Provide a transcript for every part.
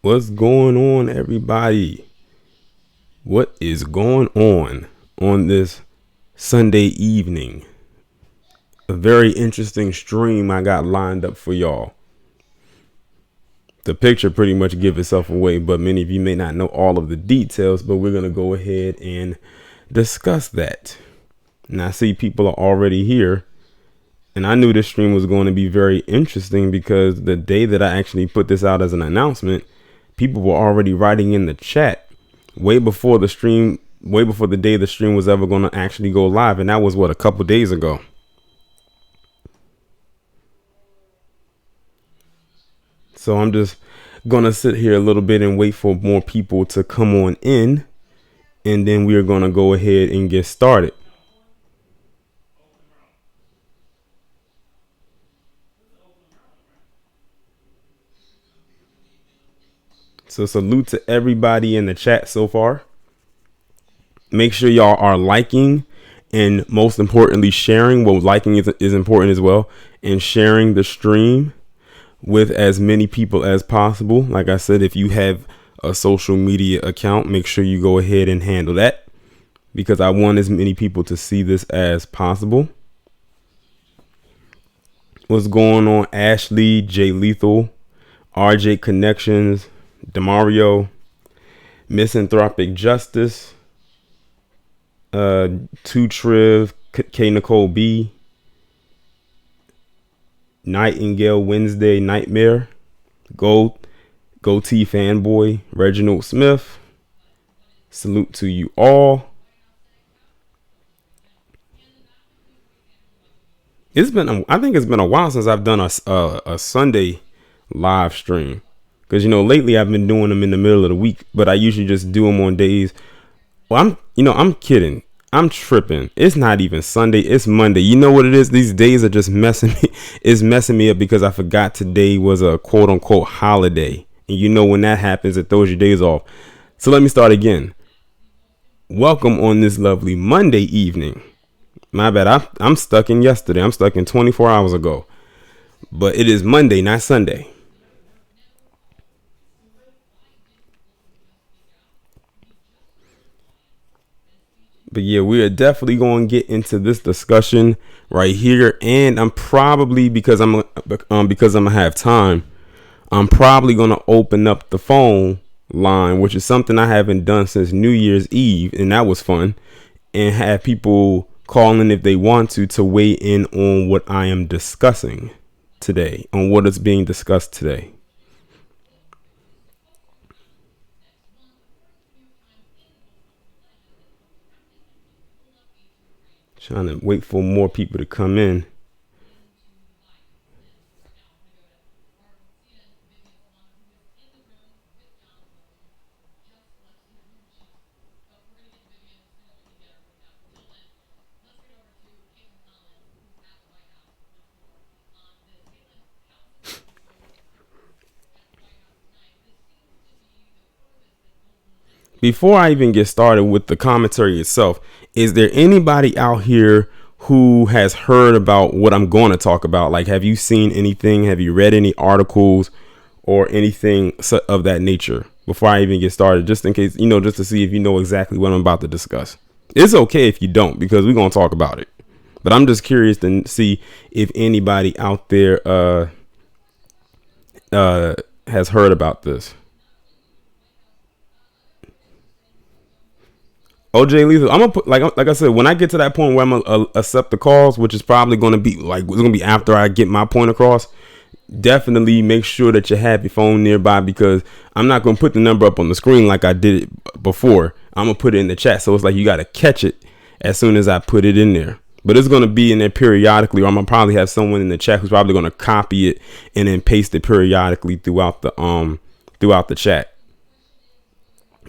What's going on, everybody? What is going on this Sunday evening? A very interesting stream I got lined up for y'all. The picture pretty much gives itself away, but many of you may not know all of the details, but we're going to go ahead and discuss that. And I see people are already here. And I knew this stream was going to be very interesting because the day that I actually put this out as an announcement, people were already writing in the chat way before the day the stream was ever going to actually go live. And that was a couple days ago. So I'm just going to sit here a little bit and wait for more people to come on in. And then we are going to go ahead and get started. So salute to everybody in the chat so far. Make sure y'all are liking and most importantly sharing. Well, liking is important as well, and sharing the stream with as many people as possible. Like I said, if you have a social media account, make sure you go ahead and handle that because I want as many people to see this as possible. What's going on? Ashley, Jay Lethal, RJ Connections, Demario, Misanthropic Justice, 2Triv, K Nicole B, Nightingale Wednesday Nightmare, Goatee Fanboy, Reginald Smith. Salute to you all. I think it's been a while since I've done a Sunday live stream. Because, lately I've been doing them in the middle of the week, but I usually just do them on days. Well, I'm kidding. I'm tripping. It's not even Sunday. It's Monday. You know what it is? These days are just messing me. It's messing me up because I forgot today was a quote unquote holiday. And when that happens, it throws your days off. So let me start again. Welcome on this lovely Monday evening. My bad. I'm stuck in yesterday. I'm stuck in 24 hours ago. But it is Monday, not Sunday. But yeah, we are definitely going to get into this discussion right here, and I'm probably because I'm gonna have time, I'm probably gonna open up the phone line, which is something I haven't done since New Year's Eve, and that was fun, and have people call in if they want to weigh in on what I am discussing today, on what is being discussed today. Trying to wait for more people to come in. Before I even get started with the commentary itself, is there anybody out here who has heard about what I'm going to talk about? Like, have you seen anything? Have you read any articles or anything of that nature before I even get started? Just in case, just to see if you know exactly what I'm about to discuss. It's okay if you don't, because we're going to talk about it. But I'm just curious to see if anybody out there has heard about this. OJ Lethal, I'm gonna put like I said, when I get to that point where I'm gonna accept the calls, which is probably gonna be it's gonna be after I get my point across. Definitely make sure that you have your phone nearby, because I'm not gonna put the number up on the screen like I did it before. I'm gonna put it in the chat, so it's like you gotta catch it as soon as I put it in there. But it's gonna be in there periodically, or I'm gonna probably have someone in the chat who's probably gonna copy it and then paste it periodically throughout the chat.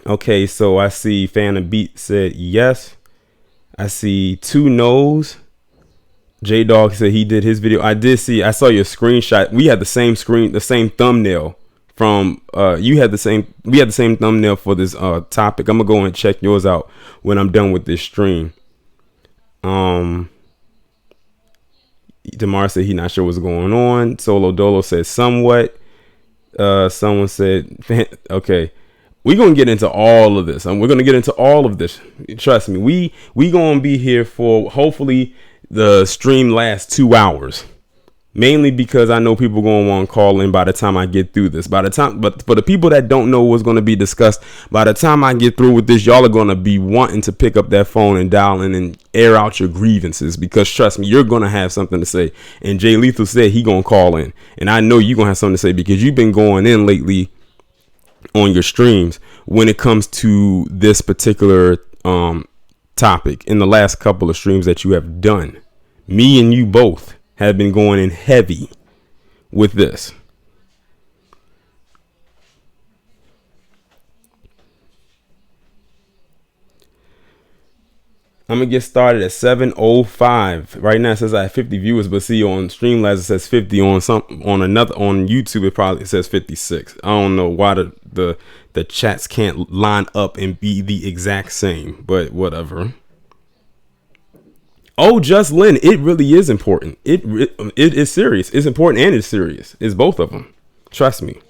Okay, so I see Fan of Beat said yes. I see 2 no's. J Dog said he did his video. I saw your screenshot. We had the same thumbnail from we had the same thumbnail for this topic. I'm gonna go and check yours out when I'm done with this stream. Demar said he's not sure what's going on. Solo Dolo said somewhat. Someone said, okay, we're gonna get into all of this, and we're gonna get into all of this. Trust me, we gonna be here for hopefully the stream lasts 2 hours. Mainly because I know people gonna want to call in by the time I get through this. But for the people that don't know what's gonna be discussed, by the time I get through with this, y'all are gonna be wanting to pick up that phone and dial in and air out your grievances. Because trust me, you're gonna have something to say. And Jay Lethal said he gonna call in, and I know you gonna have something to say because you've been going in lately on your streams when it comes to this particular topic. In the last couple of streams that you have done, me and you both have been going in heavy with this. I'm gonna get started at 7:05. Right now it says I have 50 viewers, but see on Streamlabs it says 50. On YouTube it says 56. I don't know why the chats can't line up and be the exact same, but whatever. Oh, Just Lynn, it really is important. It is serious. It's important and it's serious. It's both of them. Trust me.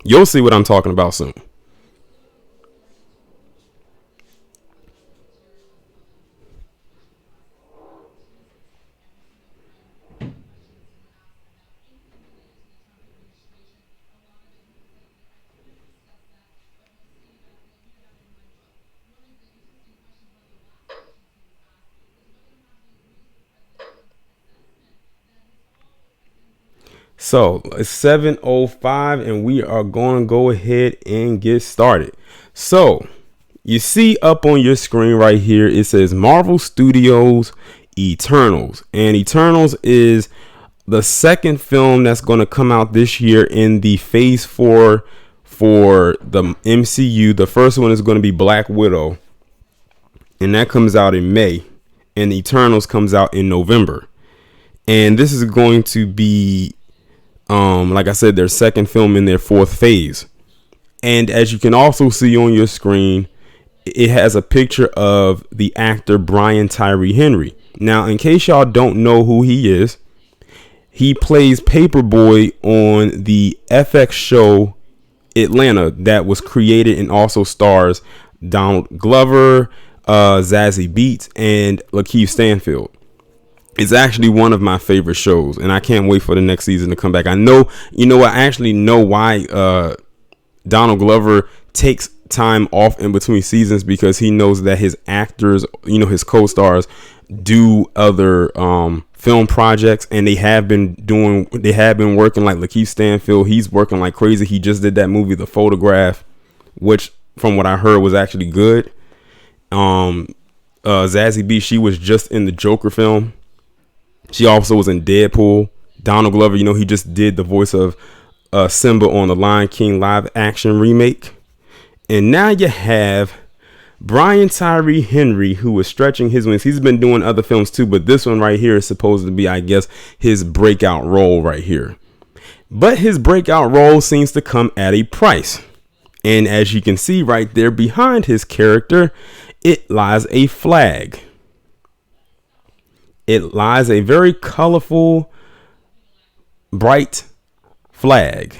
You'll see what I'm talking about soon. So it's 7:05 and we are going to go ahead and get started. So you see up on your screen right here, it says Marvel Studios Eternals, and Eternals is the second film that's going to come out this year in the phase 4 for the MCU. The first one is going to be Black Widow, and that comes out in May, and Eternals comes out in November. And this is going to be like I said, their second film in their fourth phase. And as you can also see on your screen, it has a picture of the actor Brian Tyree Henry. Now, in case y'all don't know who he is, he plays Paperboy on the FX show Atlanta that was created and also stars Donald Glover, Zazie Beetz, and Lakeith Stanfield. It's actually one of my favorite shows, and I can't wait for the next season to come back. I know, I actually know why Donald Glover takes time off in between seasons, because he knows that his actors, his co-stars, do other film projects, and they have been working. Like Lakeith Stanfield, he's working like crazy. He just did that movie, The Photograph, which from what I heard was actually good. Zazie Beetz, she was just in the Joker film. She also was in Deadpool. Donald Glover, he just did the voice of Simba on the Lion King live action remake. And now you have Brian Tyree Henry, who is stretching his wings. He's been doing other films too, but this one right here is supposed to be, I guess, his breakout role right here. But his breakout role seems to come at a price. And as you can see right there behind his character, it lies a flag. It lies a very colorful, bright flag.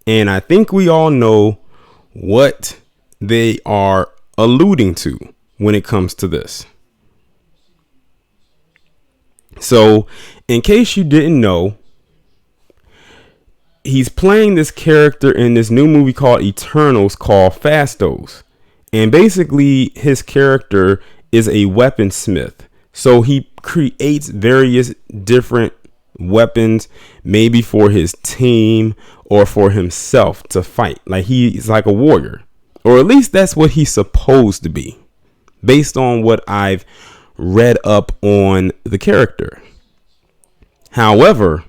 And I think we all know what they are alluding to when it comes to this. So, in case you didn't know, he's playing this character in this new movie called Eternals called Phastos. And basically, his character is a weaponsmith. So he creates various different weapons, maybe for his team or for himself to fight. Like he's like a warrior, or at least that's what he's supposed to be, based on what I've read up on the character. However,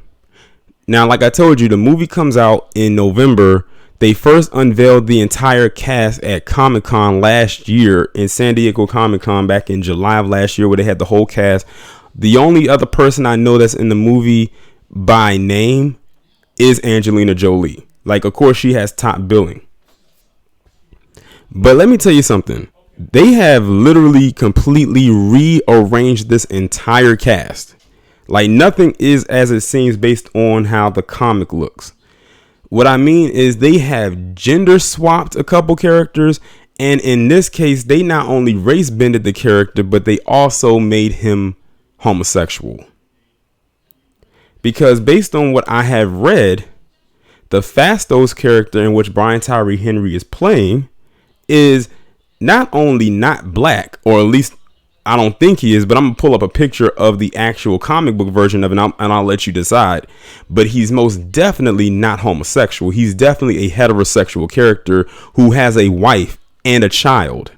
now, like I told you, the movie comes out in November. They first unveiled the entire cast at Comic-Con last year, in San Diego Comic-Con back in July of last year, where they had the whole cast. The only other person I know that's in the movie by name is Angelina Jolie. Like, of course, she has top billing. But let me tell you something. They have literally completely rearranged this entire cast. Like, nothing is as it seems based on how the comic looks. what I mean is they have gender swapped a couple characters. And in this case, they not only race bended the character, but they also made him homosexual. Because based on what I have read, the Phastos character in which Brian Tyree Henry is playing is not only not black, or at least I don't think he is, but I'm gonna pull up a picture of the actual comic book version of it, and I'll let you decide. But he's most definitely not homosexual. He's definitely a heterosexual character who has a wife and a child.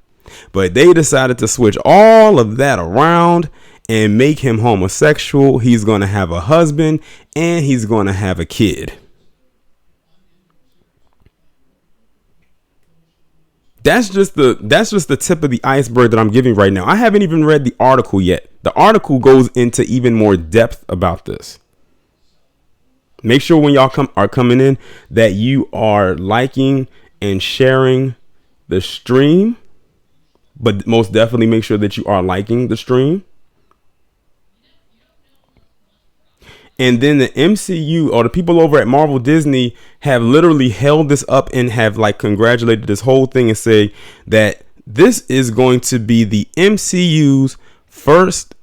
But they decided to switch all of that around and make him homosexual. He's gonna have a husband and he's gonna have a kid. That's just the tip of the iceberg that I'm giving right now. I haven't even read the article yet. The article goes into even more depth about this. Make sure when y'all are coming in that you are liking and sharing the stream, but most definitely make sure that you are liking the stream. And then the MCU or the people over at Marvel Disney have literally held this up and have like congratulated this whole thing and say that this is going to be the MCU's first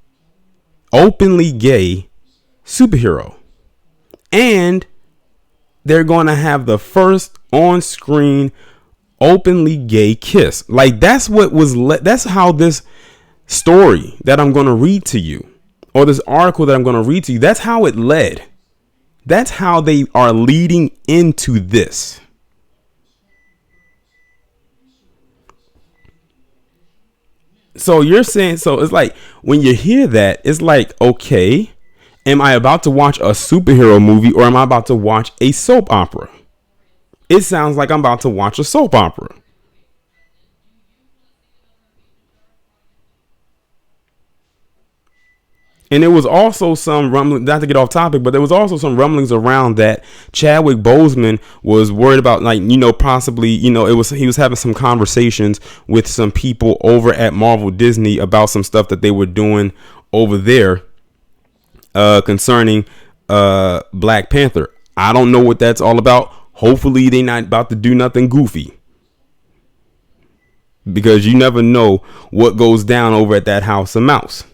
openly gay superhero. And they're going to have the first on-screen openly gay kiss. Like that's what was that's how this story that I'm going to read to you, or this article that I'm going to read to you, that's how it led. That's how they are leading into this. So you're saying, so it's like when you hear that, it's like, okay, am I about to watch a superhero movie or am I about to watch a soap opera? It sounds like I'm about to watch a soap opera. And there was also some rumbling, not to get off topic, but there was also some rumblings around that Chadwick Boseman was worried about, like, possibly, he was having some conversations with some people over at Marvel Disney about some stuff that they were doing over there concerning Black Panther. I don't know what that's all about. Hopefully they're not about to do nothing goofy, because you never know what goes down over at that House of Mouse.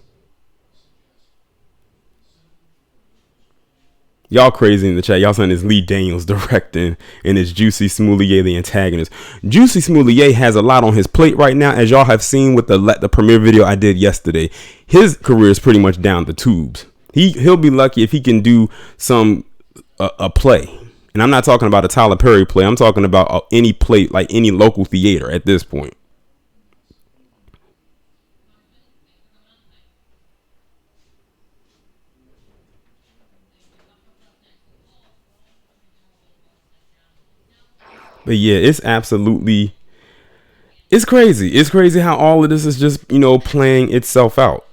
Y'all crazy in the chat. Y'all saying it's Lee Daniels directing and it's Juicy Smoulier the antagonist. Juicy Smoulier has a lot on his plate right now, as y'all have seen with the premiere video I did yesterday. His career is pretty much down the tubes. He'll be lucky if he can do some a play. And I'm not talking about a Tyler Perry play. I'm talking about any play, like any local theater at this point. But yeah, it's crazy. It's crazy how all of this is just, playing itself out.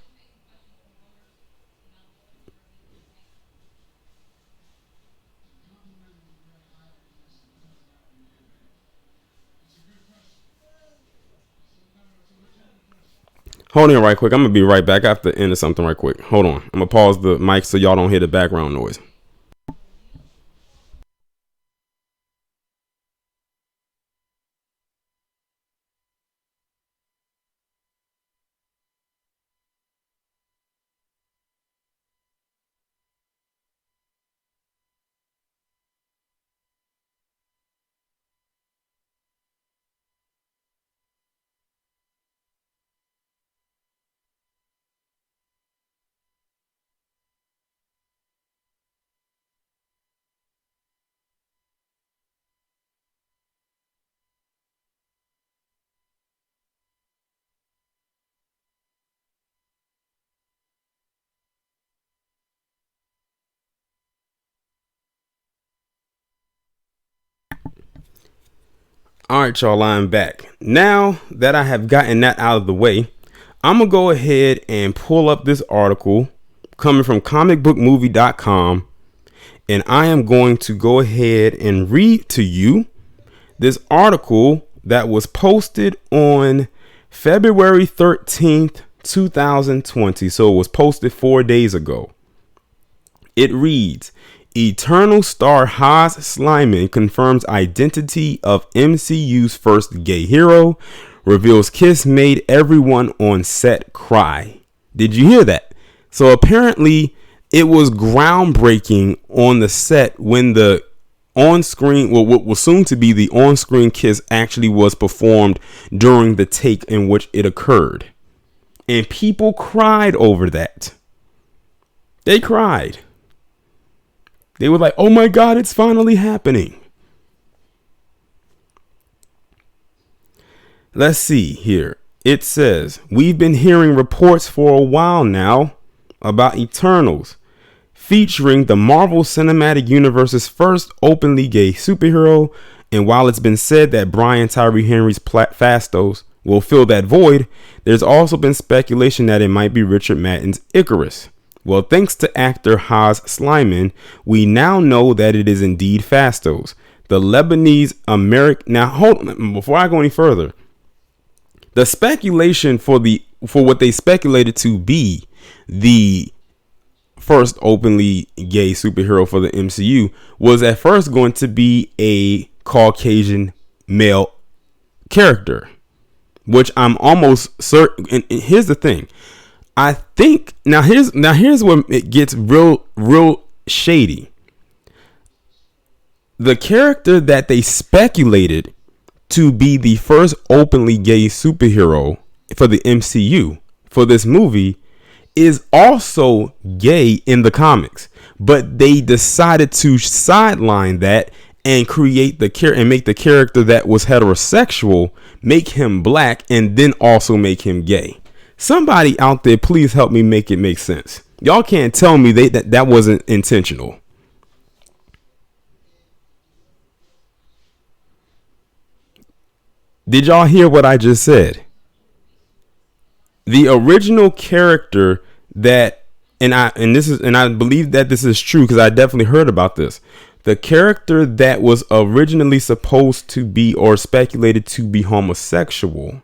Hold on right quick. I'm going to be right back. I have to enter something right quick. Hold on. I'm going to pause the mic so y'all don't hear the background noise. All right, y'all, I'm back. Now that I have gotten that out of the way, I'm going to go ahead and pull up this article coming from comicbookmovie.com. And I am going to go ahead and read to you this article that was posted on February 13th, 2020. So it was posted 4 days ago. It reads, Eternal star Haas Slyman confirms identity of MCU's first gay hero. Reveals kiss made everyone on set cry. Did you hear that? So apparently it was groundbreaking on the set when the on-screen, well, what was soon to be the on-screen kiss actually was performed during the take in which it occurred. And people cried over that. They cried. They were like, oh my God, it's finally happening. Let's see here. It says, we've been hearing reports for a while now about Eternals, featuring the Marvel Cinematic Universe's first openly gay superhero. And while it's been said that Brian Tyree Henry's Phastos will fill that void, there's also been speculation that it might be Richard Madden's Icarus. Well, thanks to actor Haas Slyman, we now know that it is indeed Phastos, the Lebanese American. Now, hold on, before I go any further. The speculation for what they speculated to be the first openly gay superhero for the MCU was at first going to be a Caucasian male character, which I'm almost certain. And here's the thing. I think here's where it gets real shady. The character that they speculated to be the first openly gay superhero for the MCU for this movie is also gay in the comics, but they decided to sideline that and create and make the character that was heterosexual, make him black, and then also make him gay. Somebody out there, please help me make it make sense. Y'all can't tell me that wasn't intentional. Did y'all hear what I just said? The original character that, and I believe that this is true because I definitely heard about this. The character that was originally supposed to be or speculated to be homosexual,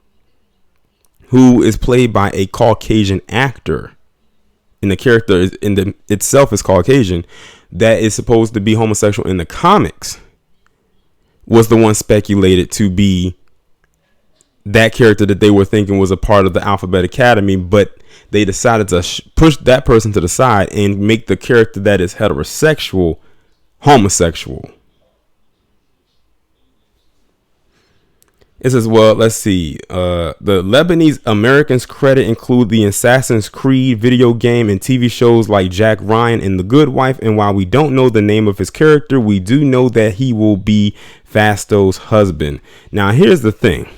who is played by a Caucasian actor, and the character itself is Caucasian, that is supposed to be homosexual in the comics, was the one speculated to be that character that they were thinking was a part of the Alphabet Academy, but they decided to push that person to the side and make the character that is heterosexual homosexual. It says, well, let's see. The Lebanese Americans credit include the Assassin's Creed video game and TV shows like Jack Ryan and The Good Wife. And while we don't know the name of his character, we do know that he will be Phastos' husband. Now, here's the thing.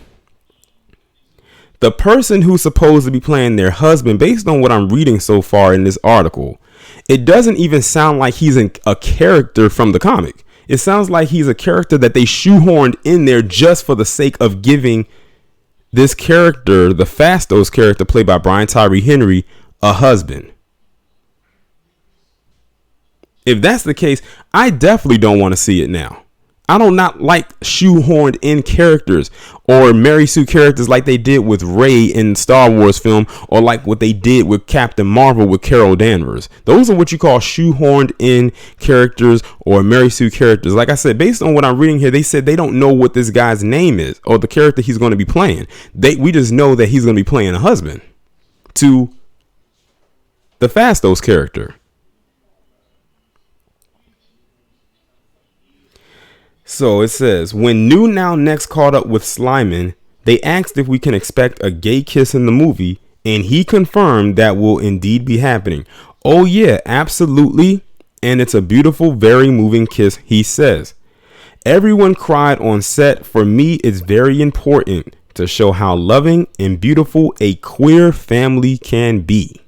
The person who's supposed to be playing their husband, based on what I'm reading so far in this article, it doesn't even sound like he's a character from the comic. It sounds like he's a character that they shoehorned in there just for the sake of giving this character, the Phastos character played by Brian Tyree Henry, a husband. If that's the case, I definitely don't want to see it now. I do not like shoehorned in characters or Mary Sue characters like they did with Rey in Star Wars film, or like what they did with Captain Marvel with Carol Danvers. Those are what you call shoehorned in characters or Mary Sue characters. Like I said, based on what I'm reading here, they said they don't know what this guy's name is or the character he's going to be playing. We just know that he's going to be playing a husband to the Phastos character. So it says, when New Now Next caught up with Slyman, they asked if we can expect a gay kiss in the movie, and he confirmed that will indeed be happening. Oh yeah, absolutely. And it's a beautiful, very moving kiss, he says. Everyone cried on set. For me, it's very important to show how loving and beautiful a queer family can be.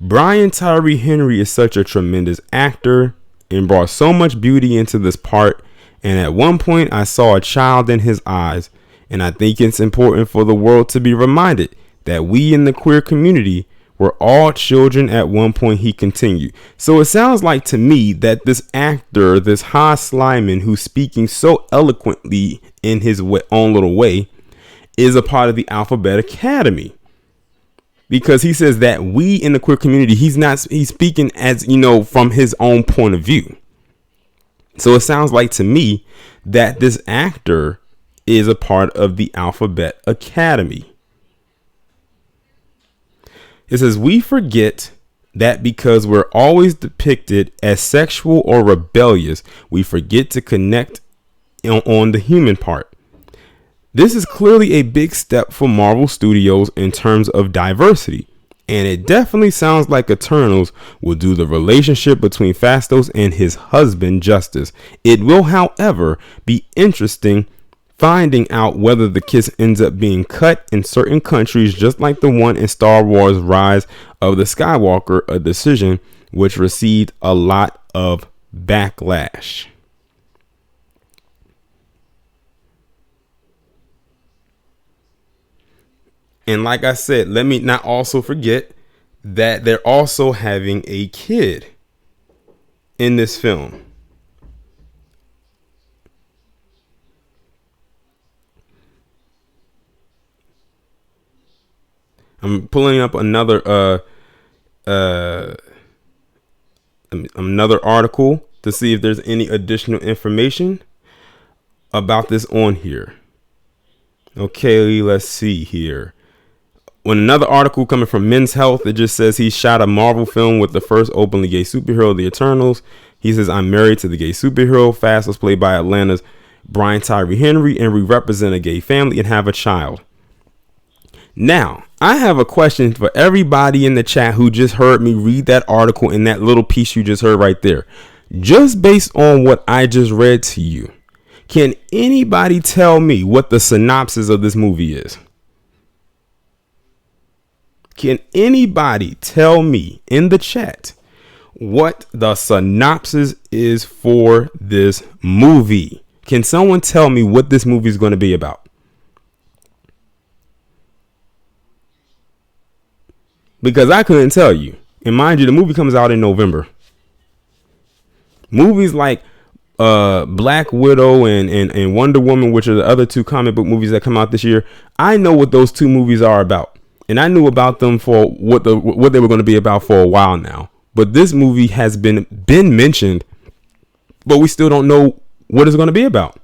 Brian Tyree Henry is such a tremendous actor and brought so much beauty into this part. And at one point I saw a child in his eyes. And I think it's important for the world to be reminded that we in the queer community were all children at one point, he continued. So it sounds like to me that this actor, this Haas Slyman, who's speaking so eloquently in his own little way, is a part of the Alphabet Academy. because he says that we in the queer community, he's speaking as, from his own point of view. So it sounds like to me that this actor is a part of the Alphabet Academy. It says, we forget that because we're always depicted as sexual or rebellious, we forget to connect on the human part. This is clearly a big step for Marvel Studios in terms of diversity, and it definitely sounds like Eternals will do the relationship between Phastos and his husband justice. It will, however, be interesting finding out whether the kiss ends up being cut in certain countries, just like the one in Star Wars Rise of the Skywalker, a decision which received a lot of backlash. And like I said, let me not also forget that they're also having a kid in this film. I'm pulling up another article to see if there's any additional information about this on here. Okay, let's see here. When another article coming from Men's Health, it just says he shot a Marvel film with the first openly gay superhero, The Eternals. He says, I'm married to the gay superhero. Fast was played by Atlanta's Brian Tyree Henry, and we represent a gay family and have a child. Now, I have a question for everybody in the chat who just heard me read that article in that little piece you just heard right there. Just based on what I just read to you, can anybody tell me what the synopsis of this movie is? Can anybody tell me in the chat what the synopsis is for this movie? Can someone tell me what this movie is going to be about? Because I couldn't tell you. And mind you, the movie comes out in November. Movies like Black Widow and Wonder Woman, which are the other two comic book movies that come out this year, I know what those two movies are about. And I knew about them for what they were going to be about for a while now. But this movie has been mentioned, but we still don't know what it's going to be about.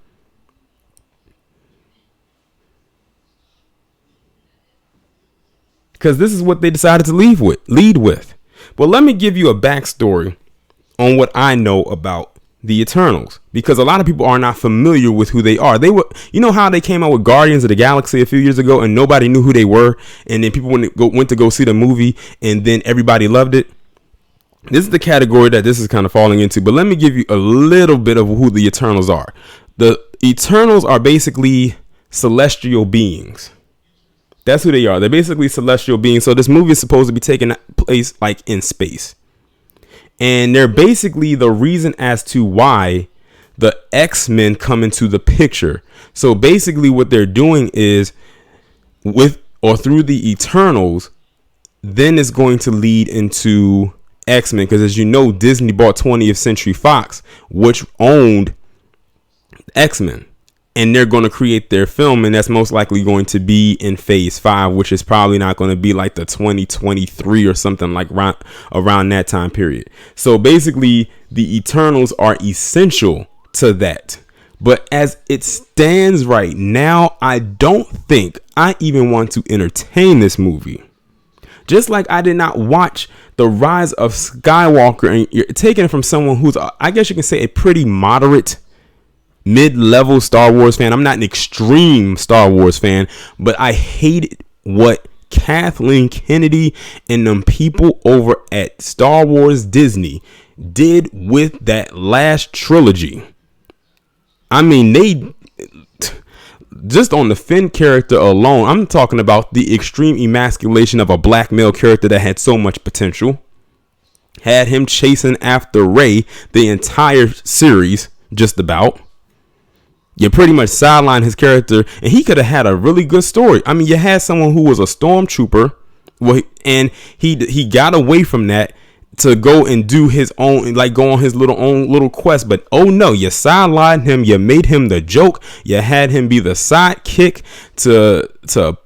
Because this is what they decided to lead with. But let me give you a backstory on what I know about the Eternals, because a lot of people are not familiar with who they are. They were, how they came out with Guardians of the Galaxy a few years ago and nobody knew who they were, and then people went to go see the movie and then everybody loved it. This is the category that this is kind of falling into, but let me give you a little bit of who the Eternals are. The Eternals are basically celestial beings. That's who they are. They're basically celestial beings. So this movie is supposed to be taking place like in space. And they're basically the reason as to why the X-Men come into the picture. So basically what they're doing is through the Eternals, then it's going to lead into X-Men. Because as you know, Disney bought 20th Century Fox, which owned X-Men. And they're going to create their film, and that's most likely going to be in phase 5, which is probably not going to be like the 2023 or something like around that time period. So basically, the Eternals are essential to that. But as it stands right now, I don't think I even want to entertain this movie. Just like I did not watch The Rise of Skywalker, and you're taking it from someone who's, I guess you can say, a pretty moderate mid-level Star Wars fan. I'm not an extreme Star Wars fan, but I hated what Kathleen Kennedy and them people over at Star Wars Disney did with that last trilogy. I mean, they just on the Finn character alone, I'm talking about the extreme emasculation of a black male character that had so much potential. Had him chasing after Rey the entire series, just about. You pretty much sidelined his character, and he could have had a really good story. I mean, you had someone who was a stormtrooper, and he got away from that to go and do his own, like go on his own little quest. But oh no, you sidelined him. You made him the joke. You had him be the sidekick to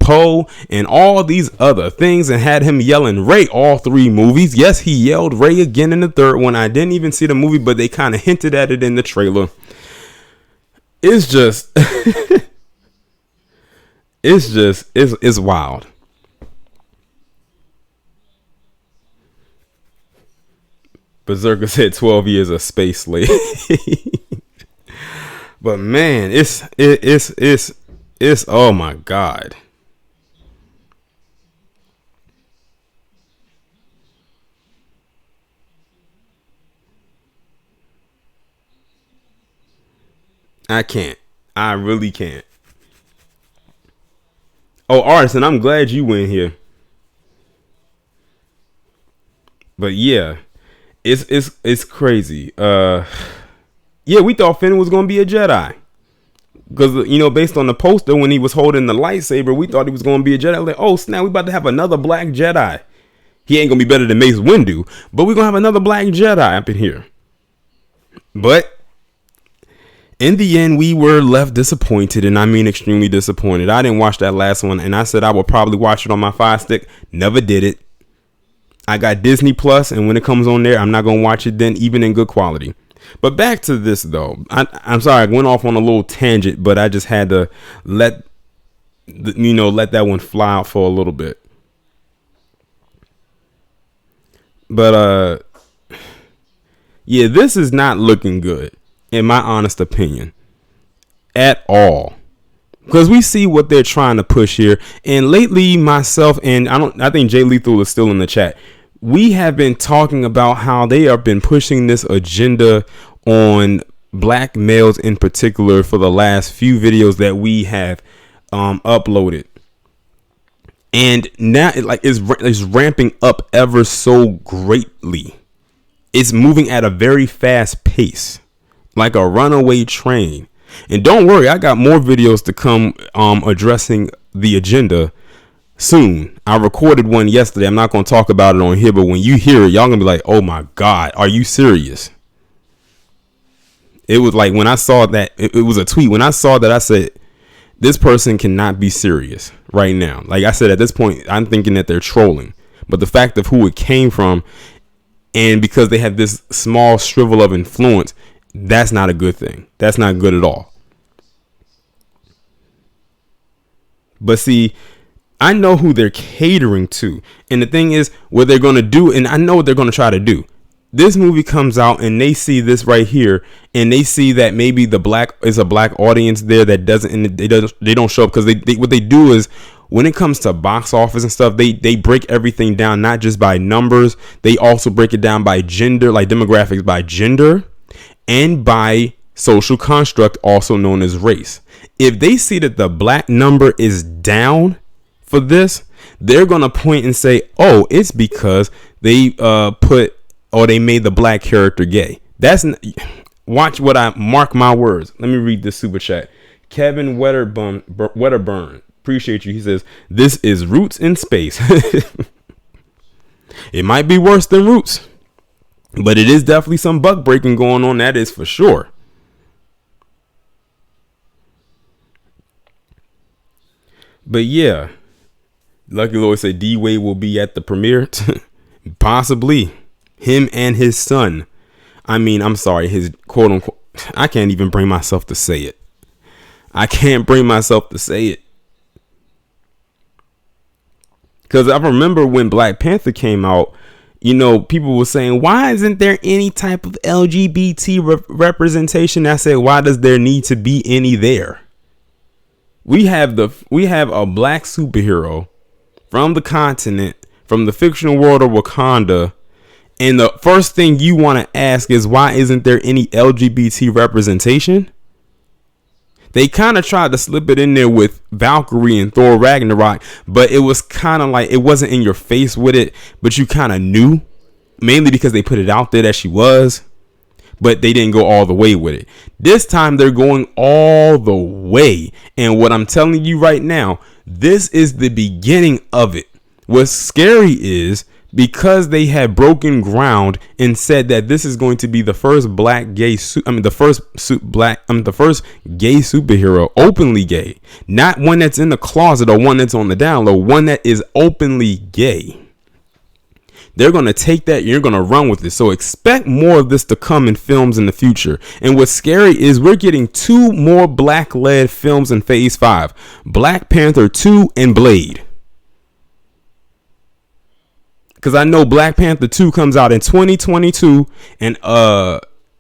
Poe and all these other things, and had him yelling Rey all 3 movies. Yes, he yelled Rey again in the 3rd one. I didn't even see the movie, but they kind of hinted at it in the trailer. It's just it's wild. Berserker said 12 years of space slave. But man, it's oh my God. I can't. I really can't. Oh, Artisan, I'm glad you went here. But yeah, it's crazy. Yeah, we thought Finn was gonna be a Jedi. Because, you know, based on the poster, when he was holding the lightsaber, we thought he was going to be a Jedi. Like, oh, snap, we about to have another black Jedi. He ain't going to be better than Mace Windu, but we're going to have another black Jedi up in here. But in the end, we were left disappointed, and I mean extremely disappointed. I didn't watch that last one, and I said I would probably watch it on my Fire Stick. Never did it. I got Disney Plus, and when it comes on there, I'm not going to watch it then, even in good quality. But back to this, though. I'm sorry, I went off on a little tangent, but I just had to let that one fly out for a little bit. But yeah, this is not looking good, in my honest opinion, at all. Because we see what they're trying to push here, and lately, myself and I think Jay Lethal is still in the chat. We have been talking about how they have been pushing this agenda on black males in particular for the last few videos that we have uploaded. And now it's ramping up ever so greatly. It's moving at a very fast pace, like a runaway train. And don't worry, I got more videos to come addressing the agenda soon. I recorded one yesterday. I'm not going to talk about it on here, but when you hear it, y'all gonna be like, oh my God, are you serious? It was like when I saw that, it was a tweet. When I saw that, I said, this person cannot be serious right now. Like I said, at this point, I'm thinking that they're trolling. But the fact of who it came from, and because they have this small shrivel of influence, that's not a good thing. That's not good at all. But see, I know who they're catering to. And the thing is, what they're going to do, and I know what they're going to try to do. This movie comes out and they see this right here, and they see that maybe the black is a black audience there that doesn't, and they don't show up, because they what they do is, when it comes to box office and stuff, they break everything down, not just by numbers. They also break it down by gender, like demographics by gender, and by social construct, also known as race. If they see that the black number is down for this, they're gonna point and say, oh, it's because they they made the black character gay. Watch what I mark my words. Let me read this super chat. Kevin Wedderburn, appreciate you. He says, this is Roots in space. It might be worse than Roots, but it is definitely some buck breaking going on. That is for sure. But yeah, Lucky Lord said D-Wade will be at the premiere. Possibly. Him and his son. I mean, I'm sorry, his quote unquote. I can't even bring myself to say it. I can't bring myself to say it. Because I remember when Black Panther came out, you know, people were saying, why isn't there any type of LGBT representation? I said, why does there need to be any there? We have a black superhero from the continent, from the fictional world of Wakanda. And the first thing you want to ask is, why isn't there any LGBT representation? They kind of tried to slip it in there with Valkyrie and Thor Ragnarok, but it was kind of like, it wasn't in your face with it, but you kind of knew, mainly because they put it out there that she was, but they didn't go all the way with it. This time they're going all the way. And what I'm telling you right now, this is the beginning of it. What's scary is because they had broken ground and said that this is going to be the first black gay the first gay superhero, openly gay, not one that's in the closet or one that's on the down low, one that is openly gay. They're going to take that, you're going to run with it. So expect more of this to come in films in the future. And what's scary is we're getting 2 more black-led films in Phase 5. Black Panther 2 and Blade. Because I know Black Panther 2 comes out in 2022 and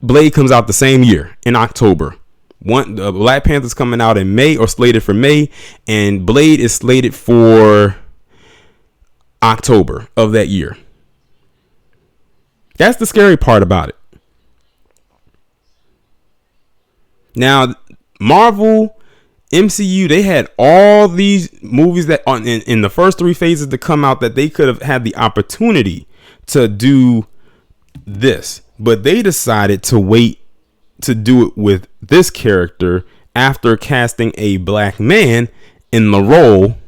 Blade comes out the same year in October. Black Panther's coming out in May, or slated for May, and Blade is slated for October of that year. That's the scary part about it. Now, Marvel, MCU, they had all these movies that in the first 3 phases to come out that they could have had the opportunity to do this, but they decided to wait to do it with this character after casting a black man in the role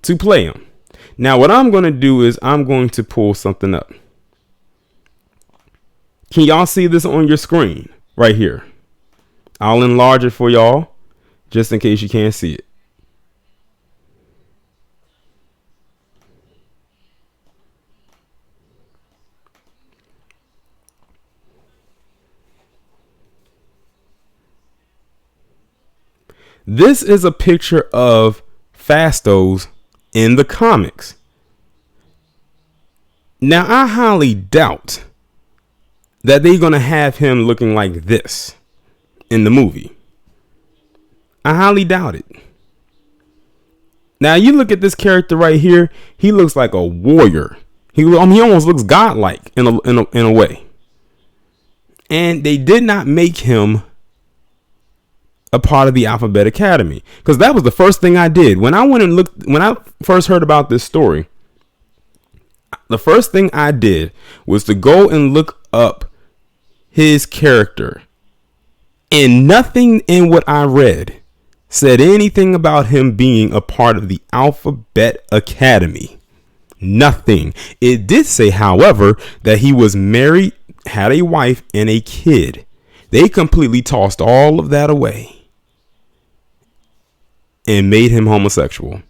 to play him. Now, what I'm going to do is I'm going to pull something up. Can y'all see this on your screen right here? I'll enlarge it for y'all just in case you can't see it. This is a picture of Phastos in the comics. Now, I highly doubt that they're going to have him looking like this in the movie. I highly doubt it. Now, you look at this character right here. He looks like a warrior. He almost looks godlike in a way. And they did not make him a part of the Alphabet Academy, because that was the first thing I did when I first heard about this story. The first thing I did was to go and look up his character, and nothing in what I read said anything about him being a part of the Alphabet Academy. Nothing. It did say, however, that he was married, had a wife, and a kid. They completely tossed all of that away and made him homosexual.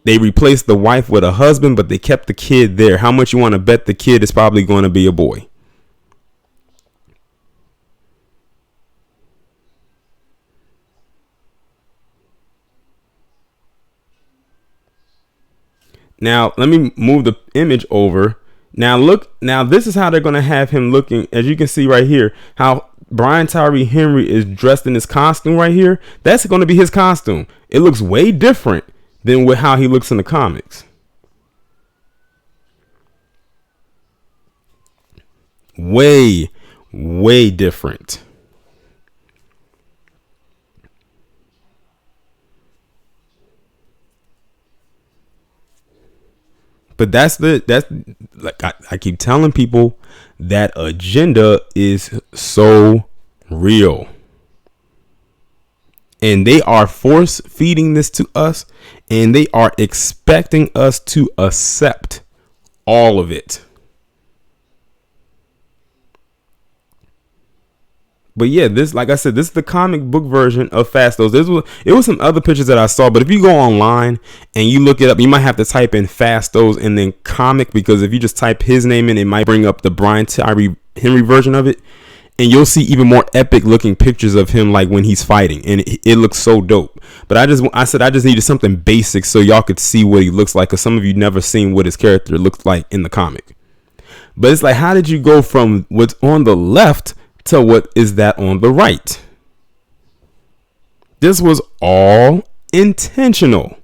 They replaced the wife with a husband, but they kept the kid there. How much you want to bet the kid is probably going to be a boy? Now, let me move the image over. Now, look. Now, this is how they're going to have him looking. As you can see right here, how Brian Tyree Henry is dressed in his costume right here. That's going to be his costume. It looks way different than how he looks in the comics. Way, way different. But that's like I keep telling people, that agenda is so real. And they are force feeding this to us, and they are expecting us to accept all of it. But yeah, this, like I said, this is the comic book version of Phastos. It was some other pictures that I saw, but if you go online and you look it up, you might have to type in Phastos and then comic, because if you just type his name in, it might bring up the Brian Tyree Henry version of it, and you'll see even more epic looking pictures of him, like when he's fighting, and it looks so dope. But I just needed something basic so y'all could see what he looks like, because some of you never seen what his character looks like in the comic. But it's like, how did you go from what's on the left to what is that on the right? This was all intentional.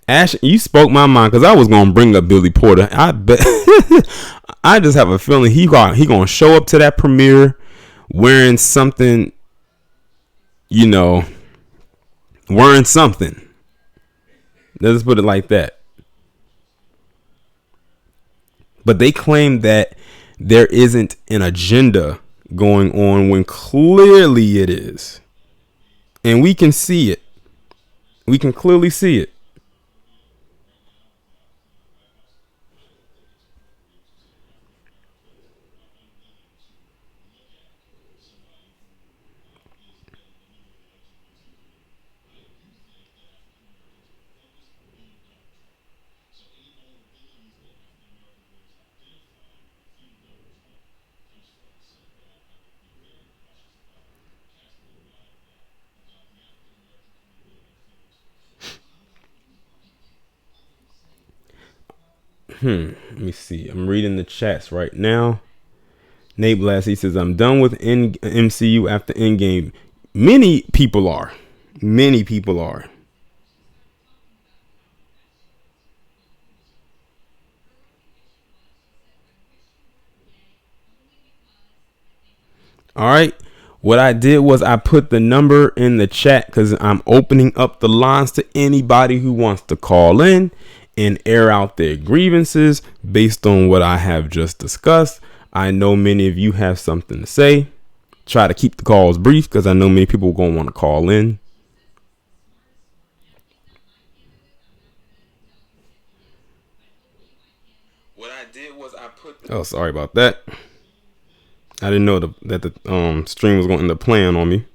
Ash, you spoke my mind, because I was gonna bring up Billy Porter. I bet I just have a feeling he gonna show up to that premiere wearing something, wearing something. Let's put it like that. But they claim that there isn't an agenda going on, when clearly it is. And we can see it. We can clearly see it. Let me see. I'm reading the chats right now. Nate Blast, he says, I'm done with MCU after Endgame. Many people are. Many people are. All right. What I did was I put the number in the chat because I'm opening up the lines to anybody who wants to call in and air out their grievances based on what I have just discussed. I know many of you have something to say. Try to keep the calls brief because I know many people are going to want to call in. What I did was I put. Oh, sorry about that. I didn't know that the stream was going to end up playing on me.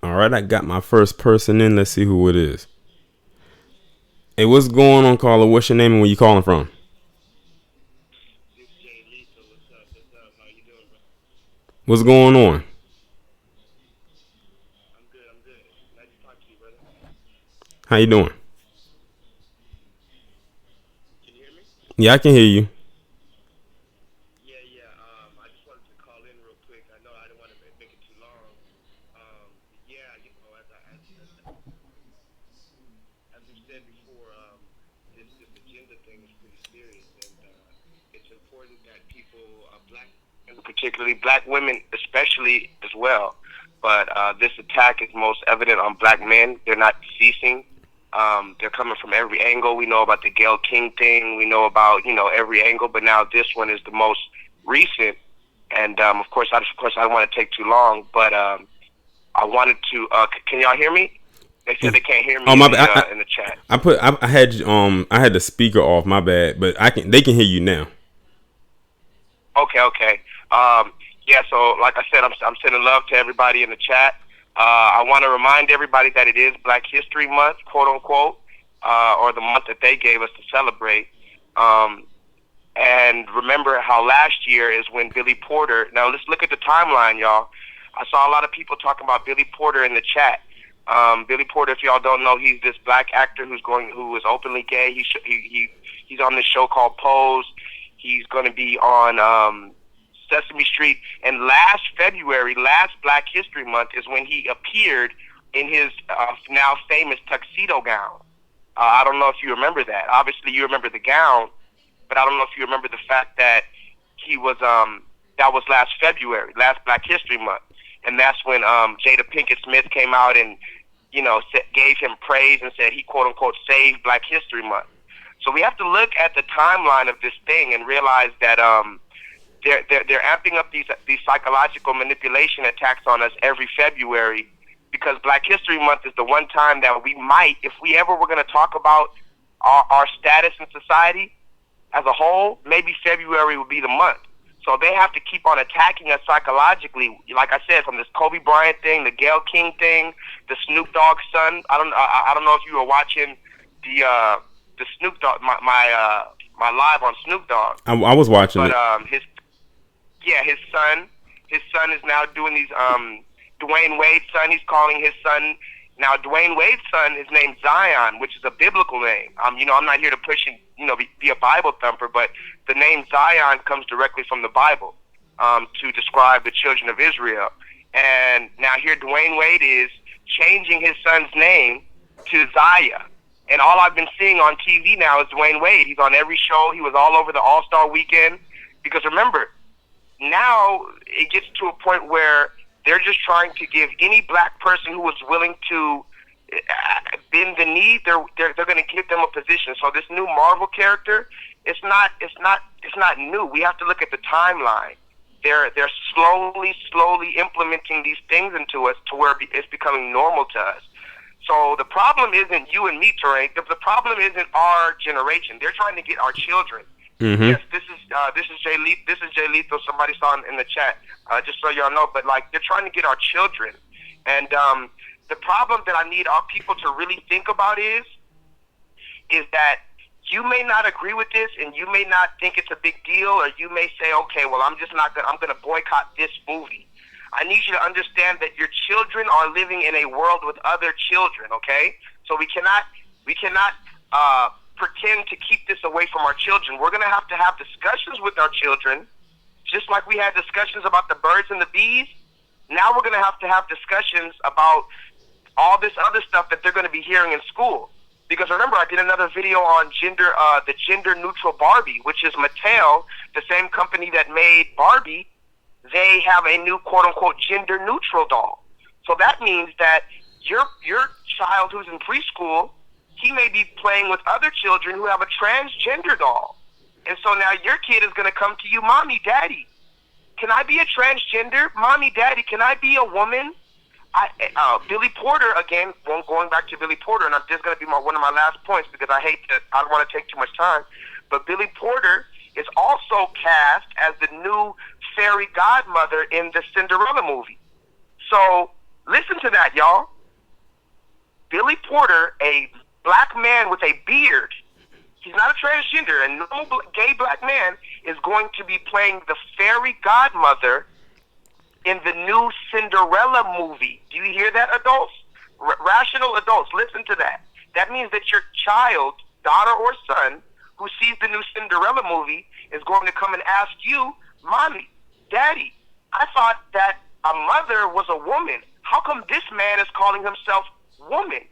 All right, I got my first person in. Let's see who it is. Hey, what's going on, caller? What's your name and where you calling from? What's going on? How you doing? Yeah, I can hear you. Particularly black women, especially as well. But this attack is most evident on black men. They're not ceasing. They're coming from every angle. We know about the Gayle King thing. We know about every angle. But now this one is the most recent. And of course, I don't want to take too long. But I wanted to. Can y'all hear me? They said they can't hear me in the chat. I had the speaker off. My bad, but they can hear you now. Okay. Yeah, so like I said, I'm sending love to everybody in the chat. I want to remind everybody that it is Black History Month, quote unquote, or the month that they gave us to celebrate. And remember how last year is when Billy Porter. Now let's look at the timeline, y'all. I saw a lot of people talking about Billy Porter in the chat. Billy Porter, if y'all don't know, he's this black actor who is openly gay. He's on this show called Pose. He's going to be on Sesame Street. And last Black History Month, is when he appeared in his now famous tuxedo gown. I don't know if you remember that. Obviously, you remember the gown, but I don't know if you remember the fact that he was that was last February, last Black History Month, and that's when Jada Pinkett Smith came out and gave him praise and said he quote unquote saved Black History Month. So we have to look at the timeline of this thing and realize that they're amping up these psychological manipulation attacks on us every February, because Black History Month is the one time that we might, if we ever were going to talk about our status in society as a whole, maybe February would be the month. So they have to keep on attacking us psychologically, like I said, from this Kobe Bryant thing, the Gayle King thing, the Snoop Dogg son. I don't know if you were watching the Snoop Dogg, my live on Snoop Dogg. I was watching but, it. His son is now doing these, Dwayne Wade's son, he's calling his son, now Dwayne Wade's son is named Zion, which is a biblical name. I'm not here to push and, be a Bible thumper, but the name Zion comes directly from the Bible, to describe the children of Israel. And now here Dwayne Wade is changing his son's name to Zaya. And all I've been seeing on TV now is Dwayne Wade. He's on every show. He was all over the All-Star Weekend. Because remember, now it gets to a point where they're just trying to give any black person who is willing to bend the knee, they're going to give them a position. So this new Marvel character, it's not new. We have to look at the timeline. They're slowly implementing these things into us to where it's becoming normal to us. So the problem isn't you and me, Terrain. The problem isn't our generation. They're trying to get our children. Mm-hmm. Yes, this is Jay Lethal. This is Jay Lethal. Somebody saw in the chat. Just so y'all know, but they're trying to get our children. And the problem that I need our people to really think about is is that you may not agree with this, and you may not think it's a big deal, or you may say, okay, well, I'm going to boycott this movie. I need you to understand that your children are living in a world with other children, okay? So we cannot pretend to keep this away from our children. We're going to have discussions with our children, just like we had discussions about the birds and the bees. Now we're going to have discussions about all this other stuff that they're going to be hearing in school. Because remember, I did another video on the gender-neutral Barbie, which is Mattel, the same company that made Barbie. They have a new quote-unquote gender-neutral doll. So that means that your child who's in preschool, he may be playing with other children who have a transgender doll. And so now your kid is going to come to you, Mommy, Daddy, can I be a transgender? Mommy, Daddy, can I be a woman? Billy Porter, again, going back to Billy Porter, and this is going to be one of my last points because I don't want to take too much time, but Billy Porter is also cast as the new fairy godmother in the Cinderella movie. So listen to that, y'all. Billy Porter, a black man with a beard, he's not a transgender, a normal gay black man, is going to be playing the fairy godmother in the new Cinderella movie. Do you hear that, adults? Rational adults, listen to that. That means that your child, daughter or son, who sees the new Cinderella movie is going to come and ask you, Mommy, Daddy, I thought that a mother was a woman. How come this man is calling himself woman?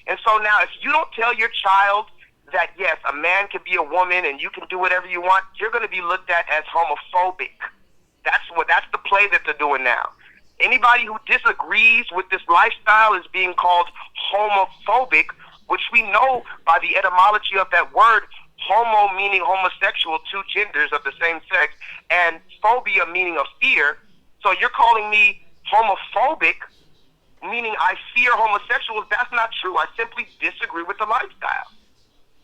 And so now if you don't tell your child that, yes, a man can be a woman and you can do whatever you want, you're going to be looked at as homophobic. That's the play that they're doing now. Anybody who disagrees with this lifestyle is being called homophobic, which we know by the etymology of that word, homo meaning homosexual, two genders of the same sex, and phobia meaning of fear. So you're calling me homophobic, meaning I fear homosexuals. That's not true. I simply disagree with the lifestyle.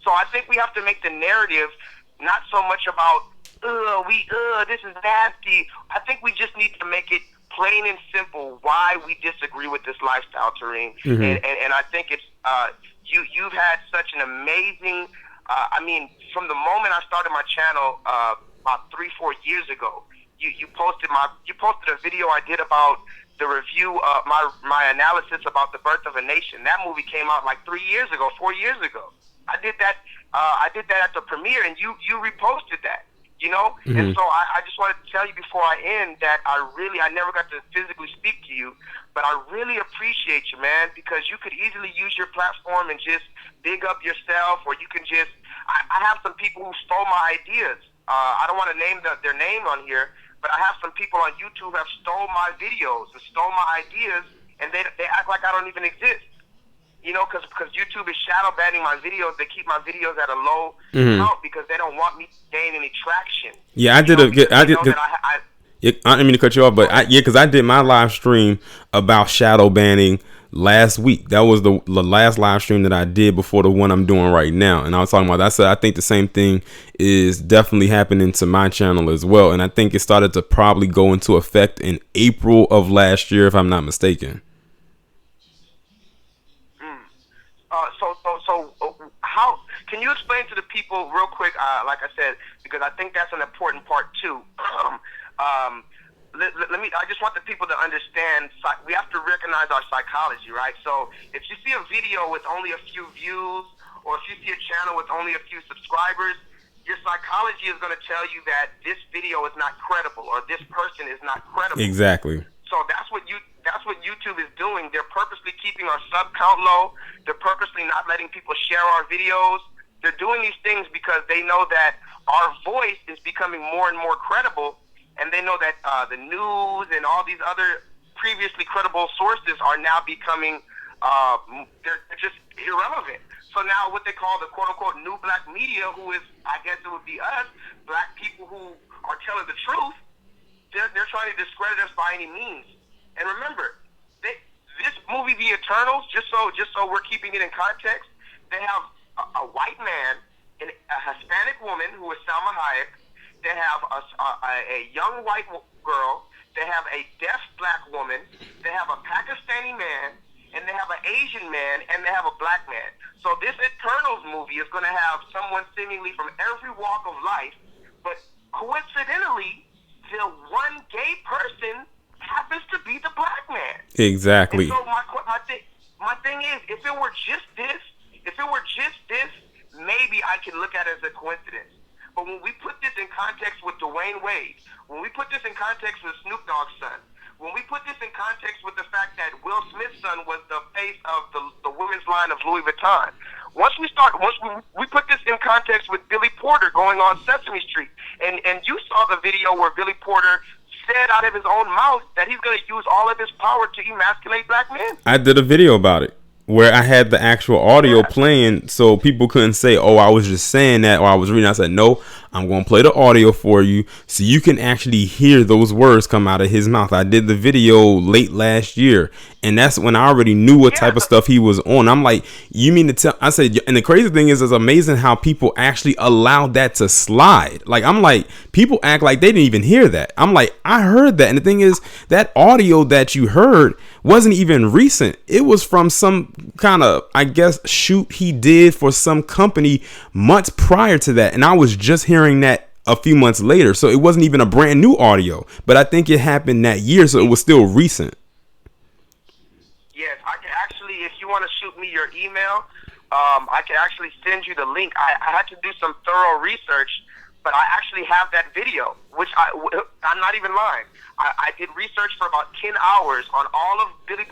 So I think we have to make the narrative not so much about, this is nasty. I think we just need to make it plain and simple why we disagree with this lifestyle, Tareem. Mm-hmm. And I think it's, you've had such an amazing, from the moment I started my channel about 3-4 years ago, you posted a video I did about the review of my analysis about The Birth of a Nation. That movie came out like 4 years ago. I did that at the premiere, and you reposted that, you know? Mm-hmm. And so I just wanted to tell you before I end that I never got to physically speak to you, but I really appreciate you, man, because you could easily use your platform and just big up yourself, or you can just, I have some people who stole my ideas. I don't want to name their name on here, but I have some people on YouTube who have stole my videos and stole my ideas, and they act like I don't even exist. You know, because YouTube is shadow banning my videos. They keep my videos at a low count because they don't want me to gain any traction. Yeah, I didn't mean to cut you off, but because I did my live stream about shadow banning last week. That was the last live stream that I did before the one I'm doing right now. And I was talking about that. I said I think the same thing is definitely happening to my channel as well. And I think it started to probably go into effect in April of last year, if I'm not mistaken. So how can you explain to the people real quick, like I said, because I think that's an important part too. I just want the people to understand, we have to recognize our psychology, right? So if you see a video with only a few views, or if you see a channel with only a few subscribers, your psychology is going to tell you that this video is not credible, or this person is not credible. Exactly. So that's what YouTube is doing. They're purposely keeping our sub count low. They're purposely not letting people share our videos. They're doing these things because they know that our voice is becoming more and more credible, and they know that the news and all these other previously credible sources are now becoming they're just irrelevant. So now what they call the quote-unquote new black media, who is, I guess it would be us, black people who are telling the truth, they're trying to discredit us by any means. And remember, this movie, The Eternals, just so we're keeping it in context, they have a white man and a Hispanic woman who is Salma Hayek. They have a young white girl. They have a deaf black woman. They have a Pakistani man, and they have an Asian man and they have a black man. So this Eternals movie is going to have someone seemingly from every walk of life, but coincidentally, the one gay person happens to be the black man. Exactly. And so my thing is, if it were just this, maybe I can look at it as a coincidence. But when we put this in context with Dwayne Wade, when we put this in context with Snoop Dogg's son, when we put this in context with the fact that Will Smith's son was the face of the women's line of Louis Vuitton, once we put this in context with Billy Porter going on Sesame Street, and you saw the video where Billy Porter said out of his own mouth that he's going to use all of his power to emasculate black men. I did a video about it where I had the actual audio playing so people couldn't say, oh, I was just saying that or I was reading. I said, no, I'm going to play the audio for you so you can actually hear those words come out of his mouth. I did the video late last year, and that's when I already knew what type of stuff he was on. I'm like, you mean to tell? I said, and the crazy thing is, it's amazing how people actually allowed that to slide. Like, I'm like, people act like they didn't even hear that. I'm like, I heard that. And the thing is, that audio that you heard wasn't even recent. It was from some kind of, I guess, shoot he did for some company months prior to that. And I was just hearing that a few months later. So it wasn't even a brand new audio, but I think it happened that year. So it was still recent. Yes, I can actually, if you want to shoot me your email, I can actually send you the link. I had to do some thorough research, but I actually have that video, which I'm not even lying. I did research for about 10 hours on all of Billy.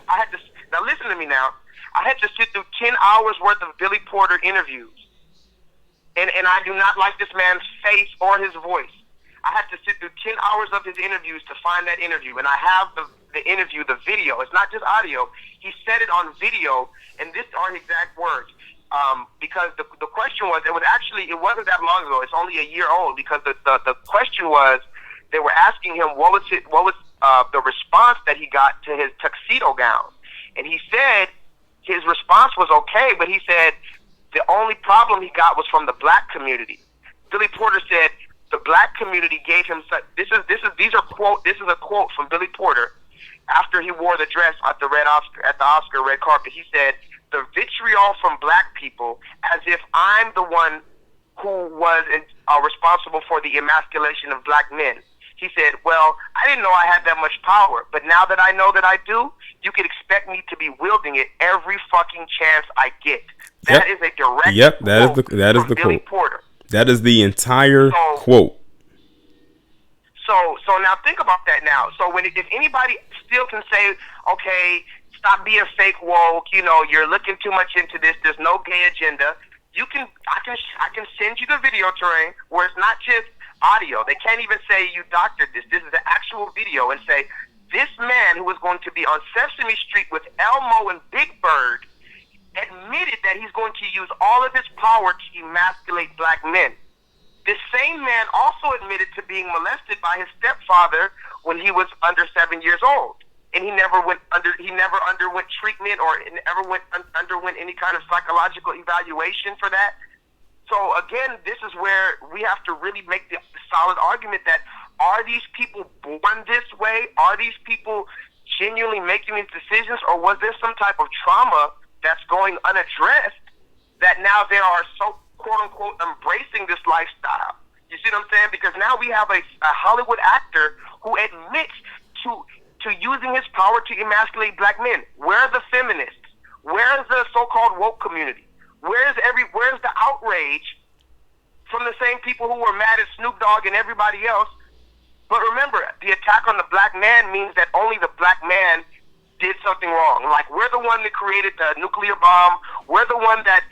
Now listen to me now. I had to sit through 10 hours worth of Billy Porter interviews. And I do not like this man's face or his voice. I had to sit through 10 hours of his interviews to find that interview. And I have the interview, the video. It's not just audio. He said it on video, and these are his exact words. Because the question was, it wasn't that long ago. It's only a year old. Because the question was, they were asking him what was the response that he got to his tuxedo gown, and he said his response was okay, but he said the only problem he got was from the black community. Billy Porter said the black community gave him such. This is a quote from Billy Porter after he wore the dress at the Oscar red carpet. He said, "The vitriol from black people, as if I'm the one who was responsible for the emasculation of black men." He said, "Well, I didn't know I had that much power, but now that I know that I do, you can expect me to be wielding it every fucking chance I get." That is a direct quote from Billy Porter. That is the entire quote. So now think about that now. So if anybody still can say, okay, stop being fake woke, you're looking too much into this, there's no gay agenda, I can send you the video terrain where it's not just audio. They can't even say you doctored this. This is the actual video, and say this man who was going to be on Sesame Street with Elmo and Big Bird admitted that he's going to use all of his power to emasculate black men. This same man also admitted to being molested by his stepfather when he was under 7 years old, and he never underwent treatment or underwent any kind of psychological evaluation for that. So again, this is where we have to really make the solid argument that are these people born this way? Are these people genuinely making these decisions, or was there some type of trauma that's going unaddressed that now they are so quote-unquote embracing this lifestyle? You see what I'm saying? Because now we have a Hollywood actor who admits to using his power to emasculate black men. Where are the feminists? Where is the so-called woke community? Where's the outrage from the same people who were mad at Snoop Dogg and everybody else? But remember, the attack on the black man means that only the black man did something wrong. Like, we're the one that created the nuclear bomb. We're the one that,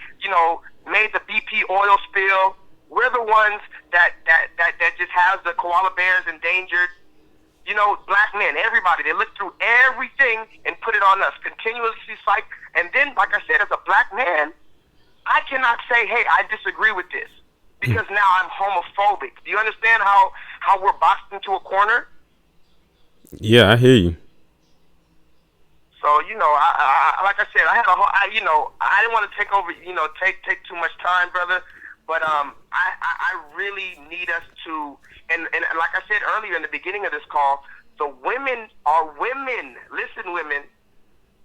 made the BP oil spill. We're the ones that just has the koala bears endangered. Black men, everybody, they look through everything and put it on us, continuously cite. And then, like I said, as a black man, I cannot say, hey, I disagree with this, because now I'm homophobic. Do you understand how we're boxed into a corner? Yeah, I hear you. So, I like I said, I had I didn't want to take over, take too much time, brother. But I really need us to, and like I said earlier in the beginning of this call, the women are women. Listen, women,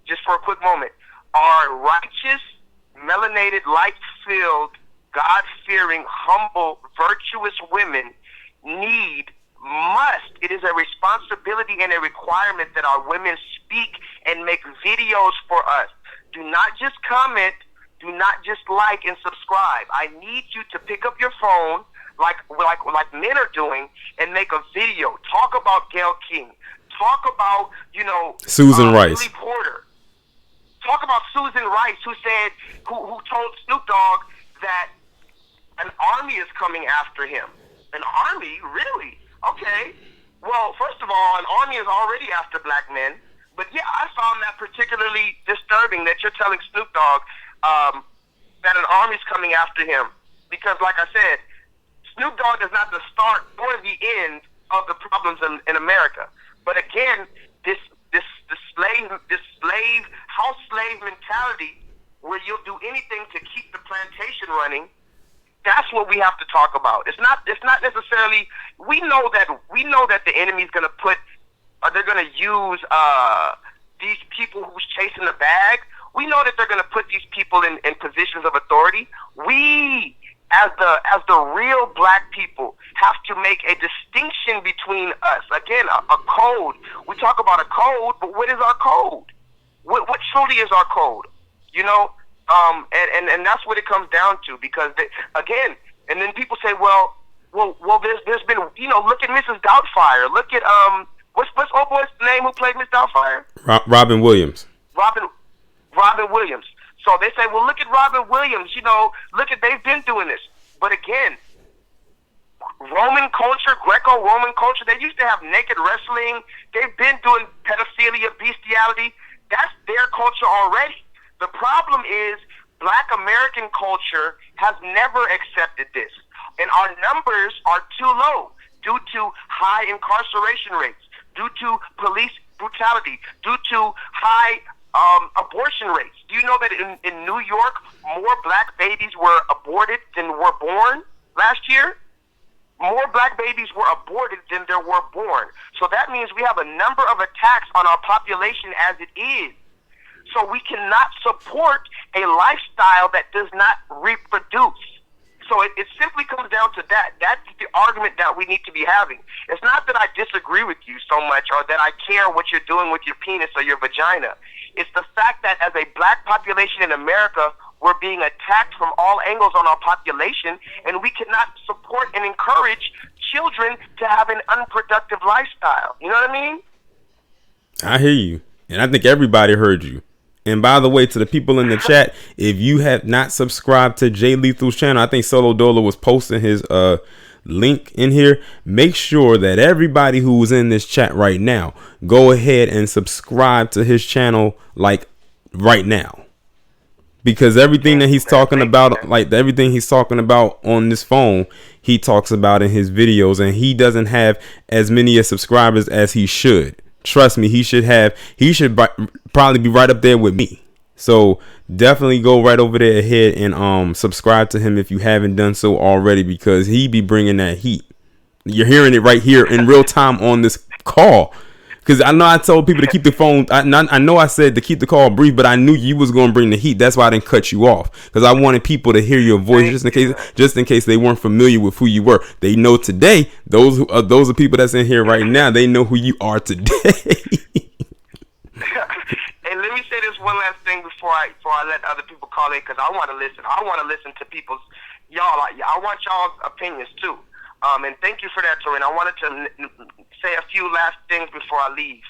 just for a quick moment, are righteous, melanated, light-filled, God-fearing, humble, virtuous women it is a responsibility and a requirement that our women speak and make videos for us. Do not just comment, do not just like and subscribe. I need you to pick up your phone like men are doing and make a video. Talk about Gayle King. Talk about, Susan Rice. Billy Porter. Talk about Susan Rice, who told Snoop Dogg that an army is coming after him. An army? Really? Okay. Well, first of all, an army is already after black men. But yeah, I found that particularly disturbing that you're telling Snoop Dogg that an army is coming after him. Because, like I said, Snoop Dogg is not the start or the end of the problems in America. But again, this house slave mentality, where you'll do anything to keep the plantation running, that's what we have to talk about. It's not necessarily. We know that the enemy's going to they're going to use these people who's chasing the bag. We know that they're going to put these people in positions of authority. We, as the real black people, have to make a distinction between us. Again, a code. We talk about a code, but what is our code? What truly is our code? And that's what it comes down to. Because again, and then people say, well, there's been, look at Mrs. Doubtfire. Look at what's old boy's name who played Miss Doubtfire? Robin Williams. Robin Williams. So they say, well, look at Robin Williams. They've been doing this. But again, Roman culture, Greco-Roman culture, they used to have naked wrestling. They've been doing pedophilia, bestiality. That's their culture already. The problem is black American culture has never accepted this. And our numbers are too low due to high incarceration rates, due to police brutality, due to high abortion rates. Do you know that in New York, more black babies were aborted than were born last year? More black babies were aborted than there were born. So that means we have a number of attacks on our population as it is. So we cannot support a lifestyle that does not reproduce. So it simply comes down to that. That's the argument that we need to be having. It's not that I disagree with you so much or that I care what you're doing with your penis or your vagina. It's the fact that as a black population in America, we're being attacked from all angles on our population, and we cannot support and encourage children to have an unproductive lifestyle. You know what I mean? I hear you. And I think everybody heard you. And by the way, to the people in the chat, if you have not subscribed to Jay Lethal's channel, I think Solo Dolo was posting his link in here. Make sure that everybody who's in this chat right now, go ahead and subscribe to his channel like right now. Because everything that he's talking about, like everything he's talking about on this phone, he talks about in his videos, and he doesn't have as many subscribers as he should. Trust me, he should probably be right up there with me. So definitely go right over there ahead and subscribe to him if you haven't done so already, because he be bringing that heat. You're hearing it right here in real time on this call. Because I know I told people to keep the phone. I know I said to keep the call brief, but I knew you was going to bring the heat. That's why I didn't cut you off, because I wanted people to hear your voice just in case they weren't familiar with who you were. They know today. Those are people that's in here right now. They know who you are today. And let me say this one last thing before I let other people call in, because I want to listen. I want to listen to people's I want y'all's opinions too. And thank you for that, Toreen. I wanted to say a few last things before I leave,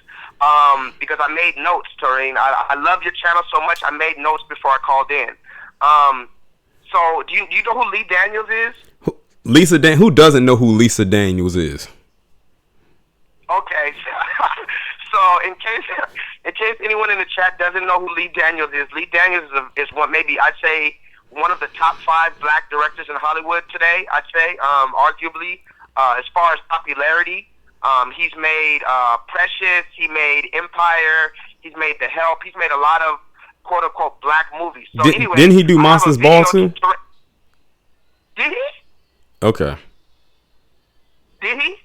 because I made notes, Toreen. I love your channel so much. I made notes before I called in. So do you know who Lee Daniels is? Who doesn't know who Lisa Daniels is? Okay. So in case anyone in the chat doesn't know who Lee Daniels is, Lee Daniels is one, maybe I'd say, one of the top 5 black directors in Hollywood today, I'd say, arguably, as far as popularity. He's made Precious, he made Empire, he's made The Help, he's made a lot of quote-unquote black movies. So anyway, didn't he do Monsters Ball too? Did he? Okay. Did he?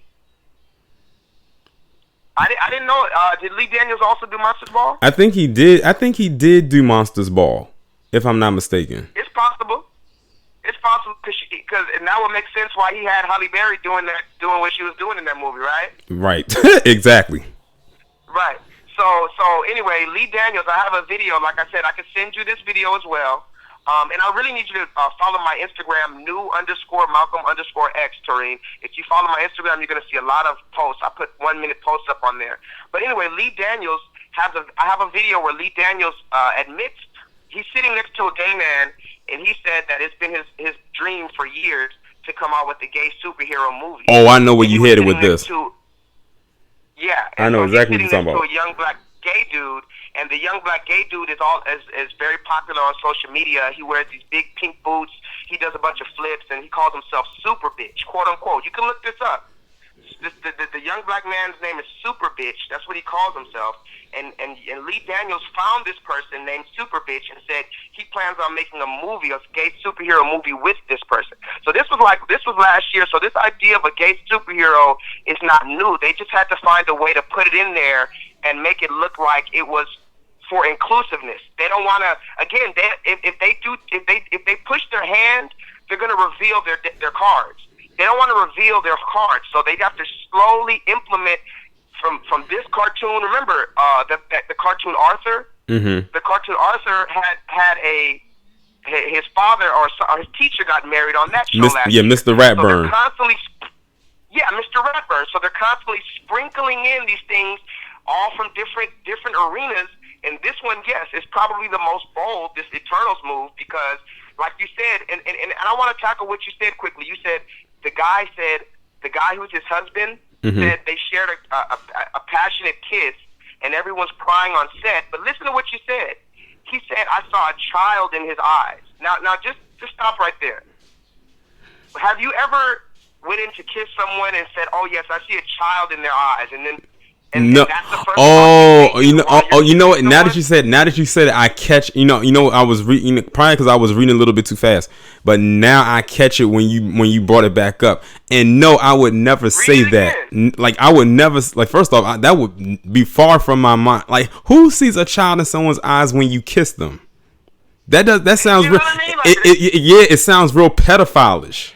I didn't know. Did Lee Daniels also do Monsters Ball? I think he did. I think he did do Monsters Ball, if I'm not mistaken. It's possible. It's possible because now it makes sense why he had Halle Berry doing what she was doing in that movie, right? Right. Exactly. Right. So anyway, Lee Daniels, I have a video. Like I said, I can send you this video as well. And I really need you to follow my Instagram, new_Malcolm_X, Tareen. If you follow my Instagram, you're going to see a lot of posts. I put 1 minute posts up on there. But anyway, Lee Daniels I have a video where Lee Daniels admits he's sitting next to a gay man, and he said that it's been his dream for years to come out with a gay superhero movie. Oh, I know where you headed with this. Yeah, I know exactly what you're talking about. To a young black gay dude, and the young black gay dude is very popular on social media. He wears these big pink boots. He does a bunch of flips, and he calls himself Super Bitch, quote unquote. You can look this up. The young black man's name is Super Bitch. That's what he calls himself. And Lee Daniels found this person named Super Bitch and said he plans on making a movie, a gay superhero movie with this person. So this was last year. So this idea of a gay superhero is not new. They just had to find a way to put it in there and make it look like it was for inclusiveness. They don't want to. Again, if they push their hand, they're going to reveal their cards. They don't want to reveal their cards, so they have to slowly implement from this cartoon. Remember the cartoon Arthur? Mm-hmm. The cartoon Arthur had his father or his teacher got married on that show last year. Mr. Ratburn. So Mr. Ratburn. So they're constantly sprinkling in these things, all from different arenas. And this one, yes, is probably the most bold, this Eternals move, because, like you said, and I want to tackle what you said quickly. You said the guy who's his husband said they shared a passionate kiss, and everyone's crying on set. But listen to what you said. He said, "I saw a child in his eyes." Now, just stop right there. Have you ever went in to kiss someone and said, "Oh yes, I see a child in their eyes," and then? No. You know what? Now that you said it, I catch. I was reading probably because I was reading a little bit too fast. But now I catch it when you brought it back up. And no, I would never say that. Like I would never. Like first off, that would be far from my mind. Like who sees a child in someone's eyes when you kiss them? That sounds real. It sounds real pedophile-ish.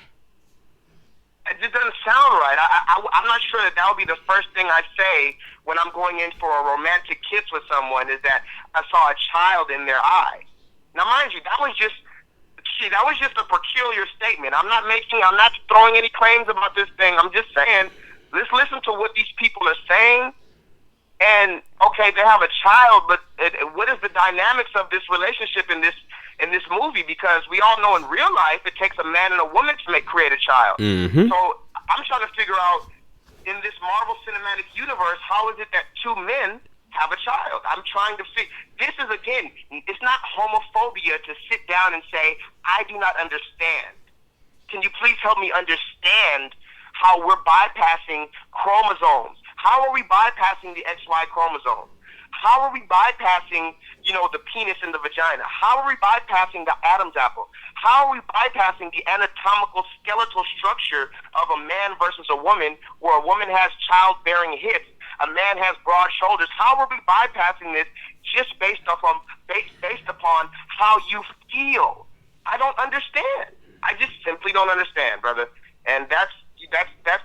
It doesn't sound right. I'm not sure that would be the first thing I say when I'm going in for a romantic kiss with someone, is that I saw a child in their eye. Now, mind you, that was just a peculiar statement. I'm not throwing any claims about this thing. I'm just saying, let's listen to what these people are saying. And okay, they have a child, but what is the dynamics of this relationship in this movie? Because we all know in real life it takes a man and a woman to create a child. Mm-hmm. So I'm trying to figure out in this Marvel Cinematic Universe, how is it that two men have a child? I'm trying to figure. This is, again, it's not homophobia to sit down and say, I do not understand. Can you please help me understand how we're bypassing chromosomes? How are we bypassing the XY chromosome? How are we bypassing, the penis and the vagina? How are we bypassing the Adam's apple? How are we bypassing the anatomical skeletal structure of a man versus a woman, where a woman has childbearing hips, a man has broad shoulders? How are we bypassing this just based upon how you feel? I don't understand. I just simply don't understand, brother. And that's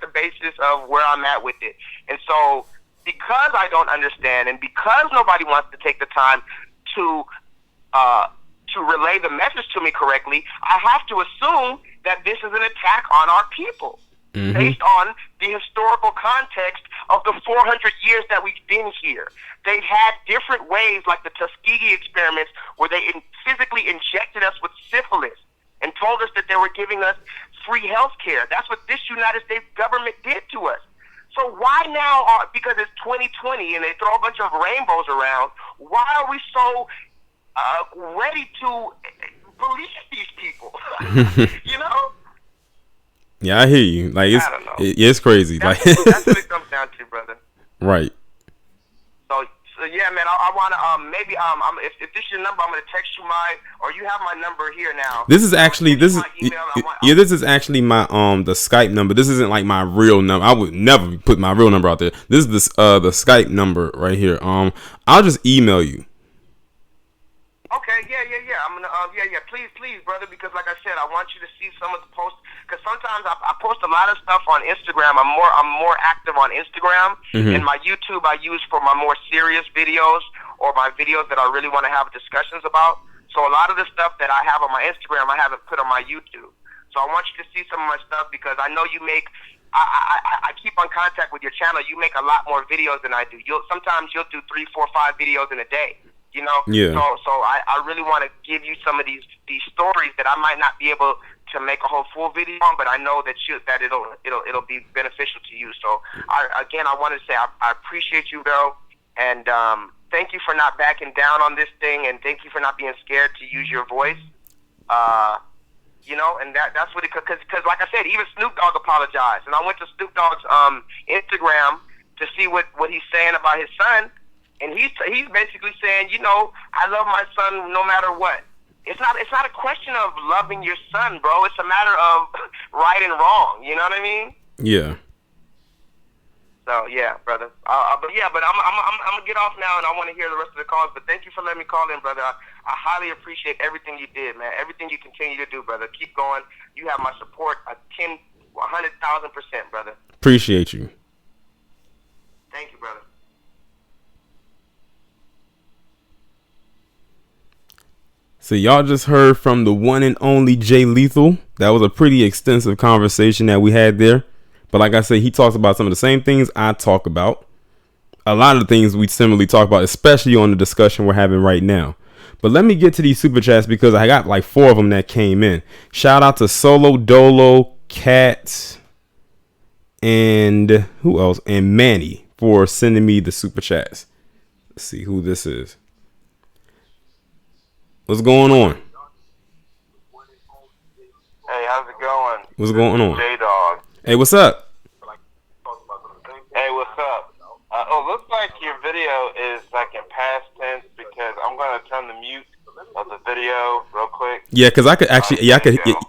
the basis of where I'm at with it. And so, because I don't understand, and because nobody wants to take the time to relay the message to me correctly, I have to assume that this is an attack on our people, based on the historical context of the 400 years that we've been here. They've had different ways, like the Tuskegee experiments, where they physically injected us with syphilis and told us that they were giving us free health care. That's what this United States government did to us. So why now, because it's 2020 and they throw a bunch of rainbows around, why are we so ready to believe these people? Yeah, I hear you. Like I don't know. It's crazy. That's like what it comes down to, brother. Right. yeah, man. I want to maybe if this is your number, I'm gonna text you or you have my number here now. This is actually this is actually my the Skype number. This isn't like my real number. I would never put my real number out there. This is the Skype number right here. I'll just email you. Okay, yeah. I'm gonna, please, brother, because like I said, I want you to see some of the posts. Because sometimes I post a lot of stuff on Instagram. I'm more active on Instagram, and my YouTube I use for my more serious videos or my videos that I really want to have discussions about. So a lot of the stuff that I have on my Instagram, I haven't put on my YouTube. So I want you to see some of my stuff because I know you make. I keep on contact with your channel. You make a lot more videos than I do. Sometimes you'll do 3, 4, 5 videos in a day. You know, yeah. So I really want to give you some of these stories that I might not be able to make a whole full video on, but I know that it'll be beneficial to you. So I want to say I appreciate you, bro, and thank you for not backing down on this thing, and thank you for not being scared to use your voice. You know, and that's what because like I said, even Snoop Dogg apologized, and I went to Snoop Dogg's Instagram to see what he's saying about his son. And he's basically saying, you know, I love my son no matter what. It's not a question of loving your son, bro. It's a matter of right and wrong. You know what I mean? Yeah. So yeah, brother. But I'm gonna get off now, and I want to hear the rest of the calls. But thank you for letting me call in, brother. I highly appreciate everything you did, man. Everything you continue to do, brother. Keep going. You have my support 100,000%, brother. Appreciate you. Thank you, brother. So y'all just heard from the one and only Jay Lethal. That was a pretty extensive conversation that we had there. But like I said, he talks about some of the same things I talk about. A lot of the things we similarly talk about, especially on the discussion we're having right now. But let me get to these super chats because I got like 4 of them that came in. Shout out to Solo Dolo, Cats, and who else? And Manny for sending me the super chats. Let's see who this is. What's going on? Hey, how's it going? What's going on? J-Dog. Hey, what's up? Hey, what's up? Looks like your video is like in past tense because I'm gonna turn the mute of the video real quick. Yeah, because I could actually,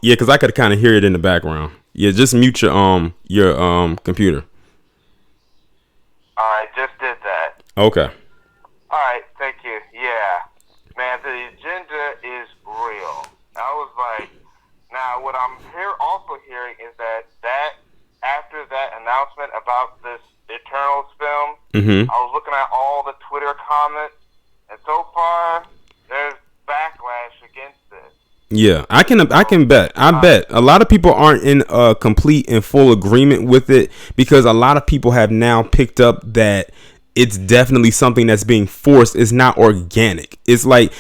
because I could kind of hear it in the background. Yeah, just mute your computer. All right, just did that. Okay. All right, thank you. Yeah, man, the agenda is real. I was like, now what I'm also hearing is that after that announcement about this Eternals film, I was looking at all the Twitter comments, and so far there's backlash against this. Yeah, I can bet. I bet a lot of people aren't in complete and full agreement with it because a lot of people have now picked up that it's definitely something that's being forced. It's not organic. It's like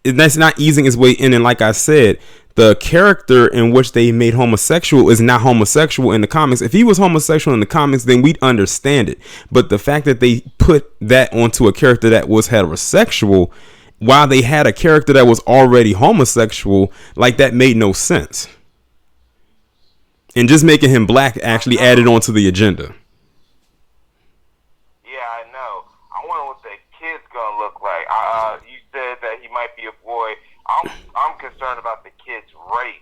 that's not easing its way in. And like I said, the character in which they made homosexual is not homosexual in the comics. If he was homosexual in the comics, then we'd understand it. But the fact that they put that onto a character that was heterosexual, while they had a character that was already homosexual, like that made no sense. And just making him black actually added on to the agenda. Yeah, I know. I wonder what the kid's gonna look like. You said that he might be a boy. I'm concerned about the kid's race.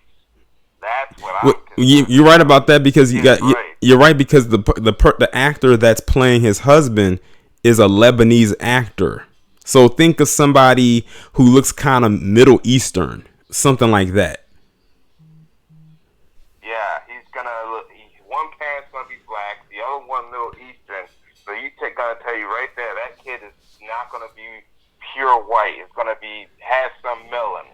That's what I'm concerned. You're right about that because you're right because the actor that's playing his husband is a Lebanese actor. So think of somebody who looks kind of Middle Eastern, something like that. Yeah, he's gonna look. One parent's gonna be black, the other one Middle Eastern. So gonna tell you right there, that kid is not gonna be pure white. It's gonna have some melanin.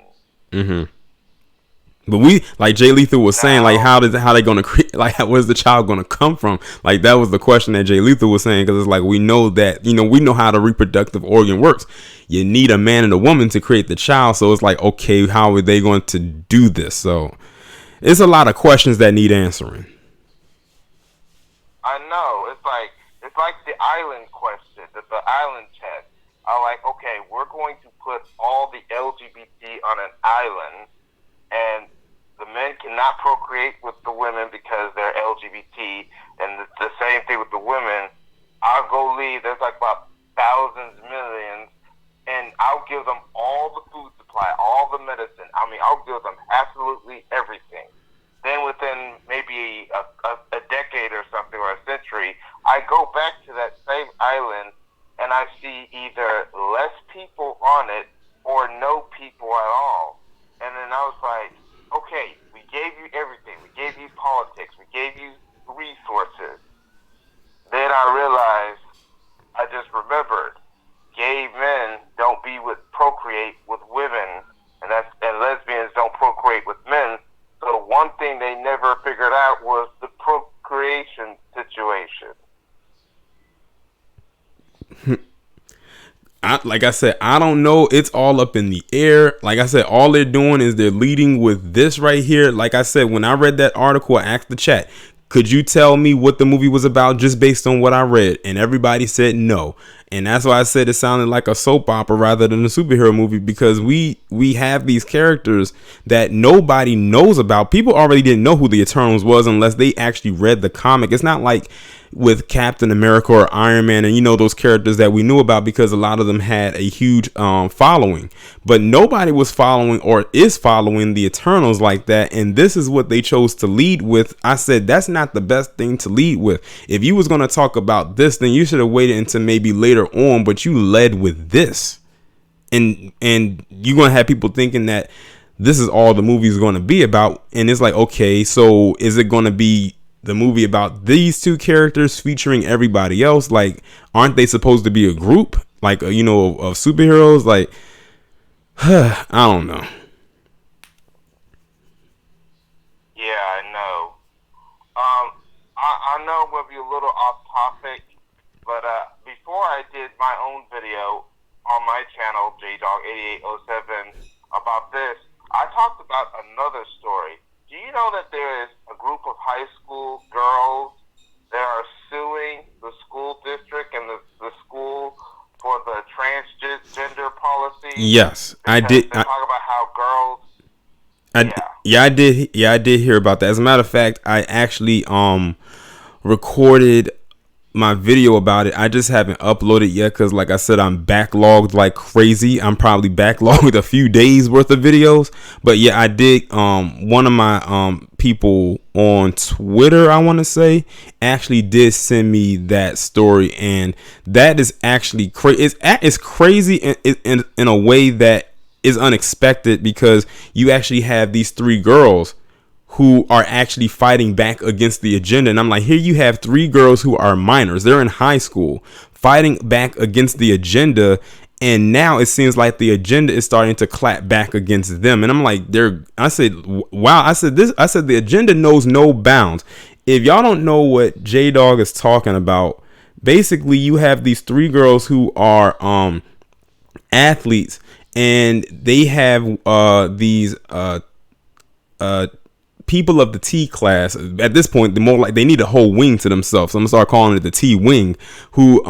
But we, like Jay Lethal was saying, like how they gonna create, like where's the child gonna come from? Like that was the question that Jay Lethal was saying, because it's like we know that we know how the reproductive organ works. You need a man and a woman to create the child, so it's like, okay, how are they going to do this? So it's a lot of questions that need answering. I know. It's like the island question, the island test. I'm like, okay, we're going to put all the LGBT on an island, and the men cannot procreate with the women because they're LGBT, and the same thing with the women. I'll go leave. There's like about thousands, millions, and I'll give them all the food supply, all the medicine. I mean, I'll give them absolutely everything. Then within maybe a decade or something, or a century, I go back to that same island and I see either less people on it or no people at all. And then I was like, okay, we gave you everything. We gave you politics. We gave you resources. Then I realized, I just remembered, gay men don't procreate with women, and lesbians don't procreate with men. So one thing they never figured out was the procreation situation. Like I said, I don't know. It's all up in the air. Like I said, all they're doing is they're leading with this right here. Like I said, when I read that article, I asked the chat, could you tell me what the movie was about just based on what I read? And everybody said no. And that's why I said it sounded like a soap opera rather than a superhero movie, because we have these characters that nobody knows about. People already didn't know who the Eternals was unless they actually read the comic. It's not like with Captain America or Iron Man and, you know, those characters that we knew about, because a lot of them had a huge following, but nobody was following or is following the Eternals like that. And this is what they chose to lead with. I said, that's not the best thing to lead with. If you was going to talk about this, then you should have waited until maybe later on, but you led with this. And you're going to have people thinking that this is all the movie is going to be about. And it's like, okay, so is it going to be the movie about these two characters featuring everybody else? Like, aren't they supposed to be a group, like, you know, of superheroes? Like, I don't know. Yeah, I know. I know we'll be a little off topic, but before I did my own video on my channel, JDog8807, about this, I talked about another story. Do you know that there is a group of high school girls that are suing the school district and the school for the transgender policy? Yes, I did. They talk about how girls. I did hear about that. As a matter of fact, I actually recorded my video about it. I just haven't uploaded yet because, like I said, I'm backlogged like crazy. I'm probably backlogged a few days worth of videos. But yeah, I did. One of my people on Twitter, I want to say, actually did send me that story, and that is actually crazy. It's crazy in a way that is unexpected, because you actually have these three girls who are actually fighting back against the agenda. And I'm like, here you have three girls who are minors. They're in high school fighting back against the agenda. And now it seems like the agenda is starting to clap back against them. And I'm like, I said, wow. I said the agenda knows no bounds. If y'all don't know what J-Dog is talking about, basically you have these three girls who are athletes, and they have these people of the T class. At this point, they're more like they need a whole wing to themselves. So I'm gonna start calling it the T wing, who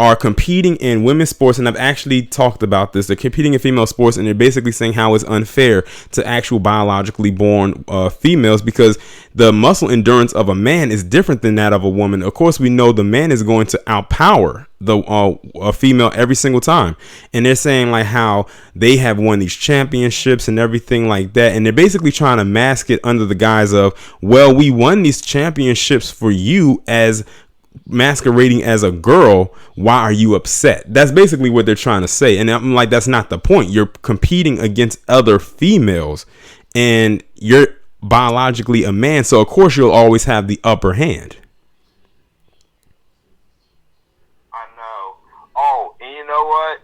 are competing in women's sports. And I've actually talked about this. They're competing in female sports, and they're basically saying how it's unfair to actual biologically born females, because the muscle endurance of a man is different than that of a woman. Of course, we know the man is going to outpower the a female every single time. And they're saying like how they have won these championships and everything like that. And they're basically trying to mask it under the guise of, well, we won these championships for you as masquerading as a girl. Why are you upset? That's basically what they're trying to say. And I'm like, that's not the point. You're competing against other females, and you're biologically a man, so of course you'll always have the upper hand. I know. Oh, and you know what?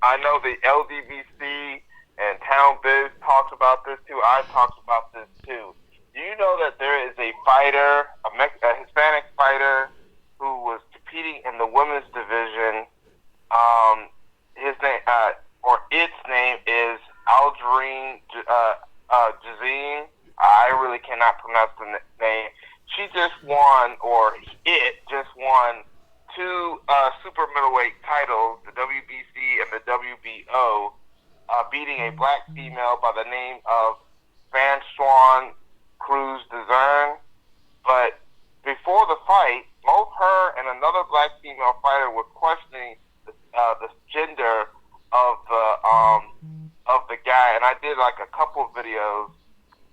I know the LDBC and Town Biz talks about this too. I talked about this too. Do you know that there is a fighter, a Hispanic fighter, who was competing in the women's division? His name, or its name, is Algerine Jazine. I really cannot pronounce the name. She just won, or it just won, two super middleweight titles, the WBC and the WBO, beating a black female by the name of Francois Cruz Dezern. But before the fight, both her and another black female fighter were questioning the gender of the guy, and I did like a couple of videos,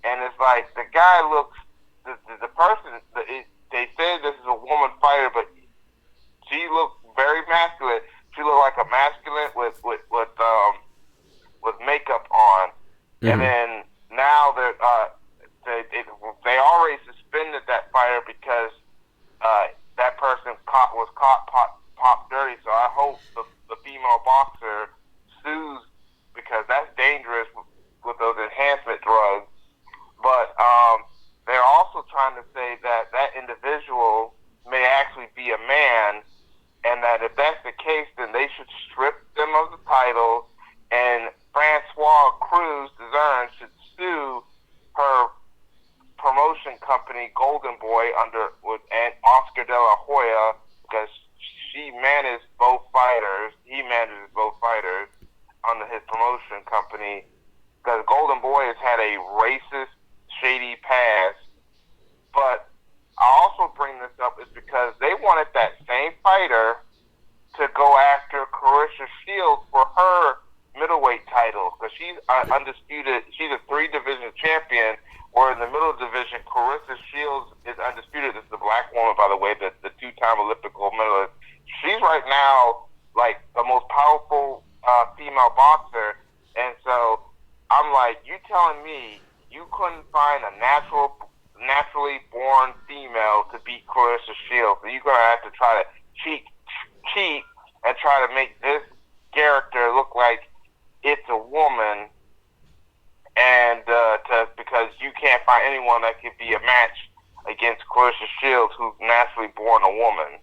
and it's like the guy looks, the person, they say this is a woman fighter, but she looked very masculine. She looked like a masculine with makeup on, and then now they already suspended that fighter because that person was caught pop dirty. So I hope the female boxer sues, because that's dangerous with those enhancement drugs. But they're also trying to say that that individual may actually be a man, and that if that's the case, then they should strip them of the title, and Francois Cruz Dezern should sue her promotion company Golden Boy and Oscar De La Hoya, because he manages both fighters under his promotion company, because Golden Boy has had a racist, shady past. But I also bring this up is because they wanted that same fighter to go after Claressa Shields for her middleweight title, because she's undisputed. She's a 3-division champion, where in the middle division, Claressa Shields is undisputed. This is a black woman, by the way, the 2-time Olympic gold medalist. She's right now like the most powerful female boxer, and so I'm like, you telling me you couldn't find a naturally born female to beat Claressa Shields? So you're gonna have to try to cheat and try to make this character look like it's a woman, and because you can't find anyone that could be a match against Claressa Shields, who's naturally born a woman.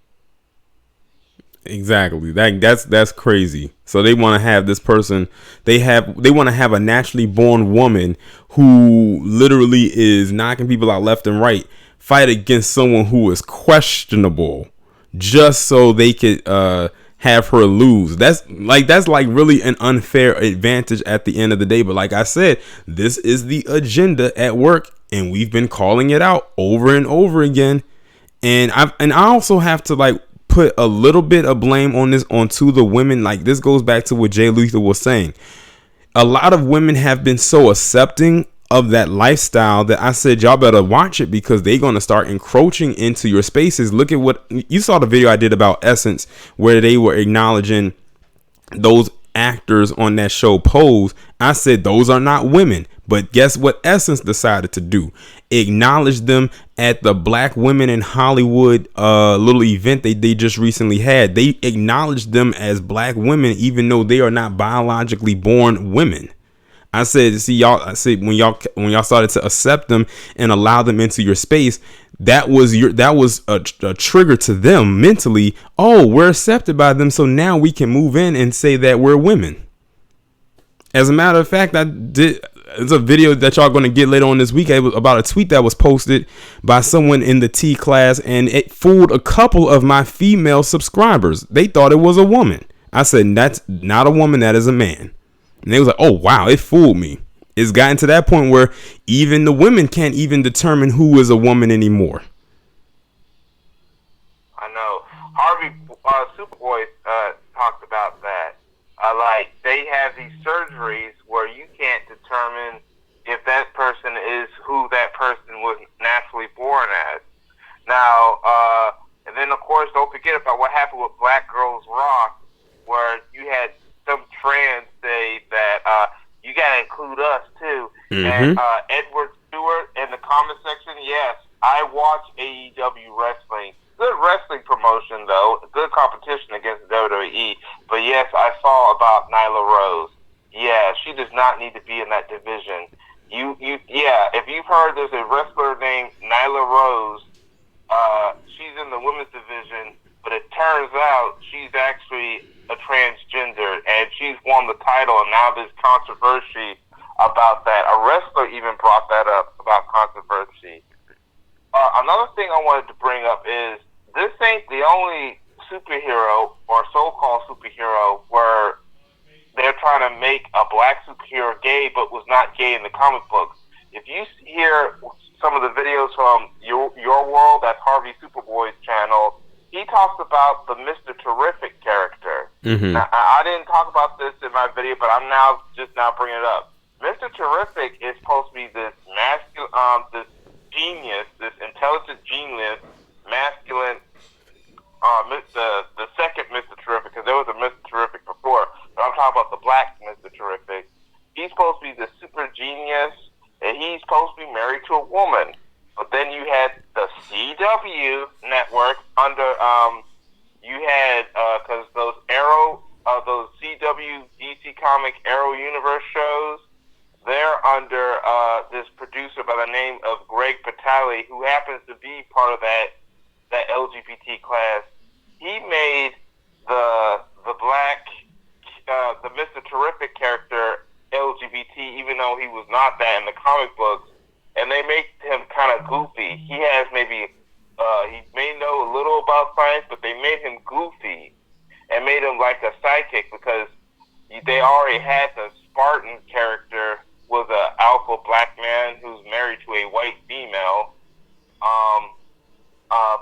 Exactly. That's crazy. So they want to have this person. They want to have a naturally born woman who literally is knocking people out left and right, fight against someone who is questionable, just so they could have her lose. That's like really an unfair advantage at the end of the day. But like I said, this is the agenda at work, and we've been calling it out over and over again. And I also have to like put a little bit of blame on this onto the women. Like, this goes back to what Jay Luther was saying. A lot of women have been so accepting of that lifestyle that I said, y'all better watch it, because they're going to start encroaching into your spaces. Look at what you saw, the video I did about Essence, where they were acknowledging those actors on that show Pose. I said, those are not women. But guess what Essence decided to do? Acknowledge them at the Black Women in Hollywood little event they just recently had. They acknowledged them as black women, even though they are not biologically born women. I said, see, y'all, I said, when y'all started to accept them and allow them into your space, that was a trigger to them mentally. Oh, we're accepted by them, so now we can move in and say that we're women. As a matter of fact, it's a video that y'all going to get later on this week. It was about a tweet that was posted by someone in the T class, and it fooled a couple of my female subscribers. They thought it was a woman. I said, that's not a woman, that is a man. And they was like, oh, wow, it fooled me. It's gotten to that point where even the women can't even determine who is a woman anymore. I know. Harvey Superboy talked about that. Like, they have these surgeries where you can't determine if that person is who that person was naturally born as. Now, and then, of course, don't forget about what happened with Black Girls Rock, where you had some trans say that you got to include us, too. Mm-hmm. And Edward Stewart in the comment section, yes, I watch AEW wrestling. Good wrestling promotion, though. Good competition against WWE. But yes, I saw about Nyla Rose. Yeah, she does not need to be in that division. Yeah, if you've heard there's a wrestler named Nyla Rose, she's in the women's division, but it turns out she's actually a transgender, and she's won the title, and now there's controversy about that. A wrestler even brought that up about controversy. Another thing I wanted to bring up is this ain't the only superhero or so-called superhero where they're trying to make a black superhero gay but was not gay in the comic books. If you hear some of the videos from Your World, that's Harvey Superboy's channel, he he talks about the Mr. Terrific character. Mm-hmm. Now, I didn't talk about this in my video, but I'm just now bringing it up. Mr. Terrific is supposed to be this masculine, this genius, this intelligent genius, masculine, the second Mr. Terrific, because there was a Mr. Terrific before, but I'm talking about the black Mr. Terrific. He's supposed to be the super genius, and he's supposed to be married to a woman. But then you had the CW network under, you had, because those those CW DC Comic Arrow Universe shows, they're under this producer by the name of Greg Patali, who happens to be part of that LGBT class. He made the black, the Mr. Terrific character LGBT, even though he was not that in the comic books, and they make him kind of goofy. He has maybe, he may know a little about science, but they made him goofy and made him like a sidekick because they already had the Spartan character was an alpha black man who's married to a white female.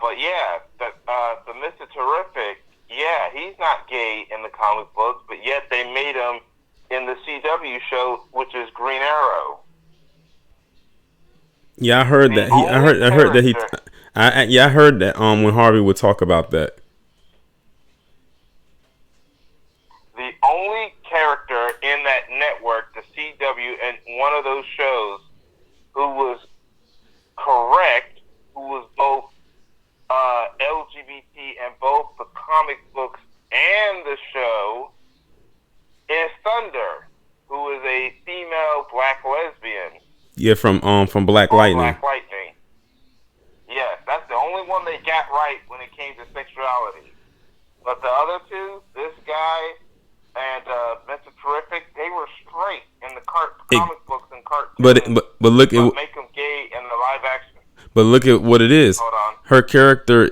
But yeah, the Mr. Terrific, yeah, he's not gay in the comic books, but yet they made him in the CW show, which is Green Arrow. Yeah, I heard that. I heard that he. I heard that. When Harvey would talk about that. The only character in that network, the CW, and one of those shows, who was correct, who was both LGBT in both the comic books and the show, is Thunder, who is a female black lesbian. Yeah, from Black Lightning. Black Lightning. Yes, that's the only one they got right when it came to sexuality. But the other two, this guy and Mr. Terrific, they were straight in the comic books and cartoons. But look at make them gay in the live action. But look at what it is. Hold on. Her character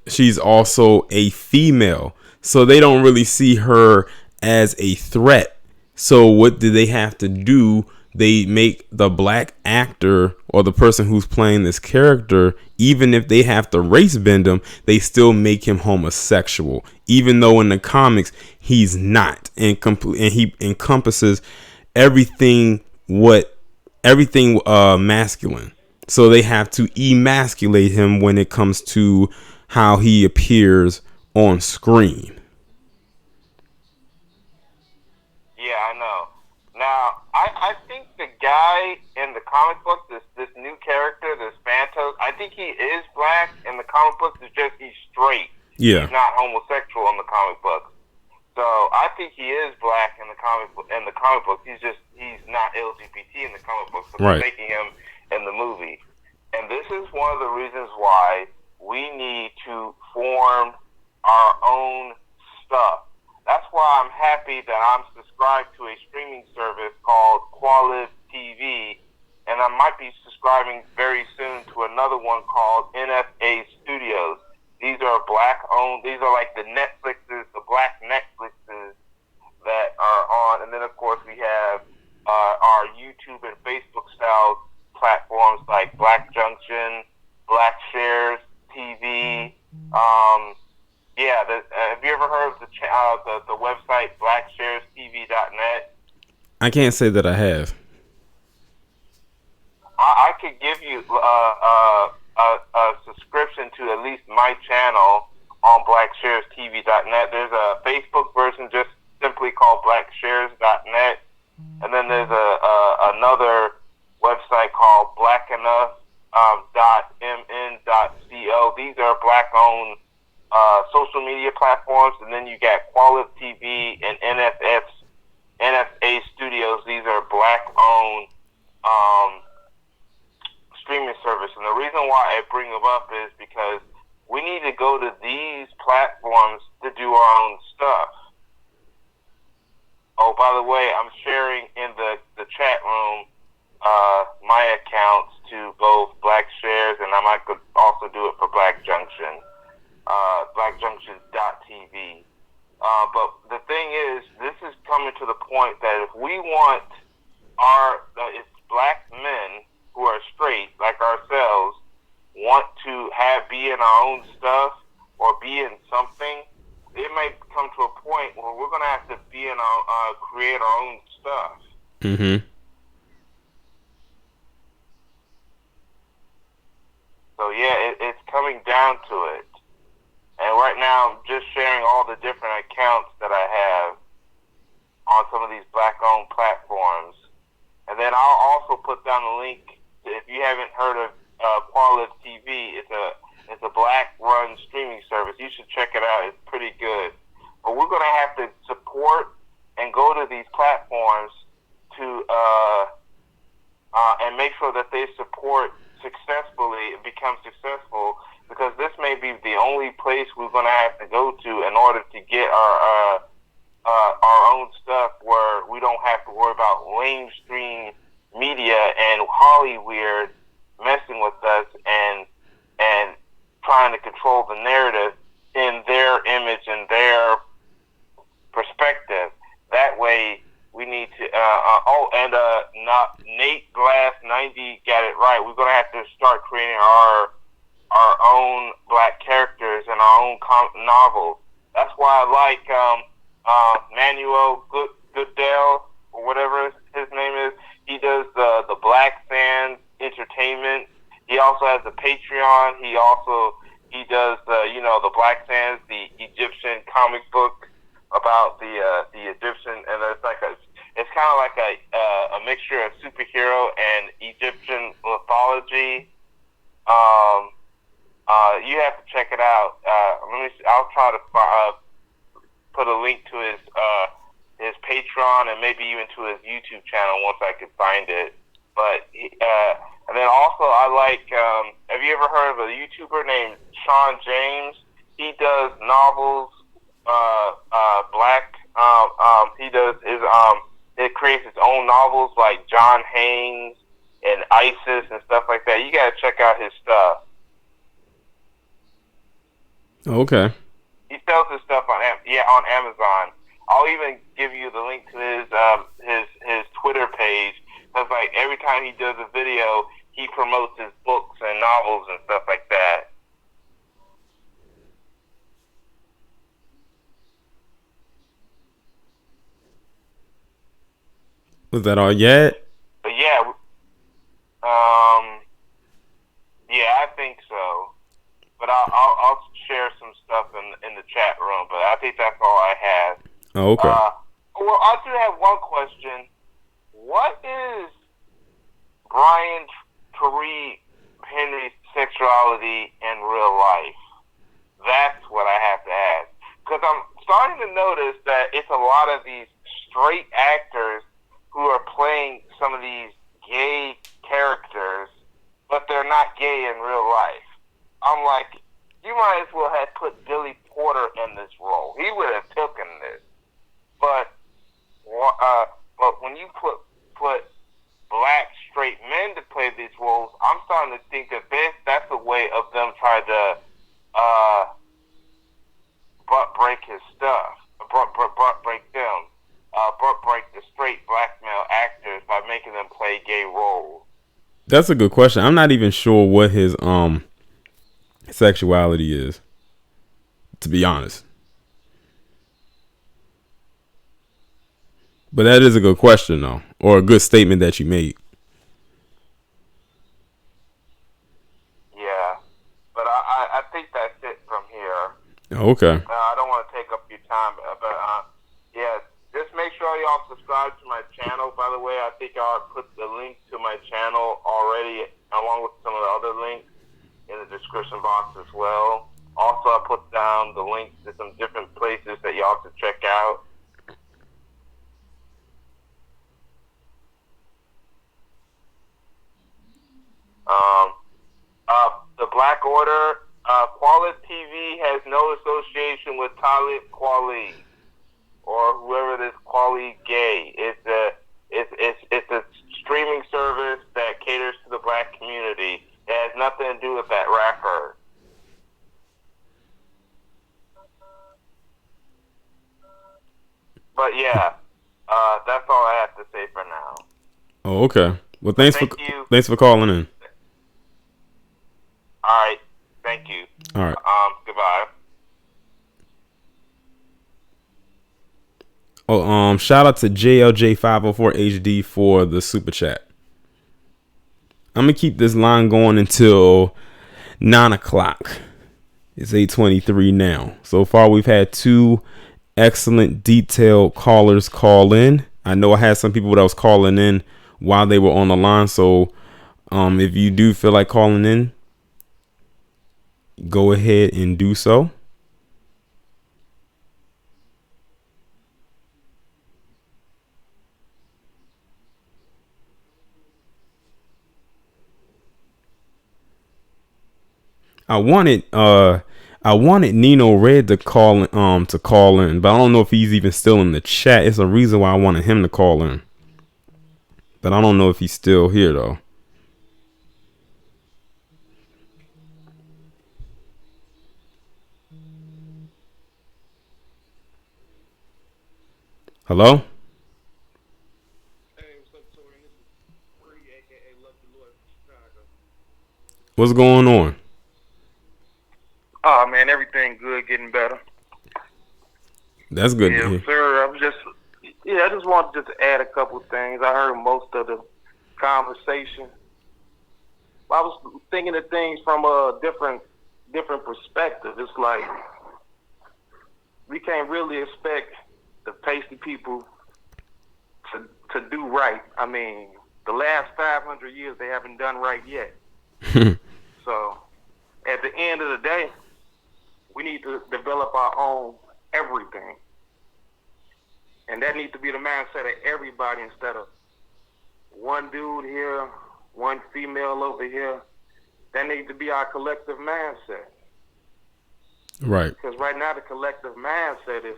she's also a female, so they don't really see her as a threat. So what do they have to do? They make the black actor or the person who's playing this character, even if they have to race bend him, they still make him homosexual, even though in the comics he's not, and he encompasses everything masculine. So they have to emasculate him when it comes to how he appears on screen. Yeah, I know. Now, I think the guy in the comic book, this new character, this Phantos, I think he is black in the comic books. It's just he's straight. Yeah. He's not homosexual in the comic books. So I think he is black in the comic book. He's not LGBT in the comic books. So right. They're making him in the movie. And this is one of the reasons why we need to form our own stuff. That's why I'm happy that I'm subscribed to a streaming service called Qualiv TV, and I might be subscribing very soon to another one called NFA Studios. These are black-owned. These are like the Netflixes, the black Netflixes that are on. And then, of course, we have our YouTube and Facebook-style platforms like Black Junction, Black Shares TV. Have you ever heard of the website blacksharestv.net? I can't say that I have. I could give you a subscription to at least my channel on blacksharestv.net. There's a Facebook version just simply called blackshares.net, and then there's another website called blackenough.mn.co. These are black-owned social media platforms, and then you got Qualiv TV and NFA Studios. These are black-owned streaming service, and the reason why I bring them up is because we need to go to these platforms to do our own stuff. Oh, by the way, I'm sharing in the chat room my accounts to both Black Shares, and I might also do it for Black Junction, blackjunction.tv. But the thing is, this is coming to the point that if we want if black men who are straight, like ourselves, want to be in our own stuff, or be in something, it may come to a point where we're going to have to be in our create our own stuff. Mm-hmm. So yeah, it's coming down to it. And right now, I'm just sharing all the different accounts that I have on some of these black-owned platforms. And then I'll also put down a link. If you haven't heard of Quality TV, it's a black-run streaming service. You should check it out. It's pretty good. But we're going to have to support and go to these platforms to and make sure that they support successfully and become successful, because this may be the only place we're going to have to go to in order to get our own stuff, where we don't have to worry about mainstream media and Hollywood messing with us and trying to control the narrative in their image and their perspective. That way, we need to. Not Nate Glass 90 got it right. We're gonna have to start creating our own black characters and our own novels. That's why I like Manuel Goodell, or whatever his name is. He does the Black Sands Entertainment. He also has a Patreon. He does the Black Sands, the Egyptian comic book about the Egyptian, and it's kind of like a mixture of superhero and Egyptian mythology. You have to check it out. I'll try to put a link to his Patreon and maybe even to his YouTube channel once I can find it. But and then also I like. Have you ever heard of a YouTuber named Sean James? He does novels. He does it creates its own novels like John Haynes and ISIS and stuff like that. You gotta check out his stuff. Okay. He sells his stuff on Amazon. I'll even give you the link to his Twitter page. Cause like every time he does a video, he promotes his books and novels and stuff like that. Was that all yet? But yeah, I think so. But I'll share some stuff in the chat room. But I think that's all I have. Oh, okay. Well, I do have one question. What is Brian Tyree Henry's sexuality in real life? That's what I have to ask. Because I'm starting to notice that it's a lot of these straight actors who are playing some of these gay characters, but they're not gay in real life. I'm like, you might as well have put Billy Porter in this role. He would have taken this. But when you put black straight men to play these roles, I'm starting to think that that's a way of them trying to butt break his stuff, butt break them. Break the straight black male actors by making them play gay roles. That's a good question. I'm not even sure what his sexuality is, to be honest. But that is a good question, though, or a good statement that you made. Yeah, but I think that's it from here. Okay. I don't want to take up your time, but yeah. Just make sure y'all subscribe to my channel. By the way, I think I'll put the link to my channel already, along with some of the other links, in the description box as well. Also, I put down the links to some different places that y'all should check out. The Black Order, Quality TV has no association with Talib Kweli or whoever this Kweli Gay. It's a streaming service that caters to the black community. It has nothing to do with that rapper. But yeah, that's all I have to say for now. Oh, okay. Well, thanks for calling in. All right. Thank you. All right. Goodbye. Oh, shout out to JLJ504HD for the super chat. I'm gonna keep this line going until 9 o'clock. It's 8:23 now. So far, we've had 2 excellent, detailed callers call in. I know I had some people that was calling in while they were on the line. So, if you do feel like calling in, go ahead and do so. I wanted Nino Red to call in, but I don't know if he's even still in the chat. It's a reason why I wanted him to call in, but I don't know if he's still here though. Hello? Hey, what's up, Tori? This is Free, aka Lucky Lord from Chicago. What's going on? Oh man, everything good, getting better. That's good to Yes, hear. sir. I just wanted to add a couple of things. I heard most of the conversation. I was thinking of things from a different perspective. It's like we can't really expect the pasty people to do right. I mean, the last 500 years they haven't done right yet. So at the end of the day, we need to develop our own everything. And that needs to be the mindset of everybody instead of one dude here, one female over here. That needs to be our collective mindset. Right. Because right now the collective mindset is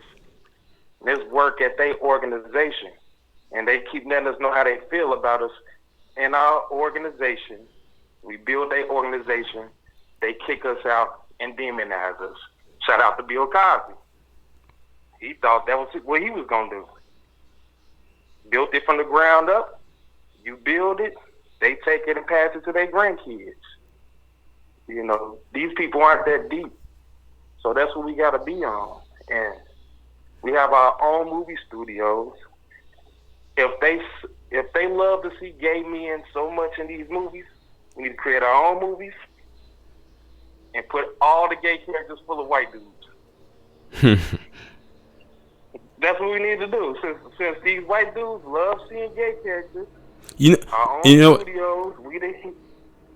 this work at their organization. And they keep letting us know how they feel about us in our organization. We build their organization. They kick us out and demonize us. Shout out to Bill Cosby. He thought that was what he was going to do. Built it from the ground up. You build it, they take it and pass it to their grandkids. You know, these people aren't that deep. So that's what we got to be on. And we have our own movie studios. If they love to see gay men so much in these movies, we need to create our own movies and put all the gay characters full of white dudes. That's what we need to do. Since these white dudes love seeing gay characters, our own studios,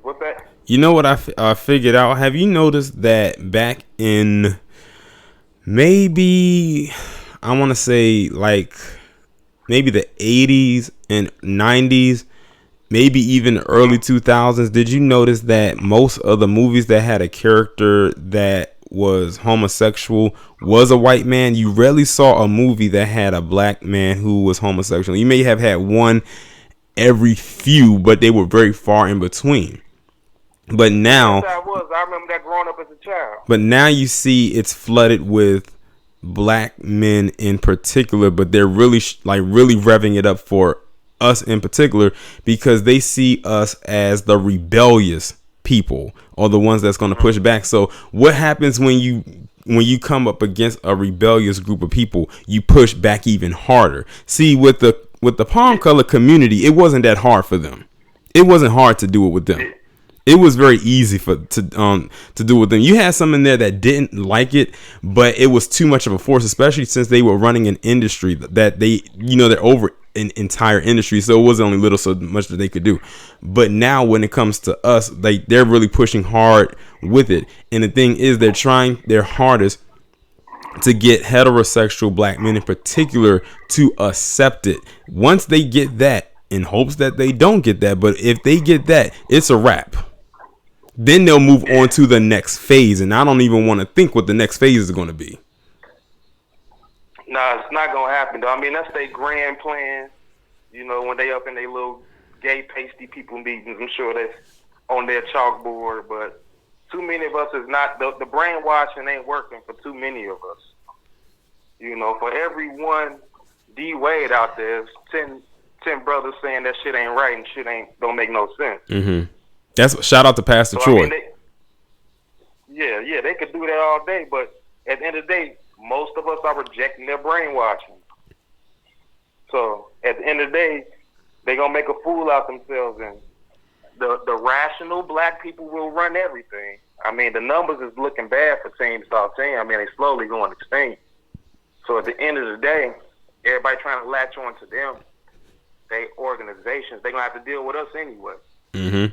what's that? You know what I figured out? Have you noticed that back in maybe, I want to say like maybe the 80s and 90s, maybe even the early 2000s, did you notice that most of the movies that had a character that was homosexual was a white man? You rarely saw a movie that had a black man who was homosexual. You may have had one every few, but they were very far in between. But now, I remember that growing up as a child. But now you see it's flooded with black men in particular, but they're really really revving it up for us in particular because they see us as the rebellious people or the ones that's going to push back. So what happens when you come up against a rebellious group of people? You push back even harder. See, with the palm color community, it wasn't that hard for them. It wasn't hard to do it with them. It was very easy to do with them. You had some in there that didn't like it, but it was too much of a force, especially since they were running an industry that they're over an entire industry. So it wasn't only so much that they could do. But now when it comes to us, they're really pushing hard with it. And the thing is, they're trying their hardest to get heterosexual black men in particular to accept it. Once they get that, in hopes that they don't get that, but if they get that, it's a wrap. Then they'll move on to the next phase, and I don't even want to think what the next phase is going to be. No, it's not going to happen, though. I mean, that's their grand plan. You know, when they up in their little gay, pasty people meetings, I'm sure that's on their chalkboard, but too many of us is not, the brainwashing ain't working for too many of us. You know, for every one D Wade out there, 10 brothers saying that shit ain't right and shit don't make no sense. Mm-hmm. That's shout out to Pastor Troy. I mean, they could do that all day, but at the end of the day, most of us are rejecting their brainwashing. So at the end of the day, they gonna make a fool out themselves, and the rational black people will run everything. I mean, the numbers is looking bad for Team South Team. I mean, they slowly going extinct. So at the end of the day, everybody trying to latch on to them, they organizations, they gonna have to deal with us anyway. Mm-hmm.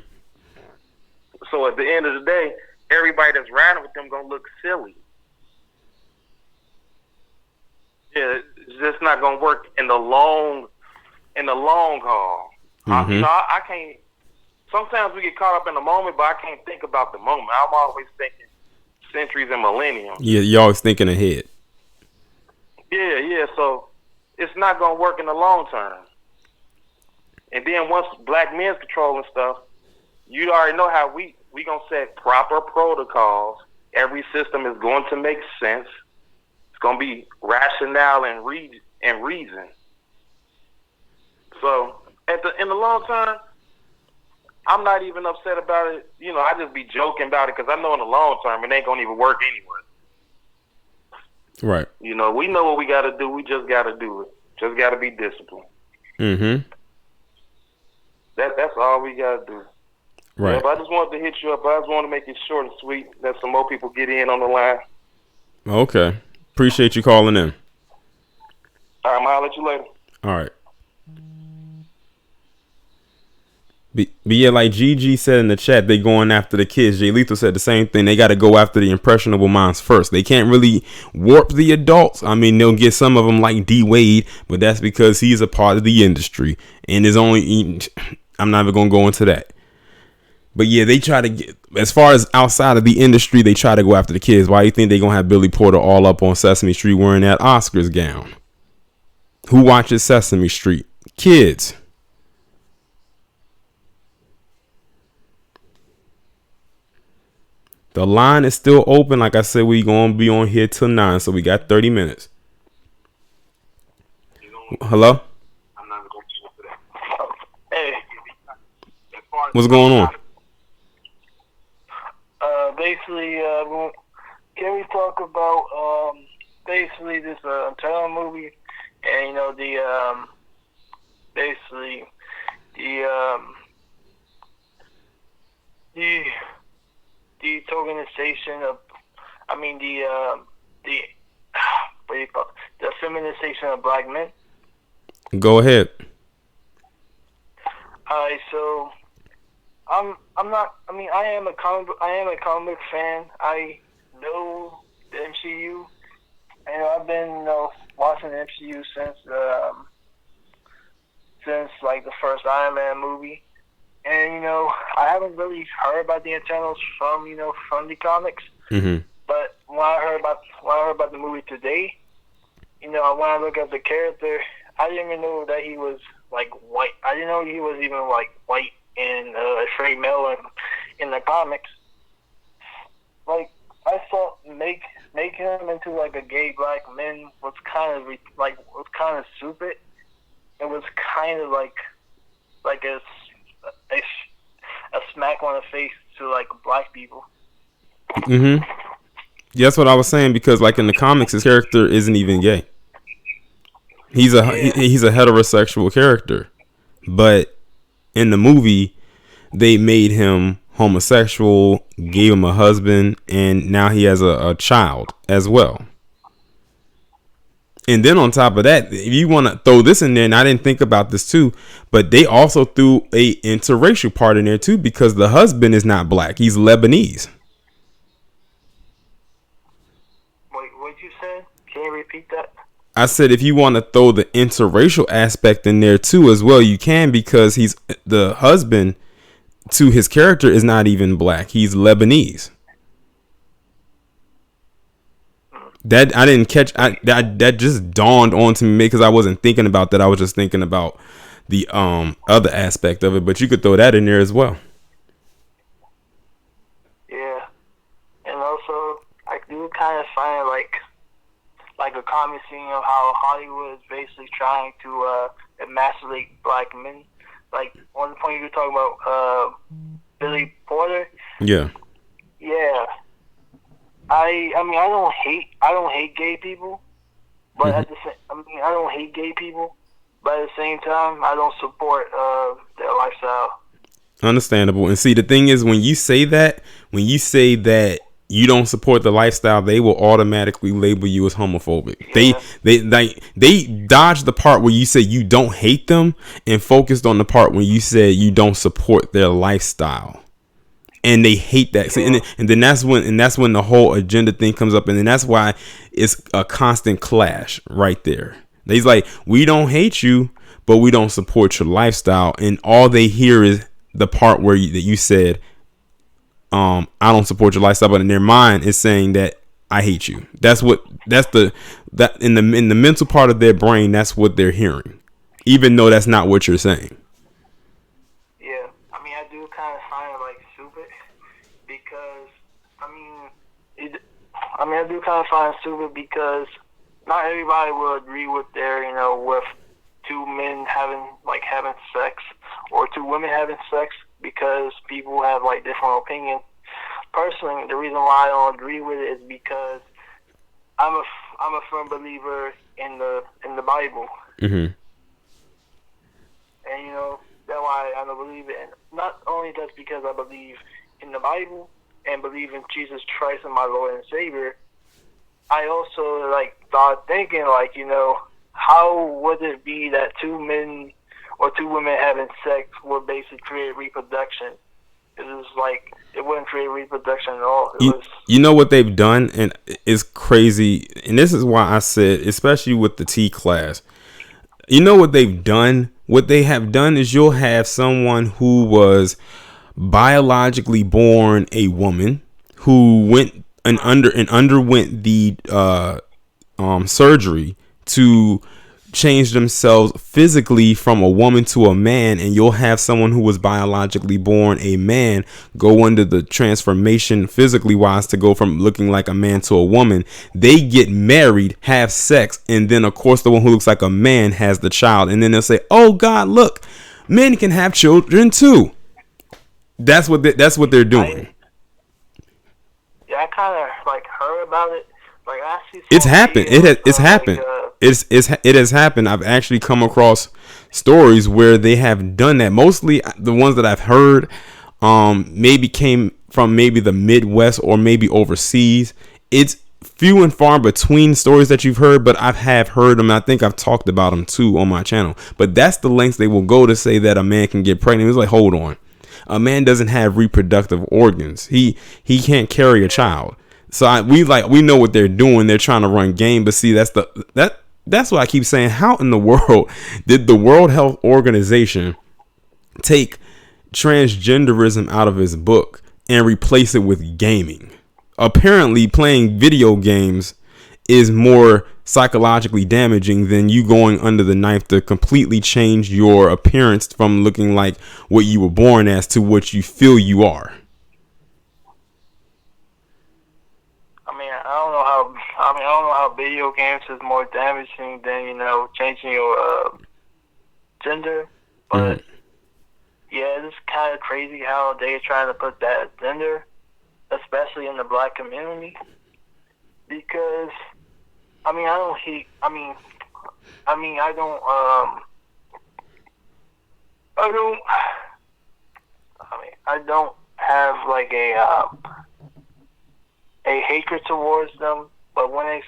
So at the end of the day, everybody that's riding with them gonna look silly. Yeah, it's just not gonna work in the long haul. Mm-hmm. I can't. Sometimes we get caught up in the moment, but I can't think about the moment. I'm always thinking centuries and millenniums. Yeah, you're always thinking ahead. Yeah. So it's not gonna work in the long term. And then once black men's controlling stuff, you already know how we gonna set proper protocols. Every system is going to make sense. It's gonna be rationale and reason. So in the long term, I'm not even upset about it. You know, I just be joking about it because I know in the long term it ain't gonna even work anyway. Right. You know, we know what we gotta do. We just gotta do it. Just gotta be disciplined. Mm-hmm. That's all we gotta do. Right. Yeah, but I just wanted to hit you up. I just want to make it short and sweet. Let some more people get in on the line. Okay. Appreciate you calling in. All right, I'm gonna holler at you later. All right. But yeah, like Gigi said in the chat, they going after the kids. Jay Lethal said the same thing. They got to go after the impressionable minds first. They can't really warp the adults. I mean, they'll get some of them like D Wade, but that's because he's a part of the industry and is only. I'm not even gonna go into that. But yeah, they try to get, as far as outside of the industry, they try to go after the kids. Why do you think they gonna have Billy Porter all up on Sesame Street wearing that Oscars gown? Who watches Sesame Street? Kids. The line is still open. Like I said, we gonna be on here till 9, so we got 30 minutes. Hello? Hey, What's going on? Basically, can we talk about basically this Eternal movie and the basically the tokenization of, I mean the what do you call it? The feminization of black men. Go ahead. Alright, so I'm not. I mean, I am a comic book fan. I know the MCU, and I've been watching the MCU since like the first Iron Man movie, and I haven't really heard about the Eternals from the comics. Mm-hmm. But when I heard about the movie today, when I look at the character, I didn't even know that he was like white. I didn't know he was even like white in straight male in the comics. Like, I thought make him into like a gay black man was kind of stupid. It was kind of like a smack on the face to like black people. Mm-hmm. Yeah, that's what I was saying, because like in the comics, his character isn't even gay. He's a heterosexual character, but in the movie, they made him homosexual, gave him a husband, and now he has a child as well. And then on top of that, if you want to throw this in there, and I didn't think about this too, but they also threw a interracial part in there too, because the husband is not black. He's Lebanese. Wait, what'd you say? Can you repeat that? I said if you want to throw the interracial aspect in there too as well, you can, because he's the husband to his character is not even black. He's Lebanese. That I didn't catch. That just dawned onto me because I wasn't thinking about that. I was just thinking about the other aspect of it. But you could throw that in there as well. Yeah, and also I do kind of find like a common scene of how Hollywood is basically trying to emasculate black men. Like on the point you were talking about Billy Porter. Yeah. Yeah. I mean I don't hate gay people, but at the same, I don't hate gay people, but at the same time, I don't support their lifestyle. Understandable. And see, the thing is, when you say that you don't support the lifestyle, they will automatically label you as homophobic. Yeah. They dodged the part where you say you don't hate them and focused on the part when you said you don't support their lifestyle. And they hate that. Yeah. And then that's when the whole agenda thing comes up, and then that's why it's a constant clash right there. He's like, we don't hate you, but we don't support your lifestyle, and all they hear is the part where that you said, I don't support your lifestyle, but in their mind is saying that I hate you. That in the mental part of their brain, that's what they're hearing, even though that's not what you're saying. Yeah, I mean, I do kind of find it like stupid because I do kind of find it stupid because not everybody will agree with their, with two men having sex or two women having sex, because people have like different opinions. Personally, the reason why I don't agree with it is because I'm a firm believer in the Bible, Mm-hmm. and that's why I don't believe it. And not only just because I believe in the Bible and believe in Jesus Christ as my Lord and Savior, I also start thinking how would it be that two men or two women having sex would basically create reproduction? It was it wouldn't create reproduction at all. You know what they've done, and it's crazy, and this is why I said, especially with the T class, you know what they've done? What they have done is you'll have someone who was biologically born a woman who went and underwent the surgery to change themselves physically from a woman to a man, and you'll have someone who was biologically born a man go under the transformation physically wise to go from looking like a man to a woman. They get married, have sex, and then of course the one who looks like a man has the child, and then they'll say, oh God, look, men can have children too. That's what they're doing. I kind of heard about it. I see it's happened. It's happened. It has happened. I've actually come across stories where they have done that. Mostly the ones that I've heard maybe came from maybe the Midwest or maybe overseas. It's few and far between stories that you've heard, but I have heard them. I think I've talked about them too on my channel. But that's the lengths they will go to say that a man can get pregnant. It's like, hold on. A man doesn't have reproductive organs. He can't carry a child. So we know what they're doing. They're trying to run game, but see, that's what I keep saying. How in the world did the World Health Organization take transgenderism out of his book and replace it with gaming? Apparently, playing video games is more psychologically damaging than you going under the knife to completely change your appearance from looking like what you were born as to what you feel you are. I don't know how video games is more damaging than changing your gender, but yeah, it's kind of crazy how they're trying to put that gender, especially in the black community, because I don't have a hatred towards them, but when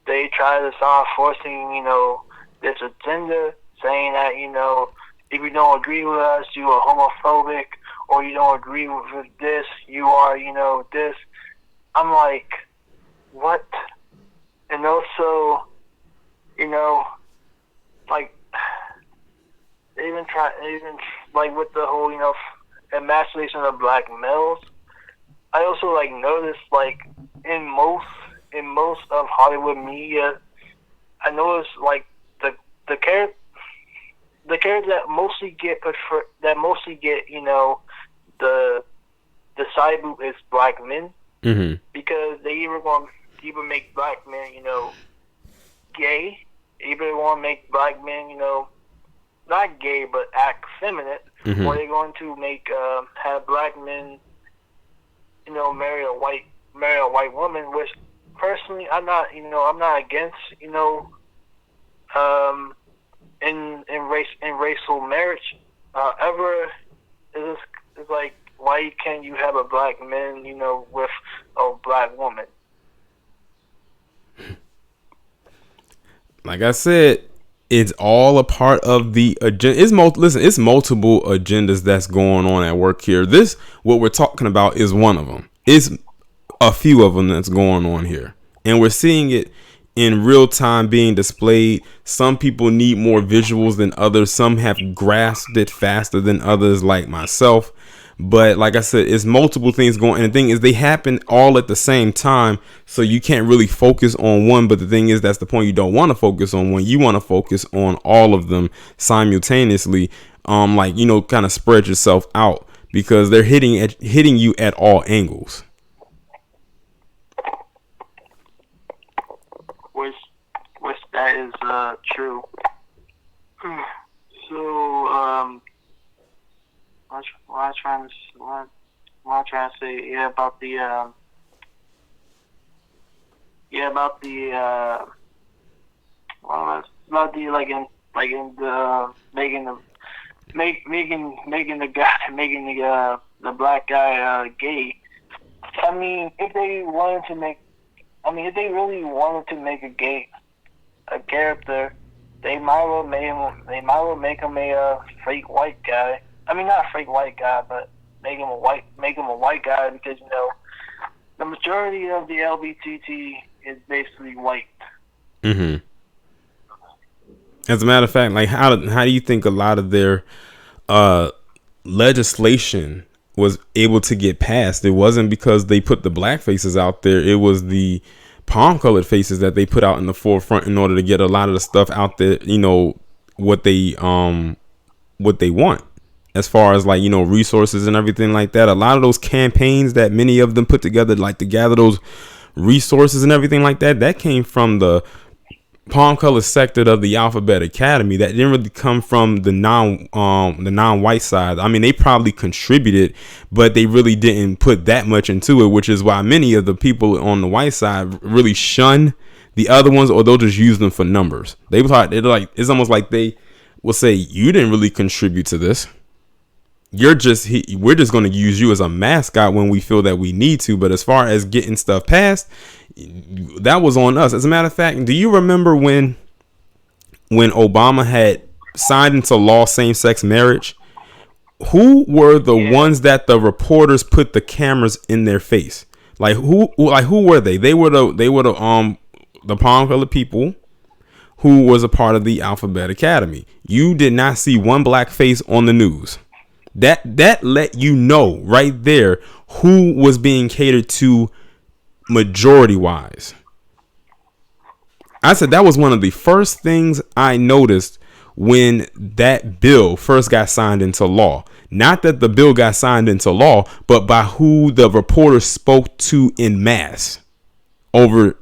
they try to start forcing this agenda, saying that if you don't agree with us, you are homophobic, or you don't agree with this, you are this. I'm like, what? And also, even with the whole emasculation of black males. I also noticed in most of Hollywood media, I noticed the characters that mostly get the side boob is black men, because they either make black men gay, either want to make black men not gay but act feminine, or they're going to make have black men marry a white woman, which personally I'm not against in racial marriage. However, it's like, why can't you have a black man, with a black woman? Like I said, it's all a part of the agenda. It's multiple agendas that's going on at work here. What we're talking about is one of them. It's a few of them that's going on here, and we're seeing it in real time being displayed. Some people need more visuals than others. Some have grasped it faster than others, like myself. But like I said, it's multiple things going. And the thing is, they happen all at the same time. So you can't really focus on one. But the thing is, that's the point. You don't want to focus on one. You want to focus on all of them simultaneously. Kind of spread yourself out, because they're hitting you at all angles. Which that is true. So what I'm trying to say, about the the black guy gay. If they really wanted to make a character, they might well make him a fake white guy. Not a fake white guy, but make him a white guy, because the majority of the LGBT is basically white. Mm-hmm. As a matter of fact, like how do you think a lot of their legislation was able to get passed? It wasn't because they put the black faces out there. It was the palm colored faces that they put out in the forefront in order to get a lot of the stuff out there. What they want, as far as resources and everything like that. A lot of those campaigns that many of them put together, like to gather those resources and everything like that, that came from the palm color sector of the Alphabet Academy. That didn't really come from the non-white side. They probably contributed, but they really didn't put that much into it, which is why many of the people on the white side really shun the other ones, or they'll just use them for numbers. It's almost like they will say, you didn't really contribute to this. We're just going to use you as a mascot when we feel that we need to. But as far as getting stuff passed, that was on us. As a matter of fact, do you remember when Obama had signed into law same-sex marriage? Who were the ones that the reporters put the cameras in their face? Who were they? They were the palm colored people who was a part of the Alphabet Academy. You did not see one black face on the news. That let you know right there who was being catered to majority wise. I said that was one of the first things I noticed when that bill first got signed into law. Not that the bill got signed into law, but by who the reporters spoke to in mass over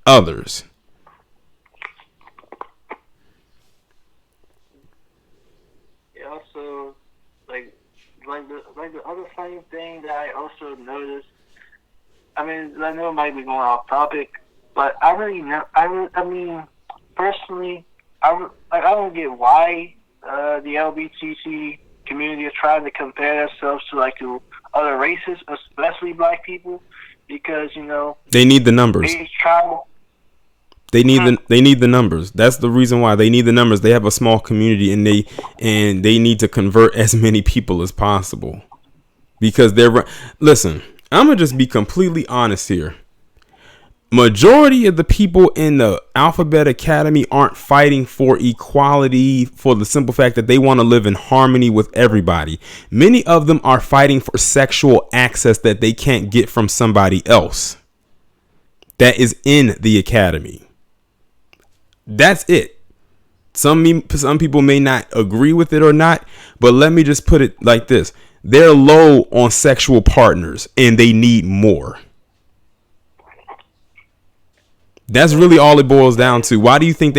others. Like the other funny thing that I also noticed, I know it might be going off topic, but personally, I don't get why the LGBTQ community is trying to compare themselves to other races, especially black people, because they need the numbers. They need the numbers. That's the reason why they need the numbers. They have a small community, and they need to convert as many people as possible, because listen, I'm gonna just be completely honest here. Majority of the people in the Alphabet Academy aren't fighting for equality for the simple fact that they want to live in harmony with everybody. Many of them are fighting for sexual access that they can't get from somebody else that is in the academy. That's it. Some people may not agree with it or not, but let me just put it like this. They're low on sexual partners and they need more. That's really all it boils down to. Why do you think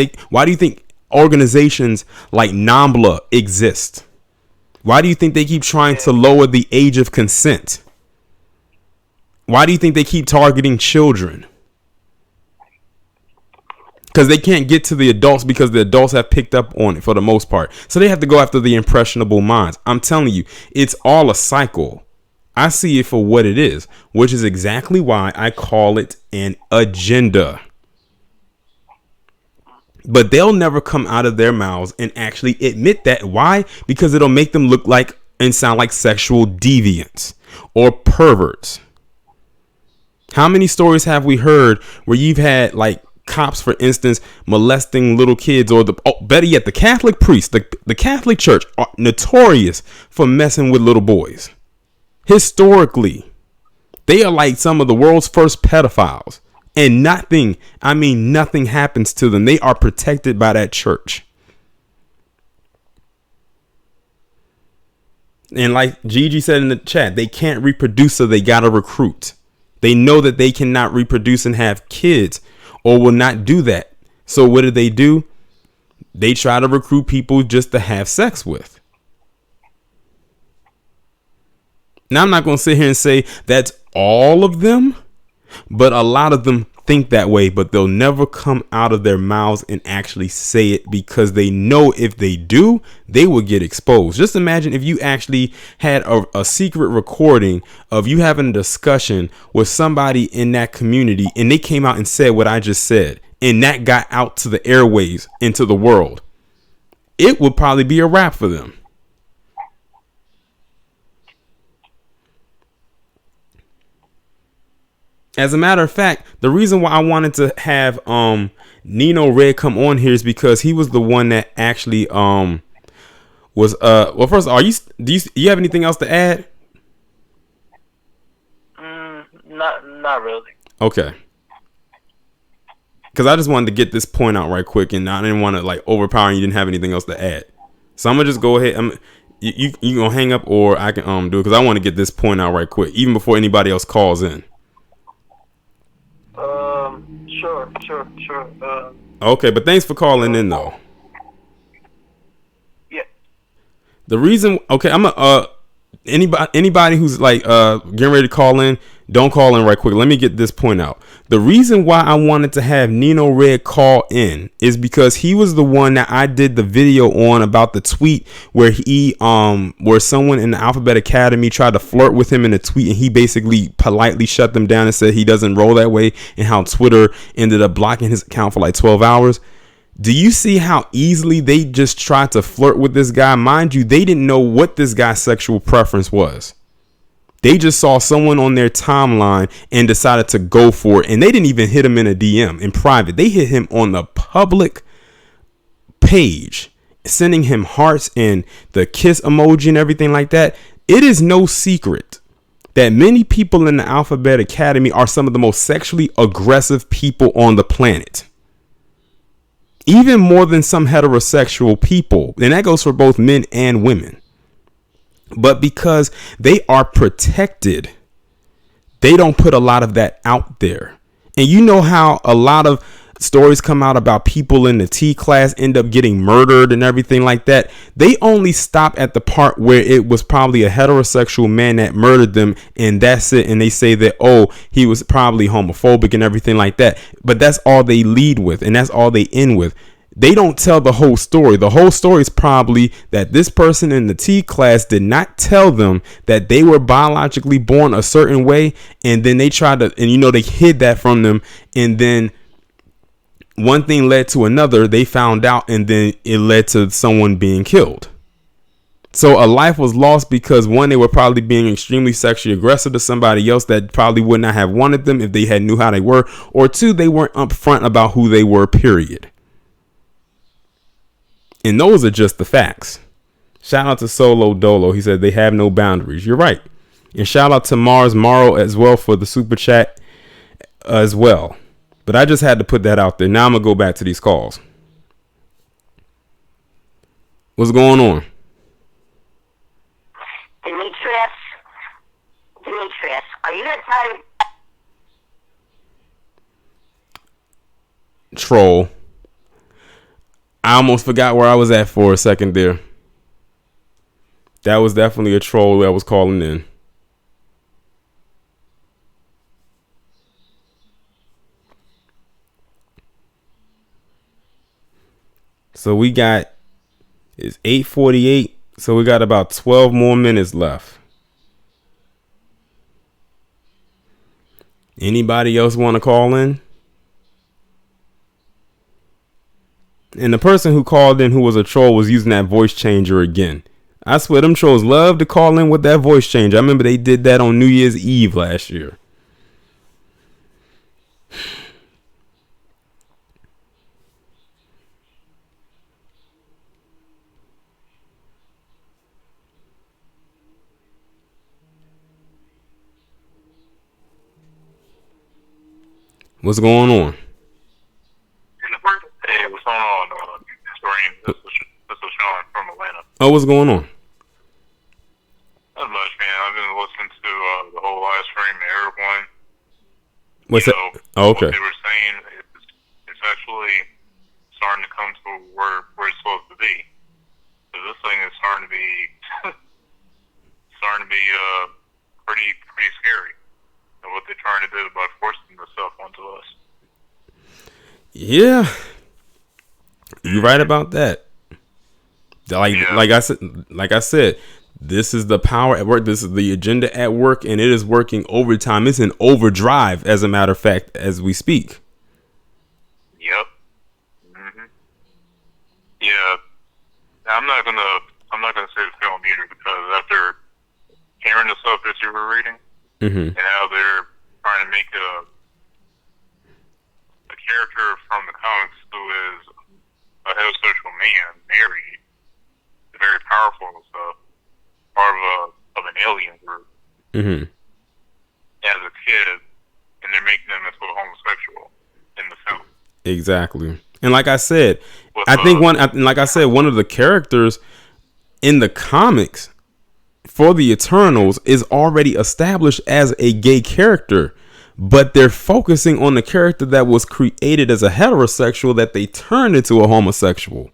organizations like NAMBLA exist? Why do you think they keep trying to lower the age of consent? Why do you think they keep targeting children? because they can't get to the adults because the adults have picked up on it for the most part. So they have to go after the impressionable minds. I'm telling you, it's all a cycle. I see it for what it is, which is exactly why I call it an agenda. But they'll never come out of their mouths and actually admit that. Why? Because it'll make them look like and sound like sexual deviants or perverts. How many stories have we heard where you've had like cops, for instance, molesting little kids, or better yet, the Catholic priests, the Catholic Church are notorious for messing with little boys. Historically, they are like some of the world's first pedophiles, and nothing, I mean, nothing happens to them. They are protected by that church. And like Gigi said in the chat, they can't reproduce, so they got to recruit. They know that they cannot reproduce and have kids, or will not do that. So what do? They try to recruit people just to have sex with. Now, I'm not going to sit here and say that's all of them, but a lot of them think that way, but they'll never come out of their mouths and actually say it, because they know if they do, they will get exposed. Just imagine if you actually had a secret recording of you having a discussion with somebody in that community, and they came out and said what I just said, and that got out to the airwaves, into the world. It would probably be a wrap for them. As a matter of fact, the reason why I wanted to have Nino Red come on here is because he was the one that actually was well, first, do you have anything else to add? Not really. Okay. Because I just wanted to get this point out right quick, and I didn't want to like overpower you. Didn't have anything else to add, so I'm gonna just go ahead. You gonna hang up, or I can do it, because I want to get this point out right quick, even before anybody else calls in. Sure. Okay, but thanks for calling in, though. Yeah. The reason, okay, I'm anybody who's like getting ready to call in, don't call in right quick. Let me get this point out. The reason why I wanted to have Nino Red call in is because he was the one that I did the video on about the tweet where where someone in the Alphabet Academy tried to flirt with him in a tweet, and he basically politely shut them down and said he doesn't roll that way, and how Twitter ended up blocking his account for like 12 hours. Do you see how easily they just tried to flirt with this guy? Mind you, they didn't know what this guy's sexual preference was. They just saw someone on their timeline and decided to go for it. And they didn't even hit him in a DM in private. They hit him on the public page, sending him hearts and the kiss emoji and everything like that. It is no secret that many people in the Alphabet Academy are some of the most sexually aggressive people on the planet. Even more than some heterosexual people. And that goes for both men and women. But because they are protected, they don't put a lot of that out there. And you know how a lot of stories come out about people in the T class end up getting murdered and everything like that. They only stop at the part where it was probably a heterosexual man that murdered them, and that's it. And they say that, oh, he was probably homophobic and everything like that. But that's all they lead with, and that's all they end with. They don't tell the whole story. The whole story is probably that this person in the T class did not tell them that they were biologically born a certain way. And then they tried to, and they hid that from them. And then one thing led to another. They found out, and then it led to someone being killed. So a life was lost because, one, they were probably being extremely sexually aggressive to somebody else that probably would not have wanted them if they had knew how they were. Or two, they weren't upfront about who they were, period. And those are just the facts. Shout out to Solo Dolo. He said they have no boundaries. You're right. And shout out to Mars Morrow as well for the super chat as well. But I just had to put that out there. Now I'm going to go back to these calls. What's going on? Demetrius, are you going to tell him? Troll. I almost forgot where I was at for a second there. That was definitely a troll that was calling in. So we got, it's 8:48. So we got about 12 more minutes left. Anybody else want to call in? And the person who called in who was a troll was using that voice changer again. I swear them trolls love to call in with that voice changer. I remember they did that on New Year's Eve last year. What's going on? Hey, what's going on, Historian? This is Sean from Atlanta. Oh, what's going on? Not much, man. I've been listening to the whole live stream, the Arab one. What's that? Oh, okay. What they were saying it's actually starting to come to where it's supposed to be. So this thing is starting to be pretty scary. And what they're trying to do by forcing this stuff onto us. Yeah, you're right about that. Like I said, this is the power at work. This is the agenda at work, and it is working overtime. It's in overdrive, as a matter of fact, as we speak. Yep. Mhm. Yeah. I'm not gonna say the film either, because after hearing the stuff that you were reading, and how they're trying to make a character from the comics who is a heterosexual man married, very powerful and stuff, part of an alien group, as a kid, and they're making them into a homosexual in the film. Exactly. And like I said, one of the characters in the comics for the Eternals is already established as a gay character, but they're focusing on the character that was created as a heterosexual that they turned into a homosexual.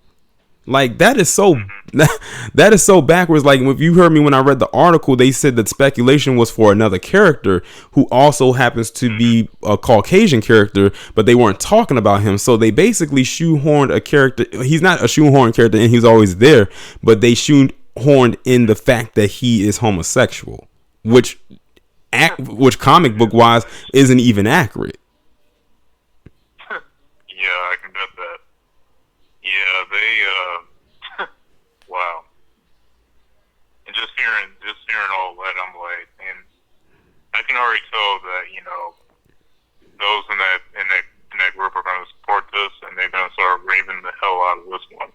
Like, that is so that is so backwards. Like, if you heard me when I read the article, they said that speculation was for another character who also happens to be a Caucasian character, but they weren't talking about him. So they basically shoehorned a character. He's not a shoehorned character, and he's always there, but they shoehorned in the fact that he is homosexual, which comic book wise isn't even accurate. Yeah, I can bet that. Yeah, they wow. And just hearing all that, I'm like, and I can already tell that, those in that group are going to support this, and they're going to start raving the hell out of this one.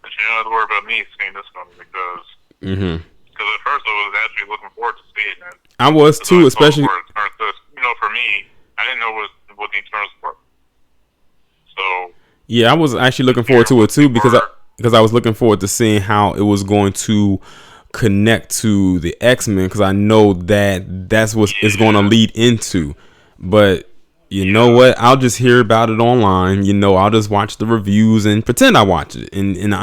But you don't have to worry about me seeing this one, because at first I was actually looking forward to seeing it. I was too, especially. For me, I didn't know what the Eternals were. So. Yeah, I was actually looking forward to it too, because I was looking forward to seeing how it was going to connect to the X-Men, because I know that's what it's going to lead into. But you know what? I'll just hear about it online. I'll just watch the reviews and pretend I watch it, and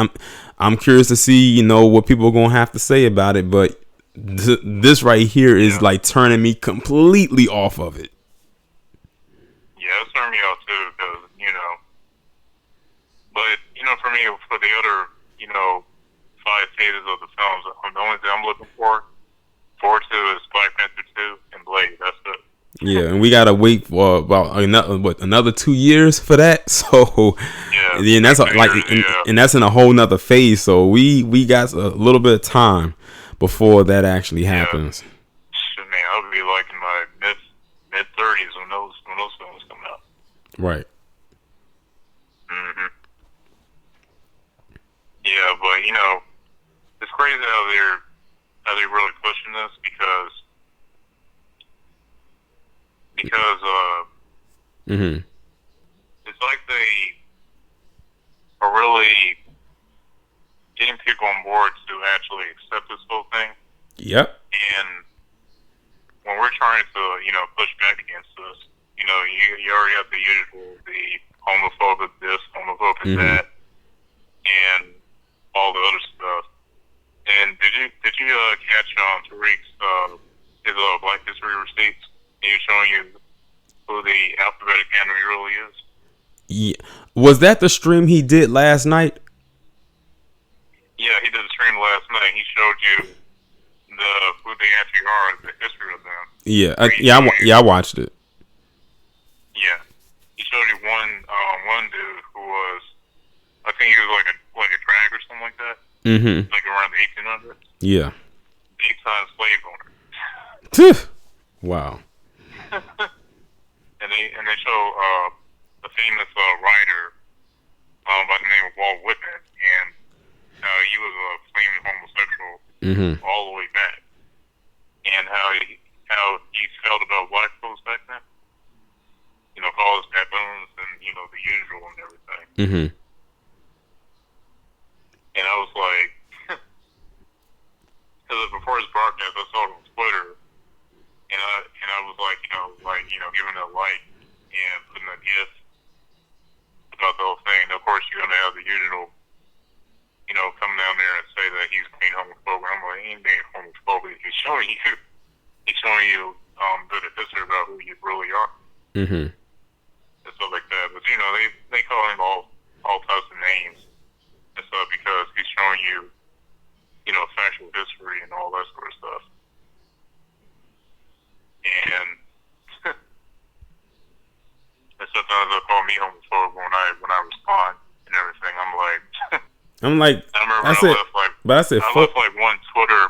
I'm curious to see what people are going to have to say about it. But this right here is like turning me completely off of it. Yeah, it's turning me off too, because but for me, for the other 5 stages of the films, the only thing I'm looking forward to is Black Panther 2 and Blade. That's it. Yeah, and we gotta wait for about another 2 years for that. So yeah, and that's and that's in a whole nother phase. So we got a little bit of time before that actually happens. Shit, man, I'll be like in my mid 30s when those films come out. Right. Yeah, but it's crazy how they're really pushing this, because it's like they are really getting people on board to actually accept this whole thing. Yep. And when we're trying to push back against this, you already have the usual, the homophobic this, homophobic that, and all the other stuff. And did you catch Tariq's his Black History receipts? He was showing you who the alphabetic enemy really is. Yeah. Was that the stream he did last night? Yeah, he did a stream last night. He showed you who they actually are, the history of them. Yeah, I watched it. Yeah, he showed you one dude who was, I think he was like a drag or something like that. Mm-hmm. Like around the 1800s. Yeah. Big time slave owner. Wow. and they show a famous writer by the name of Walt Whitman, and he was a flaming homosexual all the way back, and how he felt about black folks back then. You know, call us baboons and the usual and everything. Mm-hmm. And I was like, because before his broadcast, I saw it on Twitter, and I was like, giving it a like and putting a gif about the whole thing. And of course, you're gonna have the usual, come down there and say that he's being homophobic. I'm like, he ain't being homophobic. He's showing you the history about who you really are. Mm-hmm. And stuff like that. But they call him all types of names and stuff because he's showing you, factual history and all that sort of stuff. And and sometimes they'll call me homophobic when I respond and everything. I'm like, I remember I left like one Twitter.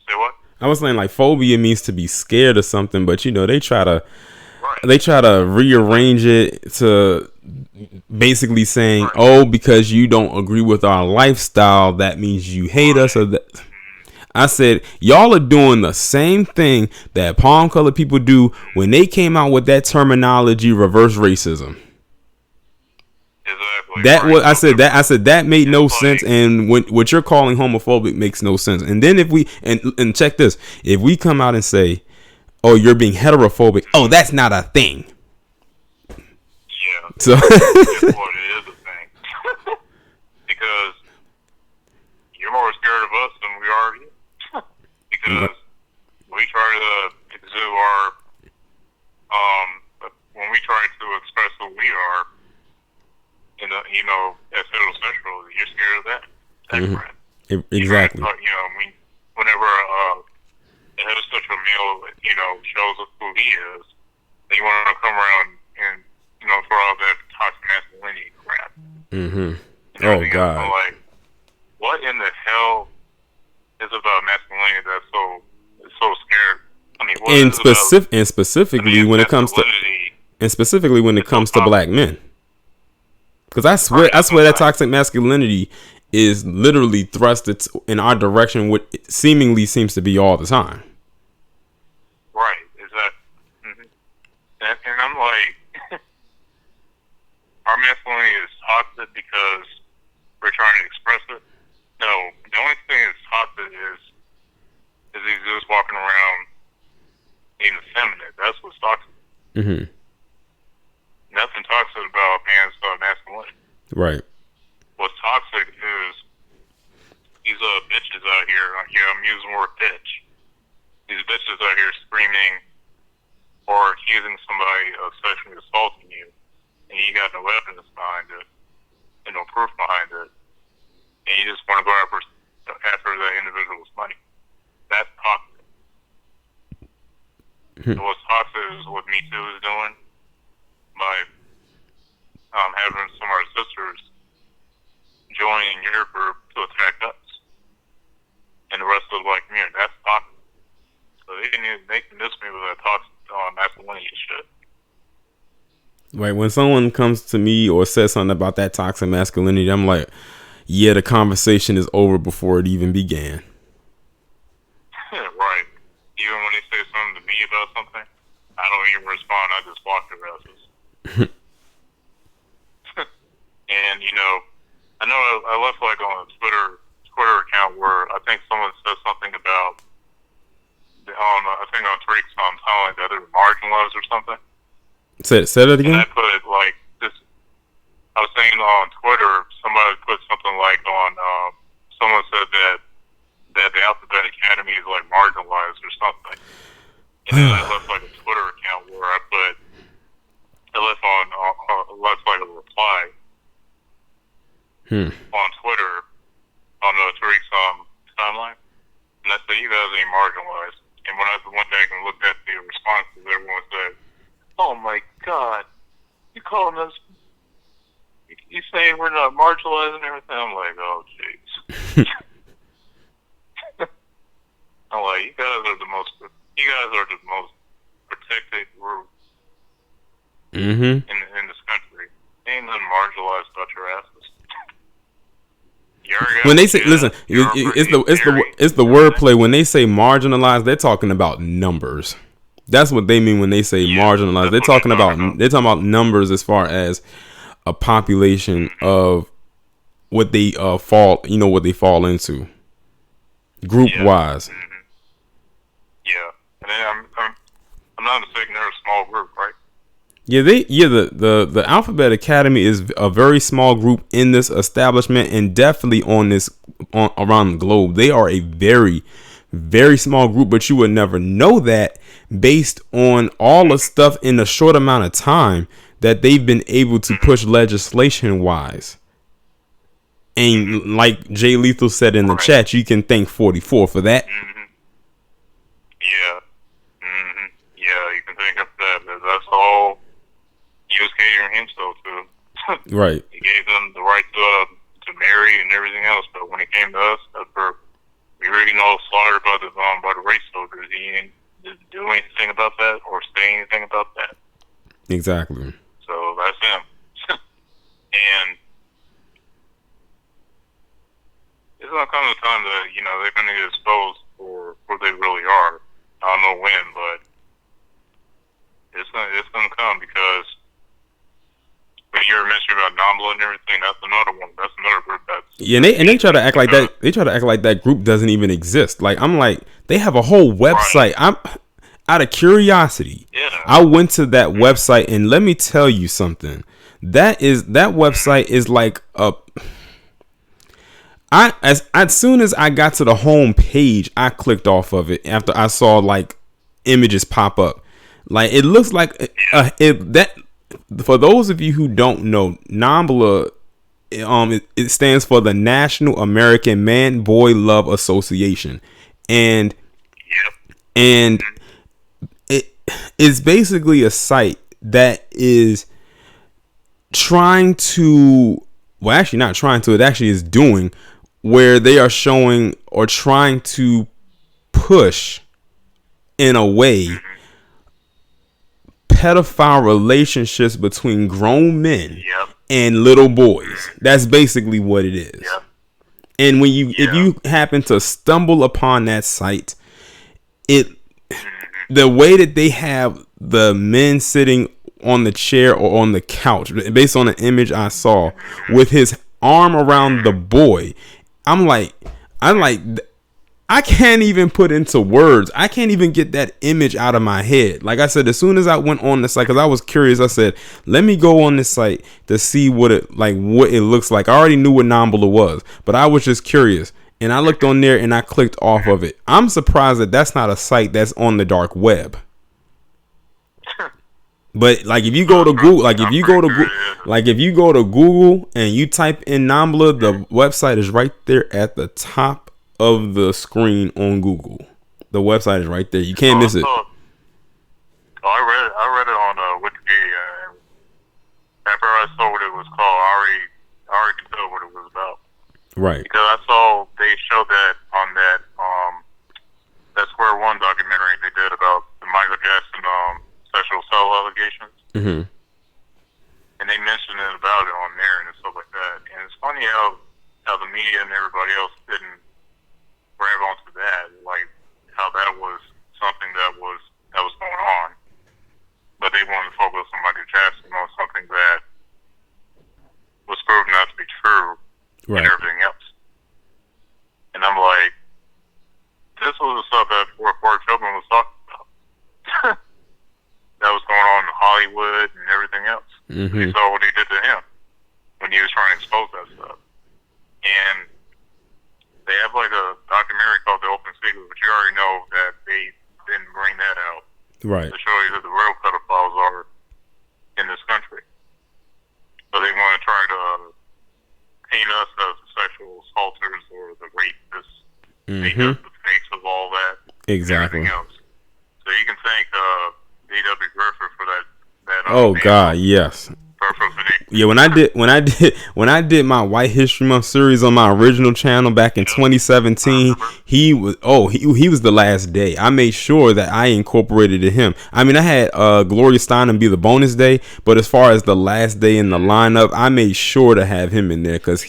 Say what? I was saying like phobia means to be scared of something, but they try to rearrange it to basically saying, oh, because you don't agree with our lifestyle, that means you hate us. Or that. I said, y'all are doing the same thing that palm colored people do when they came out with that terminology, reverse racism. Exactly. I said that made no sense, and what you're calling homophobic makes no sense. And then if we and check this, if we come out and say, oh, you're being heterophobic, oh, that's not a thing. Yeah. So it is a thing. Because you're more scared of us than we are of you. Because we try to exude our when we try to express who we are as heterosexual, you're scared of that. Exactly. Whenever a heterosexual male, shows us who he is, then you want to come around and, throw out that toxic masculinity crap. Mm-hmm. Oh, God. I'm like, what in the hell is about masculinity that's so scared? I mean, specifically when it comes to black men. Because I swear that toxic masculinity is literally thrust in our direction, what it seemingly seems to be all the time. Right, exactly. And I'm like, our masculinity is toxic because we're trying to express it. No, the only thing that's toxic is he's just walking around being effeminate. That's what's toxic. Mm-hmm. Nothing toxic about man's masculinity. Right. What's toxic is these bitches out here. Yeah, I'm using the word bitch. These bitches out here screaming or accusing somebody of sexually assaulting you, and you got no evidence behind it, and no proof behind it, and you just want to go after that individual's money. That's toxic. So what's toxic is what Me Too is doing by having some of our sisters join your group to attack us and the rest of the black community. That's toxic. So they can diss me with that toxic masculinity shit. Right. When someone comes to me or says something about that toxic masculinity, I'm like, yeah, the conversation is over before it even began. Right. Even when they say something to me about something, I don't even respond. I just block their asses. And I know I left like on a Twitter account where I think someone said something about I think on Tariq's telling that they're marginalized or something. Say that again. And I put like this. I was saying on Twitter, somebody put something like on. Someone said that the Alphabet Academy is like marginalized or something. And then I left like a Twitter account where I left like a reply on Twitter on Tariq's timeline, and I said, "You guys ain't marginalized." And when I went back and looked at the responses, everyone said, "Oh my God, you calling us? You saying we're not marginalized and everything?" I'm like, "Oh jeez." I'm like, you guys are the most protected group in this country. Ain't nothing marginalized about your asses. When they say, listen, it's the wordplay. When they say marginalized, they're talking about numbers. That's what they mean when they say marginalized. They're talking about numbers as far as a population of what they fall into group wise. Yeah, and then I'm not mistaken, they're a small group, right? Yeah, the Alphabet Academy is a very small group in this establishment, and definitely on around the globe. They are a very, very small group, but you would never know that based on all the stuff in a short amount of time that they've been able to push legislation wise. And like Jay Lethal said in the chat, you can thank 44 for that. Yeah. Yeah, you can think of that. That's all he was catering himself to. Right. He gave them the right to marry and everything else, but when it came to us, we already know slaughtered by the race soldiers. He didn't do anything about that or say anything about that. Exactly. So that's him. And it's gonna come a time that they're gonna get exposed for who they really are. I don't know when, but it's gonna come because when you're mentioning about NAMBLA and everything, that's another one. That's another group that's and they try to act like that. They try to act like that group doesn't even exist. Like I'm like they have a whole website. I'm out of curiosity. Yeah. I went to that website and let me tell you something. That website is like a. As soon as I got to the home page, I clicked off of it after I saw like images pop up. Like it looks like that. For those of you who don't know, NAMBLA, it stands for the National American Man Boy Love Association, and it is basically a site that is trying to. Well, actually, not trying to. It actually is doing. Where they are showing or trying to push in a way pedophile relationships between grown men and little boys. That's basically what it is. And when if you happen to stumble upon that site, the way that they have the men sitting on the chair or on the couch, based on an image I saw, with his arm around the boy, I can't even put into words. I can't even get that image out of my head. Like I said, as soon as I went on the site, because I was curious, I said, let me go on this site to see what it looks like. I already knew what NAMBLA was, but I was just curious. And I looked on there and I clicked off of it. I'm surprised that that's not a site that's on the dark web. But like if you go to Google, if you go to Google and you type in NAMBLA, the website is right there at the top of the screen on Google. The website is right there. You can't miss it. I read it on Wikipedia. After I saw what it was called, I already could tell what it was about. Right. Because I saw they showed that on that Square One documentary they did about the Michael Jackson sexual assault allegations. Mm-hmm. And they mentioned it about it on there and stuff like that. And it's funny how the media and everybody else didn't grab onto that, like how that was something that was going on. But they wanted to focus on Michael Jackson on something that was proven not to be true and everything else. And I'm like, this was the stuff that Forrest Feldman was talking about. That was going on in Hollywood and everything else. Mm-hmm. You saw what he did to him when he was trying to expose that stuff. And they have like a documentary called The Open Secret, but you already know that they didn't bring that out. Right. To show you who the real pedophiles are in this country. So they want to try to paint rapist. Mm-hmm. He does the face of all that. Exactly. And everything else. So you can thank D.W. Griffith for that. Oh God, yes. Yeah, when I did my White History Month series on my original channel back in 2017, he was the last day. I made sure that I incorporated him. I mean, I had Gloria Steinem be the bonus day, but as far as the last day in the lineup, I made sure to have him in there because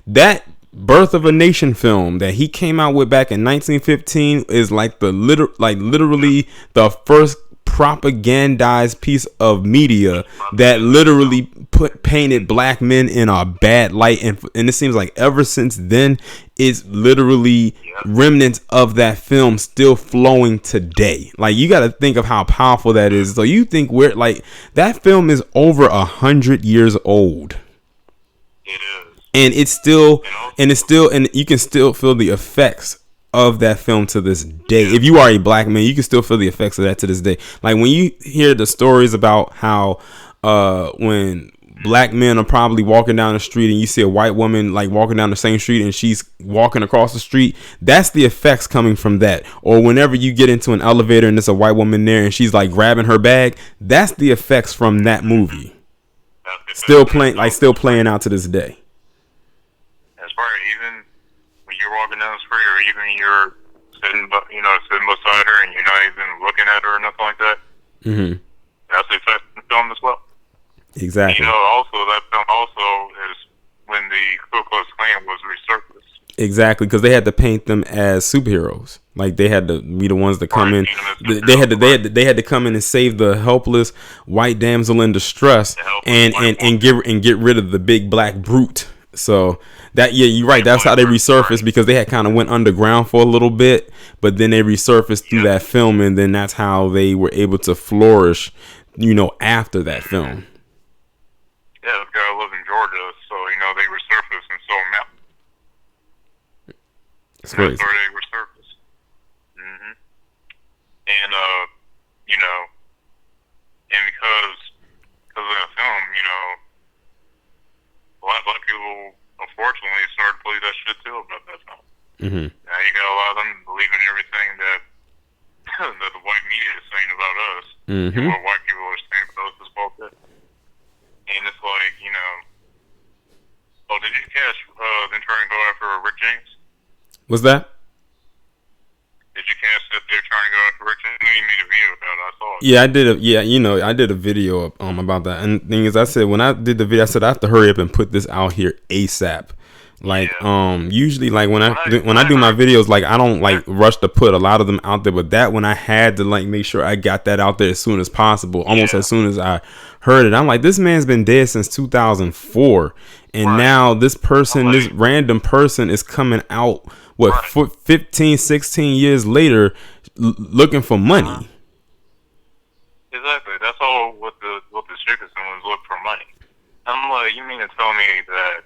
that Birth of a Nation film that he came out with back in 1915 is like literally the first propagandized piece of media that literally painted black men in a bad light, and it seems like ever since then it's literally remnants of that film still flowing today. Like, you got to think of how powerful that is. So you think we're like, that film is over 100 years old. It is. And and you can still feel the effects of that film to this day. If you are a black man, you can still feel the effects of that to this day. Like, when you hear the stories about how when black men are probably walking down the street and you see a white woman like walking down the same street and she's walking across the street, that's the effects coming from that. Or whenever you get into an elevator and there's a white woman there and she's like grabbing her bag, that's the effects from that movie. Still playing out to this day. That's right. Even when you're walking down the street, or even you're sitting beside her, and you're not even looking at her or nothing like that. Mm-hmm. That's the effect in the film as well. Exactly. Also that film also is when the Ku Klux Klan was resurfaced. Exactly, because they had to paint them as superheroes. Like, they had to be the ones that come in. They had to come in and save the helpless white damsel in distress, and get rid of the big black brute. So that, yeah, you're right. That's how they resurfaced, because they had kind of went underground for a little bit, but then they resurfaced through that film, and then that's how they were able to flourish, after that film. Yeah, this guy lives in Georgia, so they resurfaced in Stone Mountain. It's crazy. That's where they resurfaced. Mm-hmm. And and because of that film, a lot of black people, unfortunately, started to believe that shit too about that film. Mm-hmm. Now you got a lot of them believing everything that that the white media is saying about us. Mm-hmm. And what white people are saying about us is bullshit. And it's like, oh, did you catch them trying to go after Rick James? What's that? Did you catch that they're trying to go after Rick James? You made a video about it. I saw it. Yeah, I did a video about that. And the thing is, I said, when I did the video, I said I have to hurry up and put this out here ASAP. Like, usually, like, when I do my videos, like, I don't like rush to put a lot of them out there, but that one I had to like make sure I got that out there as soon as possible, almost as soon as I heard it. I'm like, this man's been dead since 2004, and now this random person is coming out 15, 16 years later looking for money. Exactly. That's all what the Dickerson was, look for money. I'm like, you mean to tell me that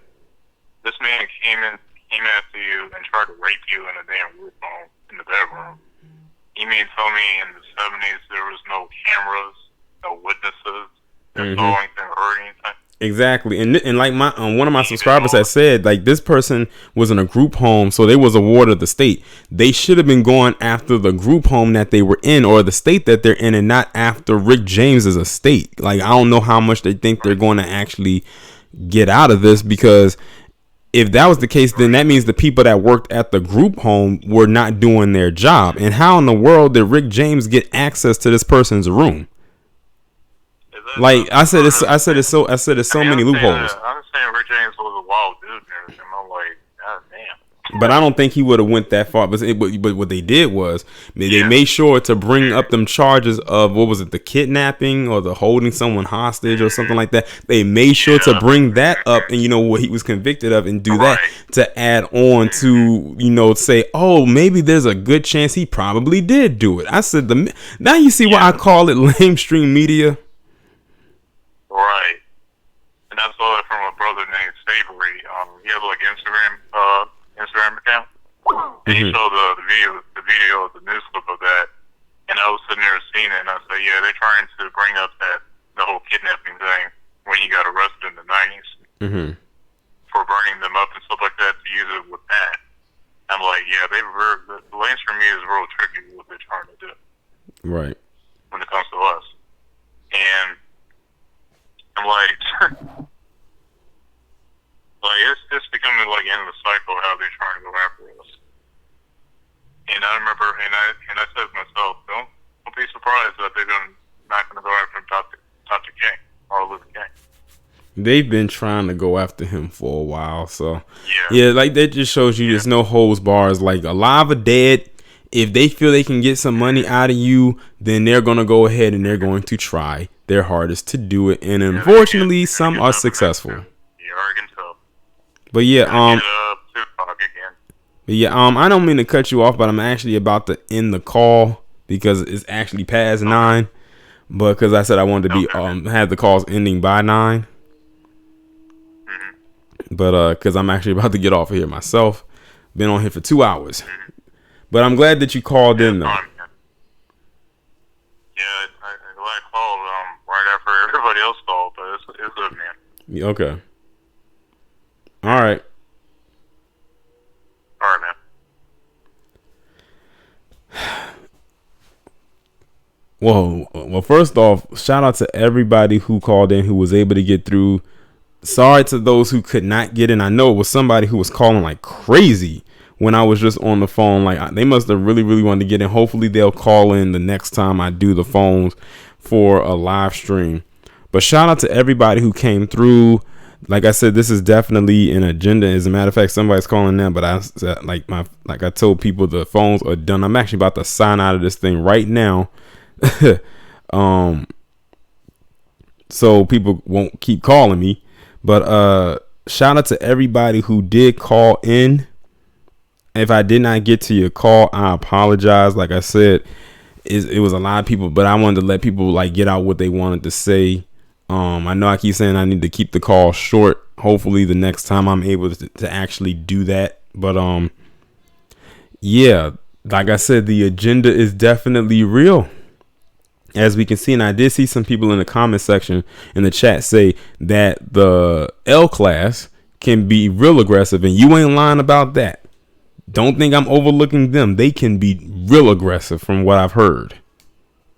this man came after you and tried to rape you in a damn group home in the bedroom? You mean to tell me in the 70s there was no cameras, no witnesses, that saw anything or heard anything? Exactly, and like one of my subscribers had said, like, this person was in a group home, so they was a ward of the state. They should have been going after the group home that they were in, or the state that they're in, and not after Rick James's estate. Like, I don't know how much they think they're going to actually get out of this, because if that was the case, then that means the people that worked at the group home were not doing their job. And how in the world did Rick James get access to this person's room? Like, I said, it's so many loopholes. I understand Rick James was a wild dude and everything. I'm like, God damn. But I don't think he would have went that far. But what they did was they made sure to bring up them charges of, what was it, the kidnapping or the holding someone hostage or something like that. They made sure to bring that up, and what he was convicted of, and do that to add on to say, oh, maybe there's a good chance he probably did do it. I said, now you see why I call it lamestream media. Right. And I saw it from a brother named Savory. He has like Instagram account. And he showed the video of the news clip of that. And I was sitting there seeing it, and I said, yeah, they're trying to bring up the whole kidnapping thing when he got arrested in the 90s. Mm-hmm. For burning them up and stuff like that, to use it with that. like, yeah, the lanes for me is real tricky with what they're trying to do Right. when it comes to us. And I'm like, like it's becoming like end of the cycle how they're trying to go after us. And I remember, and I said to myself, don't be surprised that they're not gonna go after Dr. King or Luther King. They've been trying to go after him for a while, so yeah, like that just shows you there's no holds bars. Like alive or dead, if they feel they can get some money out of you, then they're gonna go ahead and they're going to try their hardest to do it. And unfortunately, some are successful. You already can tell. But yeah, Tupac again. I don't mean to cut you off, but I'm actually about to end the call because it's actually past 9. But because I said I wanted to be have the calls ending by 9. But because I'm actually about to get off of here myself. Been on here for 2 hours. But I'm glad that you called in though. Yeah, I called right after everybody else called, but it's good, man. Yeah, okay. All right. All right, man. Well, first off, shout out to everybody who called in who was able to get through. Sorry to those who could not get in. I know it was somebody who was calling like crazy when I was just on the phone. Like they must have really wanted to get in. Hopefully they'll call in the next time I do the phones for a live stream. But shout out to everybody who came through. Like I said, this is definitely an agenda. As a matter of fact, somebody's calling now, but I told people the phones are done. I'm actually about to sign out of this thing right now. So people won't keep calling me. But shout out to everybody who did call in. If I did not get to your call, I apologize. Like I said, it was a lot of people, but I wanted to let people like get out what they wanted to say. I know I keep saying I need to keep the call short. Hopefully the next time I'm able to actually do that. But yeah, like I said, the agenda is definitely real. As we can see, and I did see some people in the comment section in the chat say that the L class can be real aggressive, and you ain't lying about that. Don't think I'm overlooking them. They can be real aggressive from what I've heard.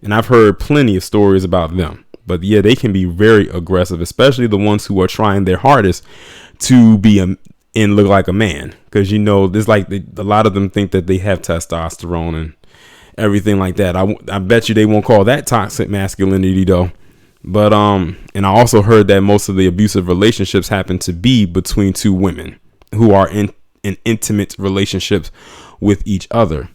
And I've heard plenty of stories about them. But yeah, they can be very aggressive, especially the ones who are trying their hardest to be and look like a man. Because, you know, there's like a lot of them think that they have testosterone and everything like that. I bet you they won't call that toxic masculinity though. But and I also heard that most of the abusive relationships happen to be between two women who are in intimate relationships with each other.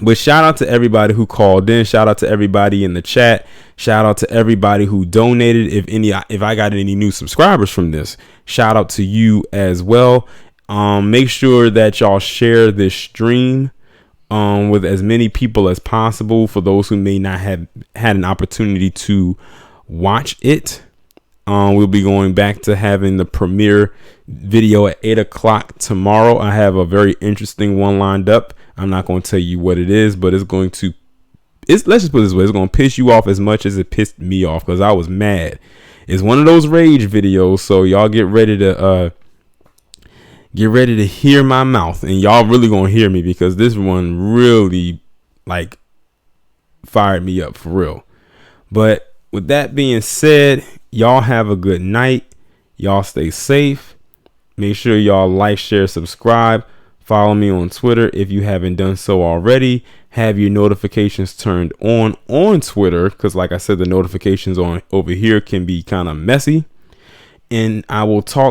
But shout out to everybody who called in. Shout out to everybody in the chat. Shout out to everybody who donated. If I got any new subscribers from this, shout out to you as well. Make sure that y'all share this stream with as many people as possible for those who may not have had an opportunity to watch it. We'll be going back to having the premiere video at 8 o'clock tomorrow. I have a very interesting one lined up. I'm not going to tell you what it is, but let's just put it this way. It's going to piss you off as much as it pissed me off because I was mad. It's one of those rage videos. So y'all get ready to hear my mouth, and y'all really going to hear me because this one really like fired me up for real. But with that being said, y'all have a good night. Y'all stay safe. Make sure y'all like, share, subscribe. Follow me on Twitter if you haven't done so already. Have your notifications turned on Twitter because, like I said, the notifications on over here can be kind of messy. And I will talk